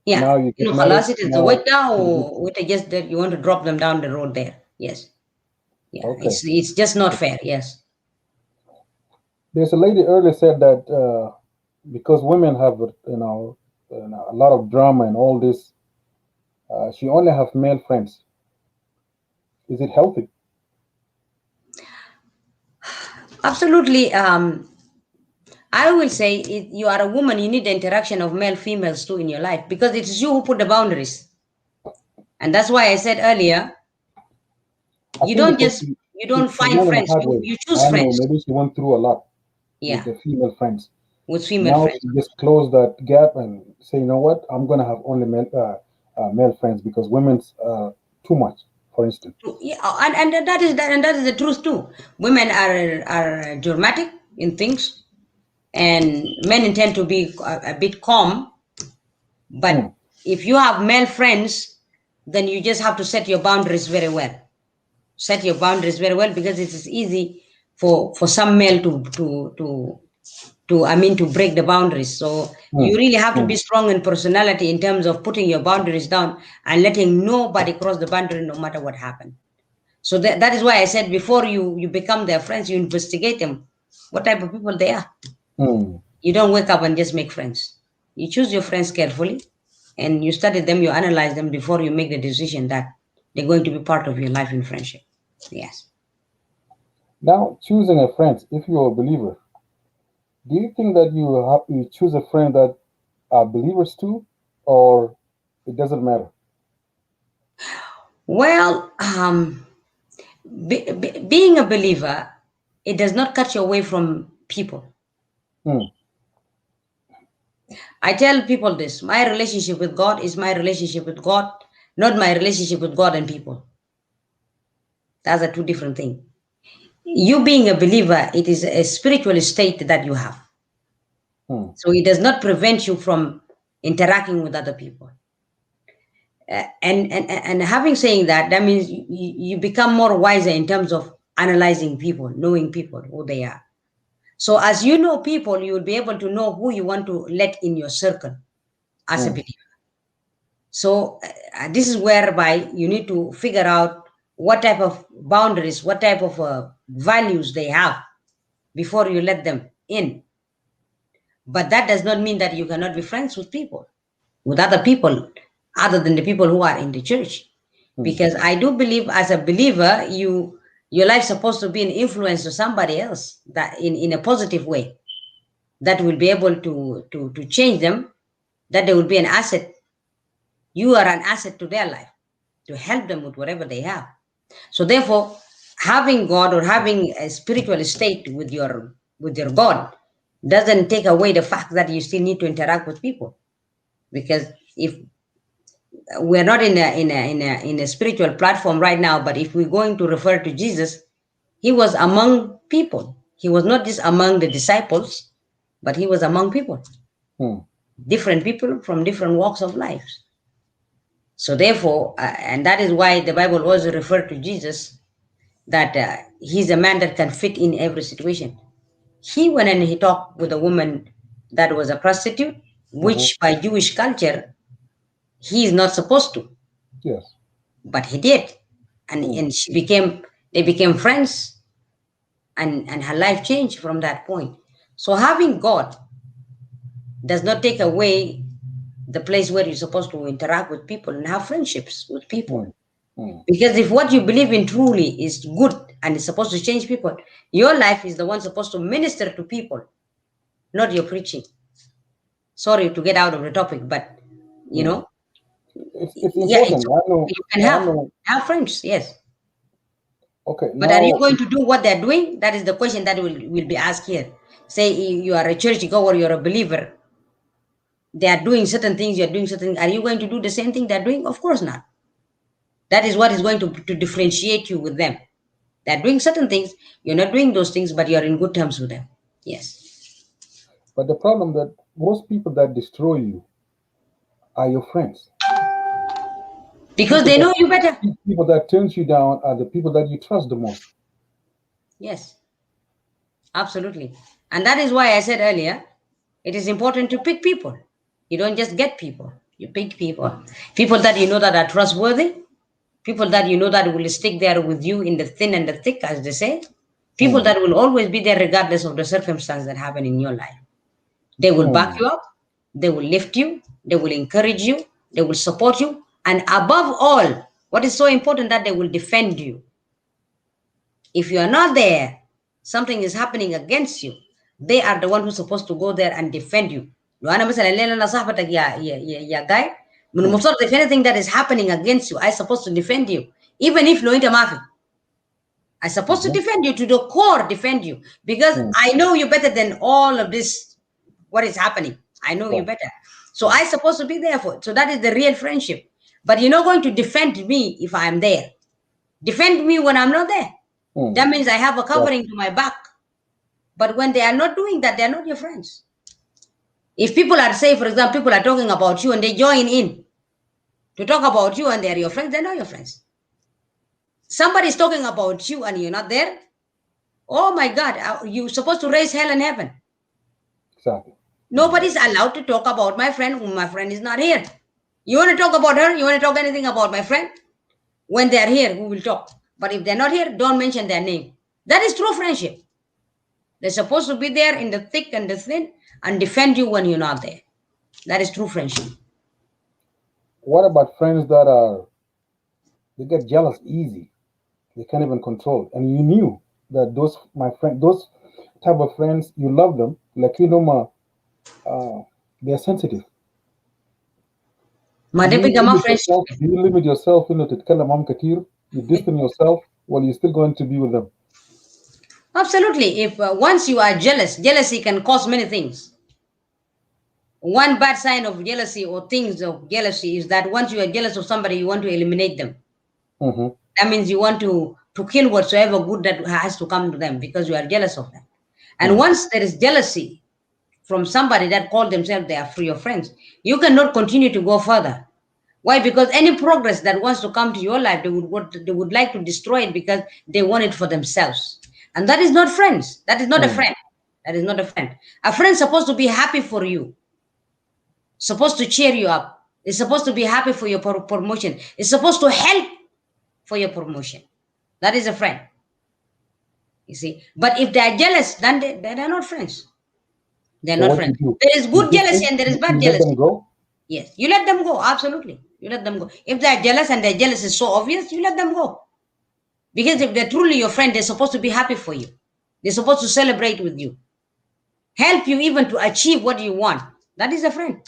Yeah. Now you get married. It is the way down, or just that you want to drop them down the road there. Yes. Yeah. Okay. It's just not fair. Yes. There's a lady earlier said that because women have a lot of drama and all this, she only have male friends. Is it healthy? Absolutely. I will say, you are a woman, you need the interaction of male females too in your life, because it is you who put the boundaries. And that's why I said earlier, you don't find friends, you choose friends. Maybe she went through a lot with the female friends. Now friends. She just close that gap and say, you know what, I'm going to have only male friends, because women's too much, for instance. Yeah, and that is the truth too. Women are dramatic in things, and men tend to be a bit calm. But if you have male friends, then you just have to set your boundaries very well. Set your boundaries very well, because it is easy for some male to break the boundaries. So you really have to be strong in personality in terms of putting your boundaries down and letting nobody cross the boundary, no matter what happened. So that is why I said, before you become their friends, you investigate them, what type of people they are. You don't wake up and just make friends. You choose your friends carefully, and you study them, you analyze them before you make the decision that they're going to be part of your life in friendship. Yes. Now, choosing a friend, if you're a believer, do you think that you choose a friend that are believers too, or it doesn't matter? Well, being a believer, it does not cut you away from people. I tell people this: my relationship with God is my relationship with God, not my relationship with God and people. That's a two different things. You being a believer, it is a spiritual state that you have. So it does not prevent you from interacting with other people. And having saying that means you become more wiser in terms of analyzing people, knowing people, who they are. So as you know people, you will be able to know who you want to let in your circle as a believer. So this is whereby you need to figure out what type of boundaries, what type of values they have before you let them in. But that does not mean that you cannot be friends with people, with other people, other than the people who are in the church. Because I do believe, as a believer, your life is supposed to be an influence to somebody else, that in a positive way, that will be able to change them, that they will be an asset. You are an asset to their life, to help them with whatever they have. So therefore, having God or having a spiritual state with your God doesn't take away the fact that you still need to interact with people. Because if we're not in a spiritual platform right now, but if we're going to refer to Jesus, he was among people. He was not just among the disciples, but he was among people. Different people from different walks of life. So therefore, and that is why the Bible also referred to Jesus, that he's a man that can fit in every situation. He went and he talked with a woman that was a prostitute, which by Jewish culture, he is not supposed to. Yes. But he did. And they became friends. and her life changed from that point. So having God does not take away the place where you're supposed to interact with people and have friendships with people. Because if what you believe in truly is good and is supposed to change people, your life is the one supposed to minister to people, not your preaching. Sorry to get out of the topic, but you know, it's yeah, important. I know. you can have friends, yes. Okay, But are you now going to do what they're doing? That is the question that will be asked here. Say you are a church goer, you're a believer. They are doing certain things, you're doing certain things. Are you going to do the same thing they're doing? Of course not. That is what is going to differentiate you with them. They're doing certain things, you're not doing those things, but you're in good terms with them. Yes. but the problem that most people that destroy you are your friends. Because they know you better. People that turns you down are the people that you trust the most. Yes. Absolutely. And that is why I said earlier, it is important to pick people. You don't just get people. You pick people. People that you know that are trustworthy. People that you know that will stick there with you in the thin and the thick, as they say. People that will always be there regardless of the circumstance that happen in your life. They will back you up. They will lift you. They will encourage you. They will support you. And above all, what is so important, that they will defend you. If you are not there, something is happening against you. They are the one who's supposed to go there and defend you. لو أنا مثلا الليلة أنا صاحبتك يا guy من المفترض if anything that is happening against you, I supposed to defend you. Even if no أنت ما في. I supposed to defend you to the core, defend you, because I know you better than all of this. What is happening? I know you better. So I supposed to be there for it. So that is the real friendship. But you're not going to defend me if I'm there. Defend me when I'm not there. That means I have a covering to my back. But when they are not doing that, they're not your friends. If people are, say, for example, people are talking about you and they join in to talk about you and they're your friends, they're not your friends. Somebody's talking about you and you're not there. Oh my God, you're supposed to raise hell and heaven. Exactly. Nobody's allowed to talk about my friend when my friend is not here. You want to talk about her? You want to talk anything about my friend? When they're here, we will talk. But if they're not here, don't mention their name. That is true friendship. They're supposed to be there in the thick and the thin and defend you when you're not there. That is true friendship. What about friends that they get jealous easy? They can't even control. And you knew that those type of friends, you love them, like they're sensitive. ما ده بقى ما friendship. Do you limit yourself تتكلم معهم كتير? You distance yourself while you're still going to be with them. Absolutely. If once you are jealous, jealousy can cause many things. One bad sign of jealousy or things of jealousy is that once you are jealous of somebody, you want to eliminate them. That means you want to kill whatsoever good that has to come to them because you are jealous of them. And once there is jealousy from somebody that call themselves they are your friends, you cannot continue to go further. Why? Because any progress that wants to come to your life, they would like to destroy it because they want it for themselves. And that is not friends. That is not a friend. That is not a friend. A friend is supposed to be happy for you, supposed to cheer you up. It's supposed to be happy for your promotion. It's supposed to help for your promotion. That is a friend. You see, but if they are jealous, then they are not friends. They're not friends. There is good jealousy and there is bad jealousy. Let them go? Yes, you let them go. Absolutely, you let them go. If they are jealous and their jealousy is so obvious, you let them go. Because if they're truly your friend, they're supposed to be happy for you. They're supposed to celebrate with you, help you even to achieve what you want. That is a friend.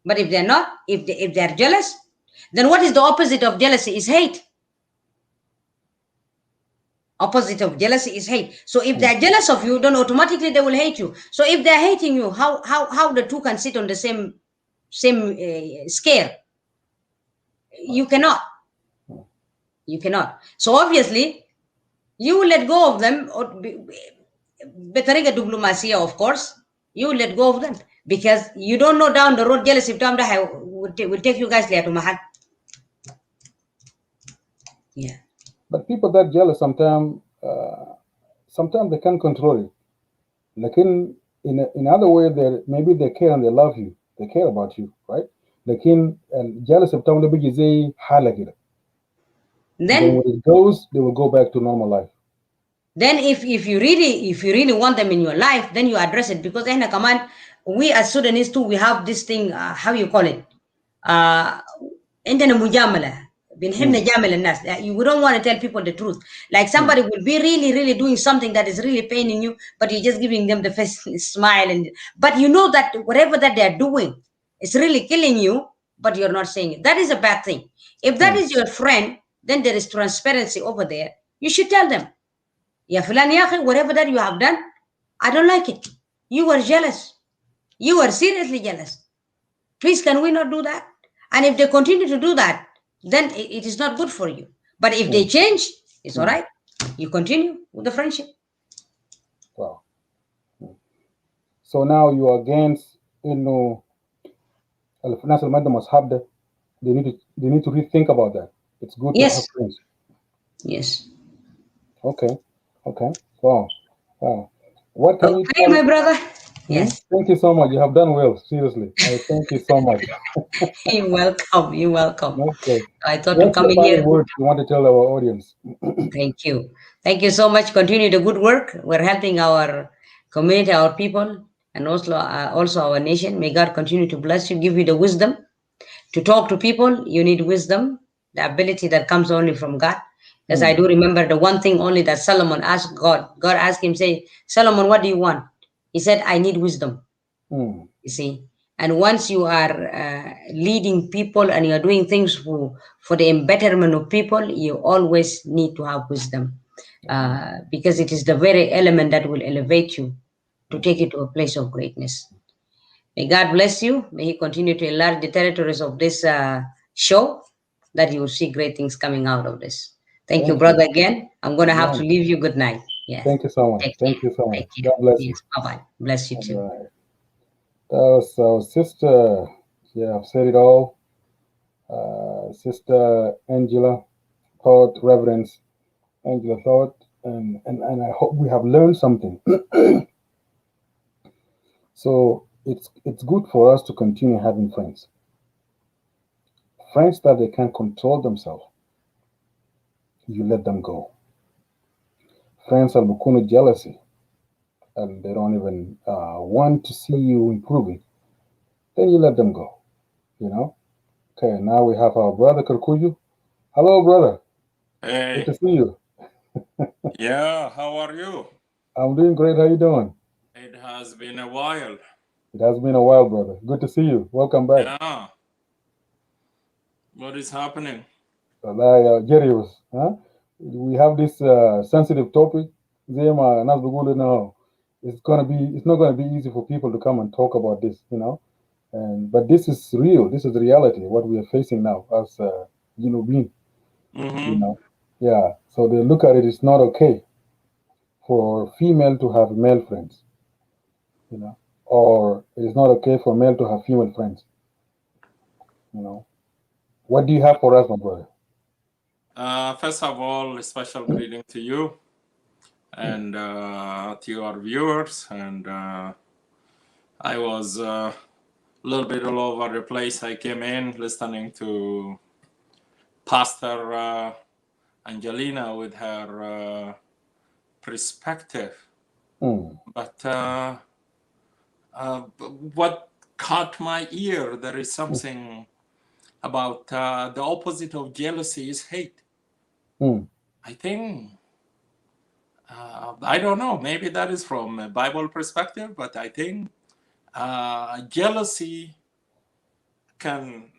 But if they're not, if they're jealous, then what is the opposite of jealousy? Is hate. Opposite of jealousy is hate. So if they're jealous of you, then automatically they will hate you. So if they're hating you, how the two can sit on the same scale? You cannot. You cannot. So obviously, you will let go of them. بطريقة دبلوماسية, of course, you will let go of them because you don't know down the road jealousy will take you guys there to mahal. Yeah. But people that jealous sometimes they can't control it. Like in other way, maybe they care and they love you. They care about you, right? لكن jealous بتاعهم ده بيجي زي حالة كده. Then when it goes, they will go back to normal life. Then if you really want them in your life, then you address it, because احنا كمان we as Sudanese too, we have this thing, how you call it, uh, عندنا مجاملة، بنحب Mm, نجامل الناس. We don't want to tell people the truth. Like mm, somebody will be really doing something that is really paining you, but you're just giving them the face smile, but you know that whatever that they're doing is really killing you, but you're not saying it. That is a bad thing. If that mm, is your friend, then there is transparency over there. You should tell them, يا فلان يا أخي, whatever that you have done, I don't like it. You were jealous. You were seriously jealous. Please, can we not do that? And if they continue to do that, then it is not good for you. But if they mm, change, it's all mm. right. You continue with the friendship. Wow. So now you are against, الناس اللي ما عندهم أصحاب ده, they need to rethink about that. It's good to have Yes. friends. Yes. Okay. Okay. Wow. Wow. What can you Okay, tell? my brother. Yes. Thank you so much. You have done well. Seriously. I thank you so much. You're welcome. You're welcome. Okay. I thought to What's come your in final here. word you want to tell our audience? Thank you. Thank you so much. Continue the good work. We're helping our community, our people, and also our nation. May God continue to bless you, give you the wisdom to talk to people. You need wisdom, the ability that comes only from God. Because I Mm, do remember the one thing only that Solomon asked God. God asked him, say, Solomon, what do you want? He said, I need wisdom. mm, You see. And once you are leading people and you are doing things for the betterment of people, you always need to have wisdom, because it is the very element that will elevate you to take mm. you to a place of greatness. May God bless you. May He continue to enlarge the territories of this show, that you will see great things coming out of this. Thank you, Thank you. brother, again. I'm going to have to Again, leave you. Good night. Yes. thank you so much. Take care. Thank you so much. Take care. God bless you. Yes. Bye bye. Bless you All too. right. That was our sister. Yeah, I've said it all. Sister Angela Thought, Reverence Angela Thought, and I hope we have learned something. So it's good for us to continue having friends. Friends that they can control themselves, you let them go. Friends are bukunu jealousy, and they don't even want to see you improving, then you let them go. You know. Okay, now we have our brother Kurkuyu. Hello, brother. Good to Hey, see you. yeah, how are you? I'm doing great. How you doing? It has been a while. It has been a while, brother. Good to see you. Welcome back. Yeah, what is happening? Jerry was, huh? We have this sensitive topic. Zema, Nas Bugulu now. It's not gonna be easy for people to come and talk about this, but this is real. This is the reality. What we are facing now as being, you Mm-hmm. know, yeah. So they look at it. It's not okay for female to have male friends, or it is not okay for male to have female friends. You know, what do you have for us, my brother? First of all, a special greeting to you and to your viewers. And I was a little bit all over the place. I came in listening to Pastor Angelina with her perspective. Mm, But what caught my ear, there is something about the opposite of jealousy is hate. mm, I think, I don't know, maybe that is from a Bible perspective, but I think jealousy can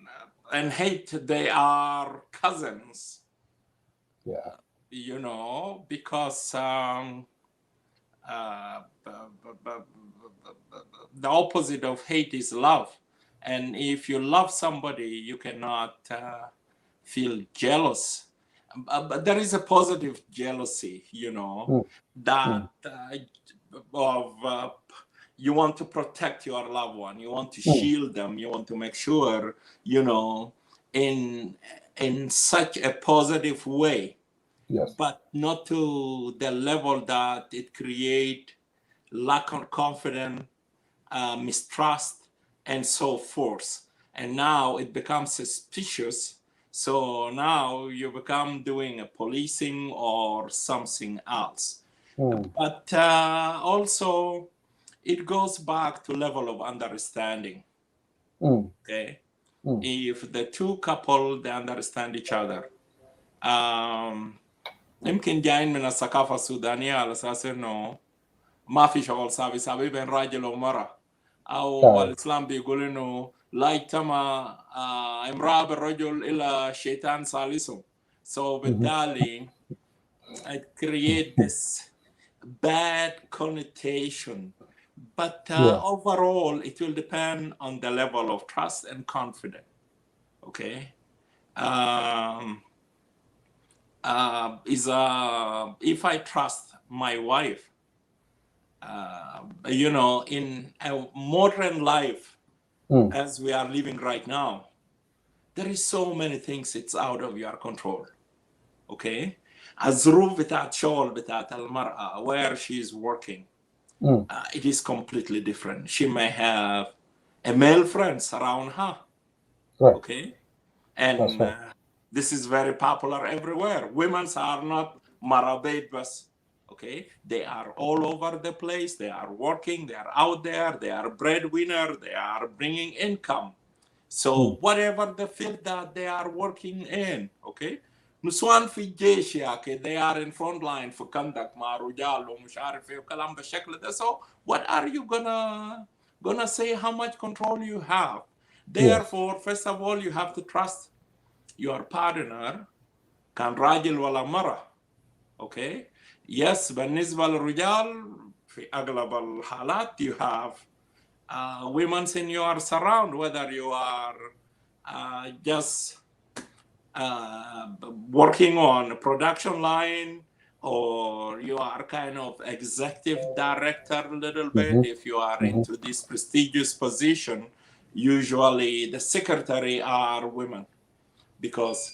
and hate, they are cousins, yeah. because the opposite of hate is love. And if you love somebody, you cannot feel jealous. But there is a positive jealousy, Mm, that mm, you want to protect your loved one, you want to mm. shield them, you want to make sure, in such a positive way, Yes. but not to the level that it create lack of confidence, mistrust, and so forth. And now it becomes suspicious. So now you become doing a policing or something else. But also it goes back to level of understanding. Okay, if the two couple they understand each other, يمكن جايين من الثقافة السودانية على أساس إنه ما في شغل ساوي بين راجل ومرأة، أو الإسلام بيقول إنه لا يجتمع امرأة بالرجل إلا الشيطان ثالثهم. So بالتالي it creates this bad connotation. But overall, it will depend on the level of trust and confidence. Okay. If I trust my wife, you know, in a modern life, as we are living right now, there is so many things it's out of your control. Okay. الظروف بتاعت شغل بتاعت المرأة where she is working, it is completely different. She may have a male friends around her. Right. Okay. And this is very popular everywhere. Women are not marabed bas. Okay. They are all over the place. They are working. They are out there. They are breadwinner. They are bringing income. So whatever the field that they are working in, okay. نسوان في الجيش يا أخي, they are in front line for conduct مع رجال ومش عارف ايه وكلام بالشكل ده. So what are you gonna say how much control you have? Therefore, first of all, you have to trust your partner كان راجل ولا مرة. Okay. Yes, بالنسبة للرجال في أغلب الحالات you have women in your surround, whether you are just working on a production line or you are kind of executive director a little bit. If you are into this prestigious position, usually the secretary are women because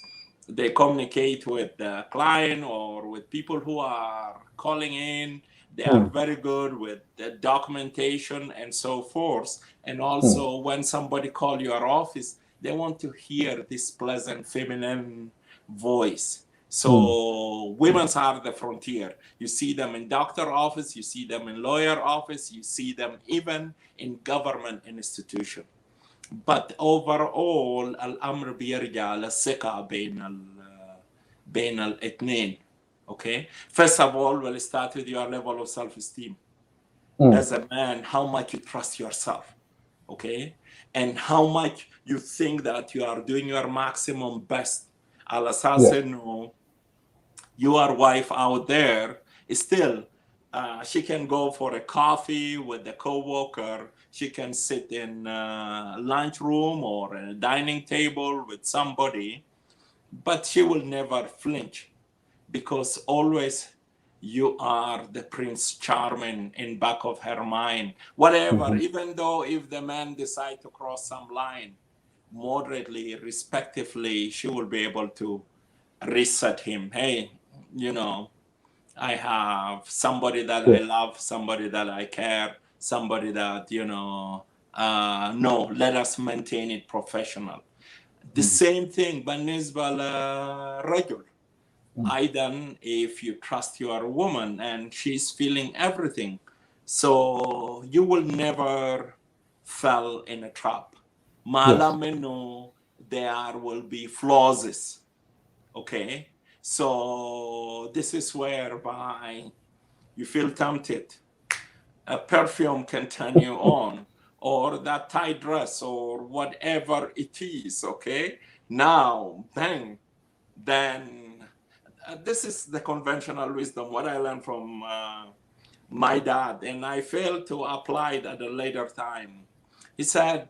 they communicate with the client or with people who are calling in. They are very good with the documentation and so forth. And also when somebody call your office, they want to hear this pleasant feminine voice. So women are the frontier. You see them in doctor office, you see them in lawyer office, you see them even in government institution. But overall الأمر بيرجع للثقة بين الاثنين. Okay. First of all, we'll start with your level of self-esteem. As a man, how much you trust yourself. Okay. And how much you think that you are doing your maximum best. على أساس إنه your wife out there is still she can go for a coffee with a coworker. She can sit in a lunch room or a dining table with somebody, but she will never flinch because always you are the Prince Charming in back of her mind. Whatever, even though if the man decide to cross some line, moderately, respectively, she will be able to reset him. Hey, you know, I have somebody that I love, somebody that I care, somebody that, you know, no, let us maintain it professional. The same thing, بالنسبة للرجل. Aidan, if you trust your woman and she's feeling everything, so you will never fall in a trap. Malameno, there will be flaws. Okay. So this is whereby you feel tempted. A perfume can turn you on, or that tight dress, or whatever it is. Okay. Now, bang, then this is the conventional wisdom, what I learned from my dad, and I failed to apply it at a later time. He said,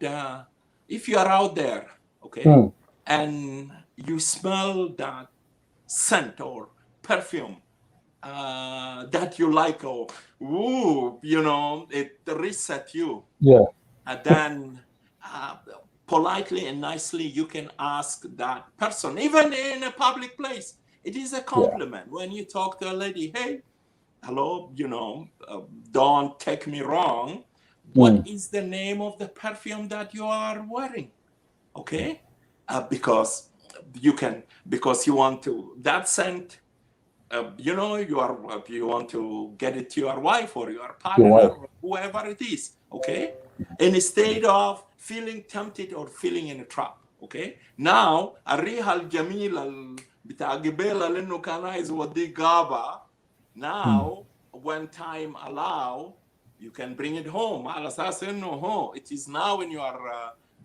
if you are out there, okay, and you smell that scent or perfume that you like, or ooh, you know, it resets you. Yeah. And then politely and nicely, you can ask that person, even in a public place. It is a compliment when you talk to a lady. Hey, hello, you know, don't take me wrong. What is the name of the perfume that you are wearing? Okay, because you want to, that scent you know, you want to get it to your wife or your partner or whoever it is, okay? Instead of feeling tempted or feeling in a trap, okay? Now, الريحة الجميلة بتاع قبيلة لأنه كان عايز يوديه غابة. Now, when time allow, you can bring it home. على أساس إنه it is now in your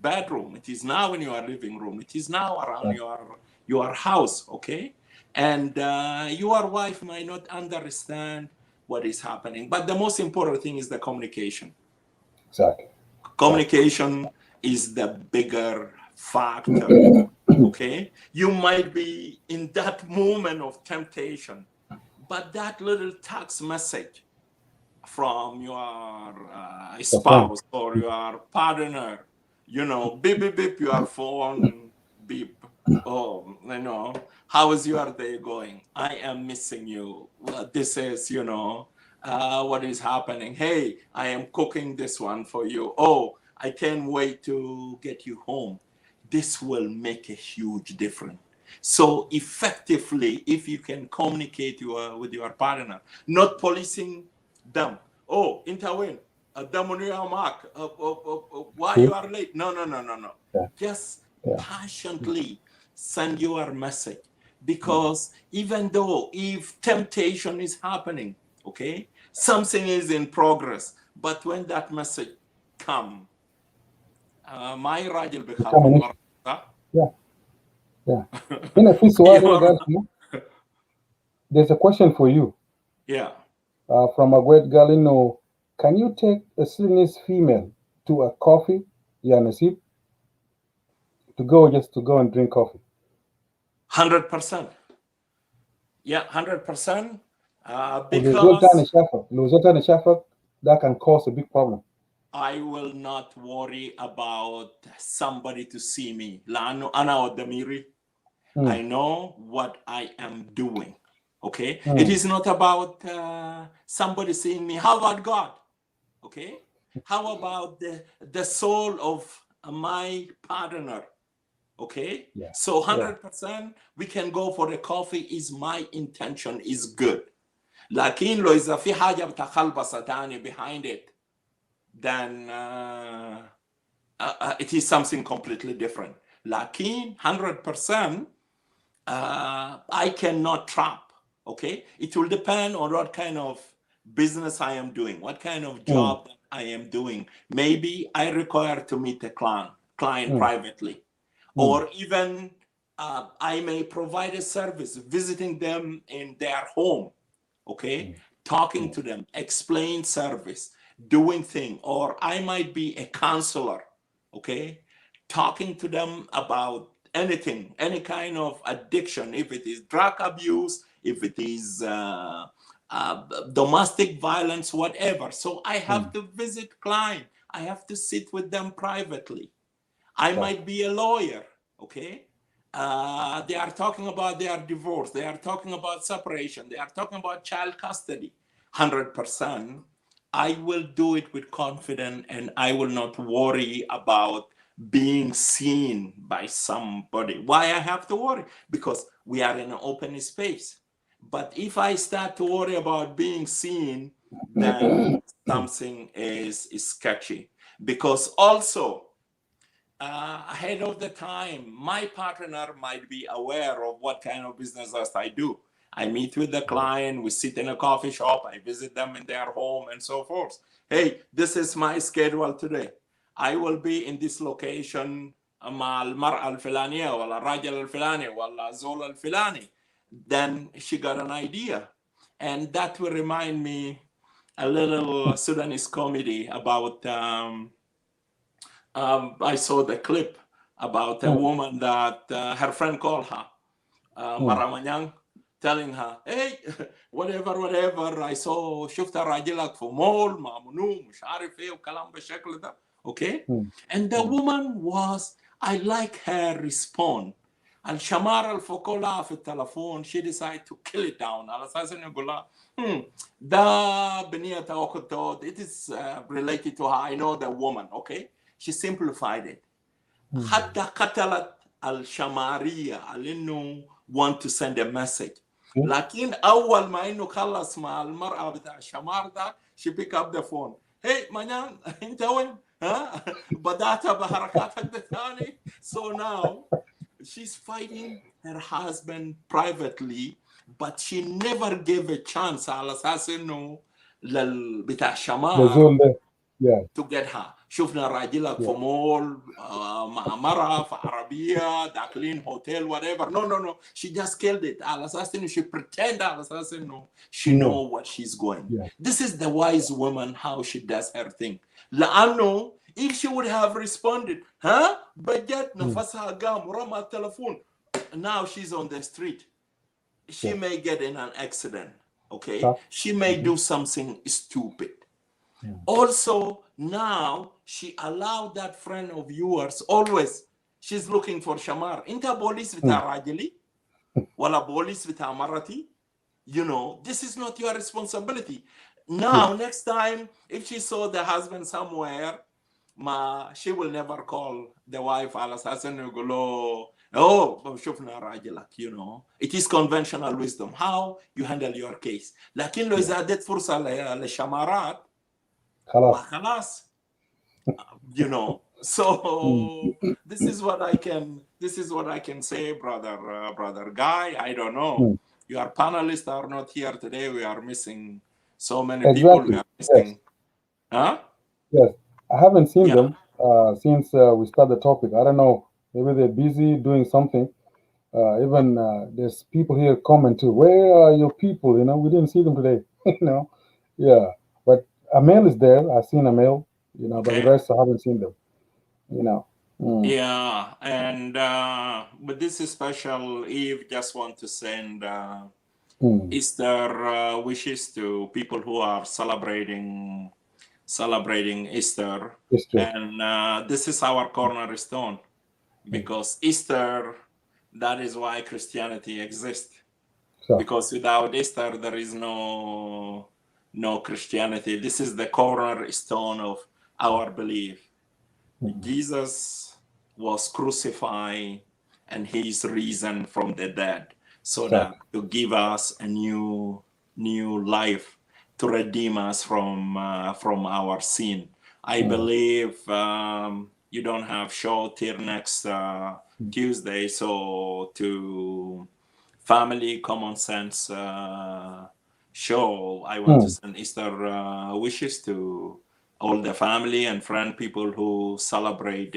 bedroom. It is now in your living room. It is now around your house, okay? And your wife might not understand what is happening. But the most important thing is the communication. Exactly. Communication is the bigger factor, okay? You might be in that moment of temptation, but that little text message from your spouse or your partner, you know, beep, beep, beep, your phone, beep. Oh, you know, how is your day going? I am missing you. Well, this is, you know, what is happening. Hey, I am cooking this one for you. Oh, I can't wait to get you home. This will make a huge difference. So effectively, if you can communicate with your partner, not policing them. Oh, intervene. Mark. Why you are late? No. Yeah. Just passionately send your message. Because even though if temptation is happening, okay, something is in progress. But when that message come, my راجل بخاف من المرة. Yeah. هنا في سؤال هنا قال there's a question for you. Yeah. From a great girl, you know, can you take a Sudanese female to a coffee, Nasib, to go and drink coffee? 100%. Yeah, 100%. Because that can cause a big problem. I will not worry about somebody to see me. لأنه أنا ودميري. I know what I am doing. Okay? It is not about somebody seeing me. How about God? Okay? How about the soul of my partner? Okay? Yeah. So 100% we can go for the coffee is my intention is good. لكن لو إذا في حاجة بتخلبصة تاني behind it, then it is something completely different. لكن 100% I cannot trap, okay? It will depend on what kind of business I am doing, what kind of job I am doing. Maybe I require to meet a client privately, or even I may provide a service, visiting them in their home, okay? Talking to them, explain service, doing thing, or I might be a counselor, okay? Talking to them about anything, any kind of addiction, if it is drug abuse, if it is domestic violence, whatever. So I have to visit client. I have to sit with them privately. I might be a lawyer, okay? They are talking about their divorce. They are talking about separation. They are talking about child custody. 100%. I will do it with confidence, and I will not worry about being seen by somebody. Why I have to worry? Because we are in an open space. But if I start to worry about being seen, then something is sketchy. Because also, ahead of the time, my partner might be aware of what kind of business I do. I meet with the client, we sit in a coffee shop, I visit them in their home and so forth. Hey, this is my schedule today. I will be in this location مع المرأة الفلانية ولا الراجل الفلاني ولا الزول الفلاني. Then she got an idea. And that will remind me a little Sudanese comedy about I saw the clip about a woman that her friend called her, Maramanyang, telling her, hey, whatever, I saw شفت راجلك في مول مع منو مش عارف ايه وكلام بالشكل ده. Okay? And the woman was, I like her response. الشمارة الفوق في التلفون, she decided to kill it down. على أساس إنه يقول لها, ده بنية توقع, it is related to her. I know the woman, okay? She simplified it. حتى قتلت الشمارية على إنه want to send a message. لكن أول ما إنه خلص مع المرأة بتاع الشمار ده she pick up the phone. Hey manyan, أنت وين؟ ها؟ بدأت بحركاتك ده ثاني. So now she's fighting her husband privately, but she never gave a chance على أساس إنه بتاع الشمار Yeah. to get her. شفنا راجلك في مول مع مرة في عربية داخلين هوتيل whatever. No. She just killed it. على أساس إنه she pretend على أساس إنه she know what she's going. Yeah. This is the wise woman how she does her thing. لأنه if she would have responded, ها بجد نفسها قام ورمى التلفون. Now she's on the street. She may get in an accident. Okay. She may do something stupid. Also, now she allowed that friend of yours always. She's looking for Shamar. Inta police bita rajali, wala police bita marati. You know, this is not your responsibility. Now, next time, if she saw the husband somewhere, she will never call the wife على أساس إنه يقول له oh شوفنا راجلك. You know, it is conventional wisdom how you handle your case. لكن لو إذا اديت فرصة للشمارات خلاص. You know, so this is what I can say, brother Guy. I don't know. Your panelists are not here today. We are missing so many people. We are missing. Huh? Yes, I haven't seen them since we started the topic. I don't know. Maybe they're busy doing something. Even there's people here comment too. Where are your people? You know, we didn't see them today. You know, yeah. But Amel is there. I've seen Amel. You know, but the rest I haven't seen them. You know. Yeah, and but this is special. Eve just want to send Easter wishes to people who are celebrating Easter. And this is our cornerstone, because Easter, that is why Christianity exists. Because without Easter, there is no Christianity. This is the cornerstone of our belief. Jesus was crucified and he is risen from the dead, so that to give us a new life, to redeem us from our sin. I believe you don't have show till next Tuesday, so to Family Common Sense show, I want to send Easter wishes to all the family and friend people who celebrate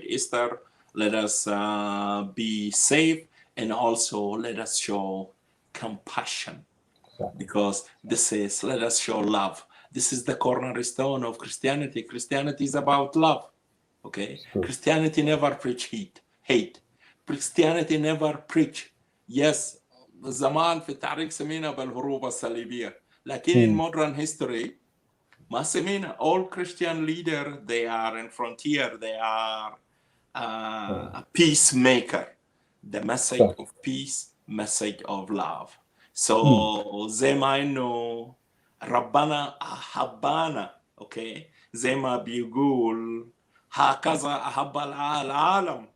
Easter. Let us be safe, and also let us show compassion, because this is, let us show love. This is the cornerstone of Christianity. Christianity is about love. Okay? Christianity never preach hate. Christianity never preach. Yes, زمان في التاريخ سمينا بالهروب الصليبية, لكن in modern history ما سمينا. All Christian leaders, they are in frontier. They are a peacemaker. The message of peace, message of love. So زي ما إنه ربنا أحبنا, okay, زي ما بيقول هكذا أحب العالم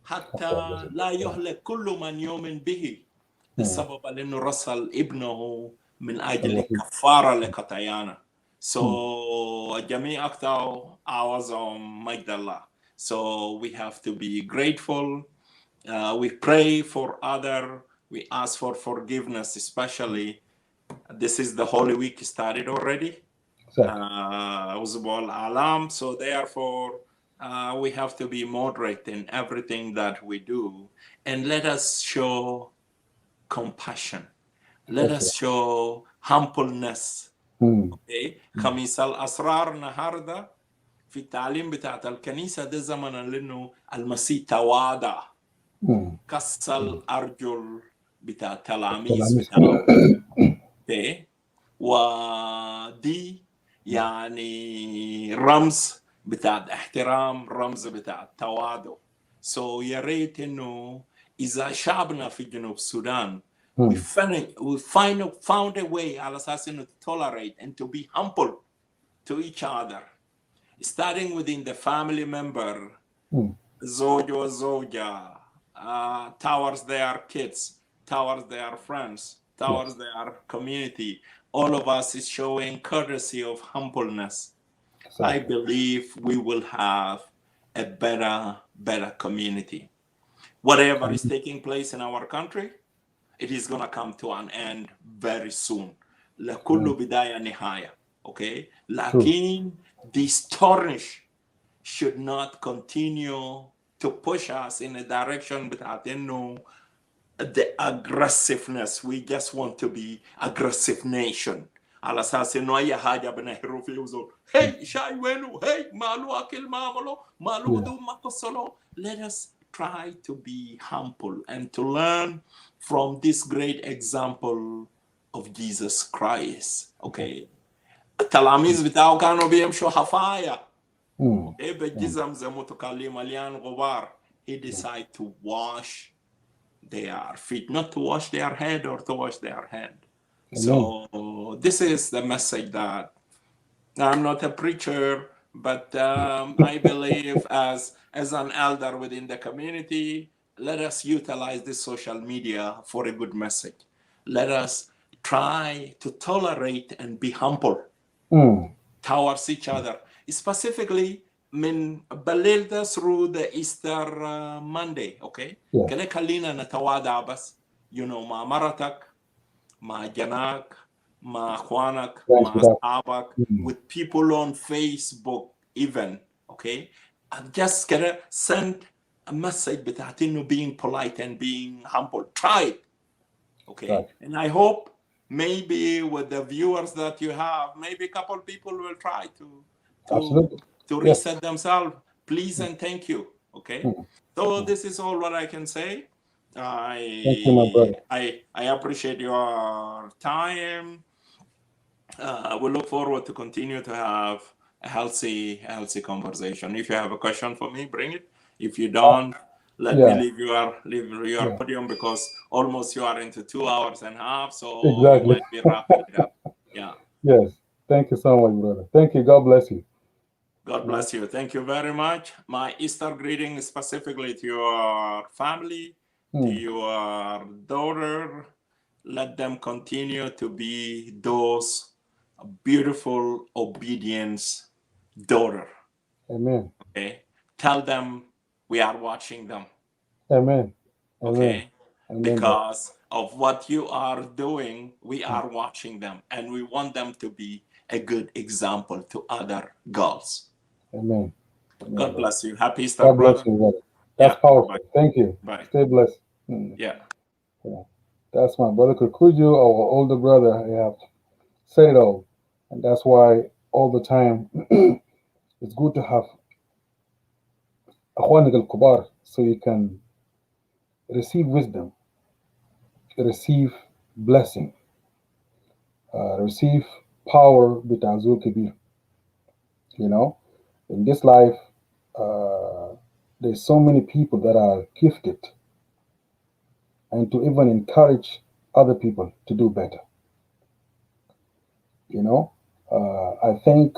حتى لا يهلك كل من يؤمن به. السبب لأنه رسل ابنه من أجل كفارة لخطايانا. So الجميع أخطأوا أعوزهم مجد الله. So we have to be grateful. We pray for other. We ask for forgiveness, especially. This is the Holy Week started already. So therefore, we have to be moderate in everything that we do, and let us show compassion. Let us show humbleness. Okay. خميس الأسرار النهارده في التعليم بتاعت الكنيسة ده زمنا لأنه المسيح تواضع, كسر الأرجل بتاع التلاميذ بتاعه. Okay. ودي يعني رمز بتاع احترام, رمز بتاع التواضع. So يا ريت إنه إذا شعبنا في جنوب السودان we found a way على أساس إنه to tolerate and to be humble to each other, starting within the family member, زوج وزوجة, towards their kids, towards their friends, towards their community. All of us is showing courtesy of humbleness. I believe we will have a better community. Whatever is taking place in our country, it is going to come to an end very soon. لكل بداية نهاية. Okay? لكن this tarnish should not continue to push us in a direction بتاعت إنه the aggressiveness. We just want to be aggressive nation. على أساس إنه أي حاجة بنهرو فيه وزول. Hey, شاي وينو؟ Hey, مالو أكل ما عملو؟ مالو بدون ما تصلوا؟ Let us try to be humble and to learn from this great example of Jesus Christ. Okay. التلاميذ بتاعه كانوا بيمشوا حفايا. بجزم زي متكلم مليان غبار. He decided to wash their feet, not to wash their head or to wash their hand. So this is the message that I'm not a preacher, but I believe as an elder within the community, let us utilize this social media for a good message. Let us try to tolerate and be humble towards each other, specifically من بالليل ده through the Easter Monday, okay? كده خلينا نتواضع بس, مع مرتك, مع جناك, مع اخوانك, مع اصحابك, with people on Facebook even, okay? And just كده send a message بتاعت انه being polite and being humble. Try it, okay? And I hope maybe with the viewers that you have, maybe a couple people will try to reset themselves. Please and thank you. Okay. So this is all what I can say. Thank you, my brother. I appreciate your time. We look forward to continue to have a healthy conversation. If you have a question for me, bring it. If you don't, let me leave your podium, because almost you are into 2 hours and a half, so we might be wrapping it up. Yeah. Yes. Thank you so much, brother. Thank you. God bless you. God bless you. Thank you very much. My Easter greeting specifically to your family, to your daughter. Let them continue to be those beautiful, obedience daughter. Amen. Okay. Tell them we are watching them. Amen. Okay. Amen. Because of what you are doing, we are watching them, and we want them to be a good example to other girls. Amen. God bless you. Happy Easter, God brother. bless you, brother. That's powerful. Bye. Thank you. Bye. Stay blessed. Yeah. That's my brother Kukuju, our older brother. I have said it all. And that's why all the time it's good to have Akhwanik al-Kubar, so you can receive wisdom, receive blessing, receive power bitazul kibir. In this life, there's so many people that are gifted, and to even encourage other people to do better. I thank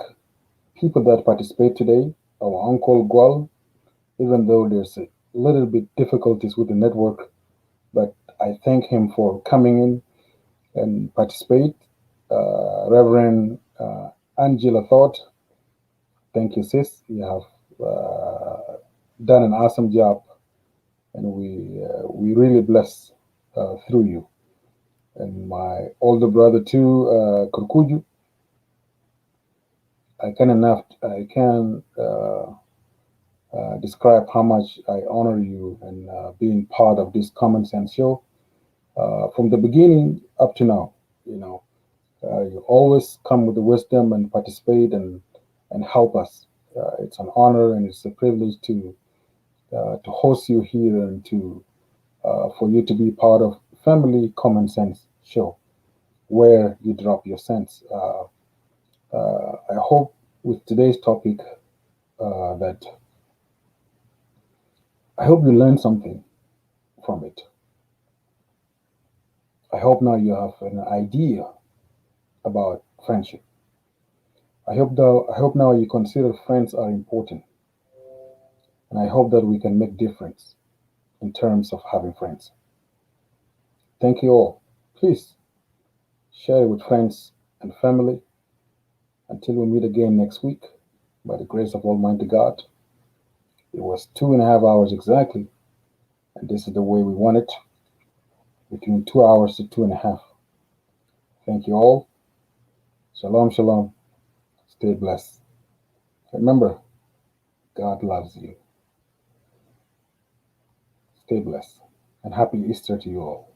people that participate today. Our uncle Gual, even though there's a little bit difficulties with the network, but I thank him for coming in and participate. Reverend Angela Thought, thank you, sis. You have done an awesome job, and we really bless through you. And my older brother too, Kurkuju. I can describe how much I honor you and being part of this Common Sense show from the beginning up to now. You always come with the wisdom and participate and help us. It's an honor and it's a privilege to host you here and to for you to be part of Family Common Sense show, where you drop your sense. I hope with today's topic that I hope you learn something from it. I hope now you have an idea about friendship. I hope now you consider friends are important. And I hope that we can make difference in terms of having friends. Thank you all. Please share it with friends and family. Until we meet again next week, by the grace of Almighty God. It was 2.5 hours exactly, and this is the way we want it, between 2 hours to 2.5. Thank you all. Shalom, shalom. Stay blessed. Remember, God loves you. Stay blessed, and happy Easter to you all.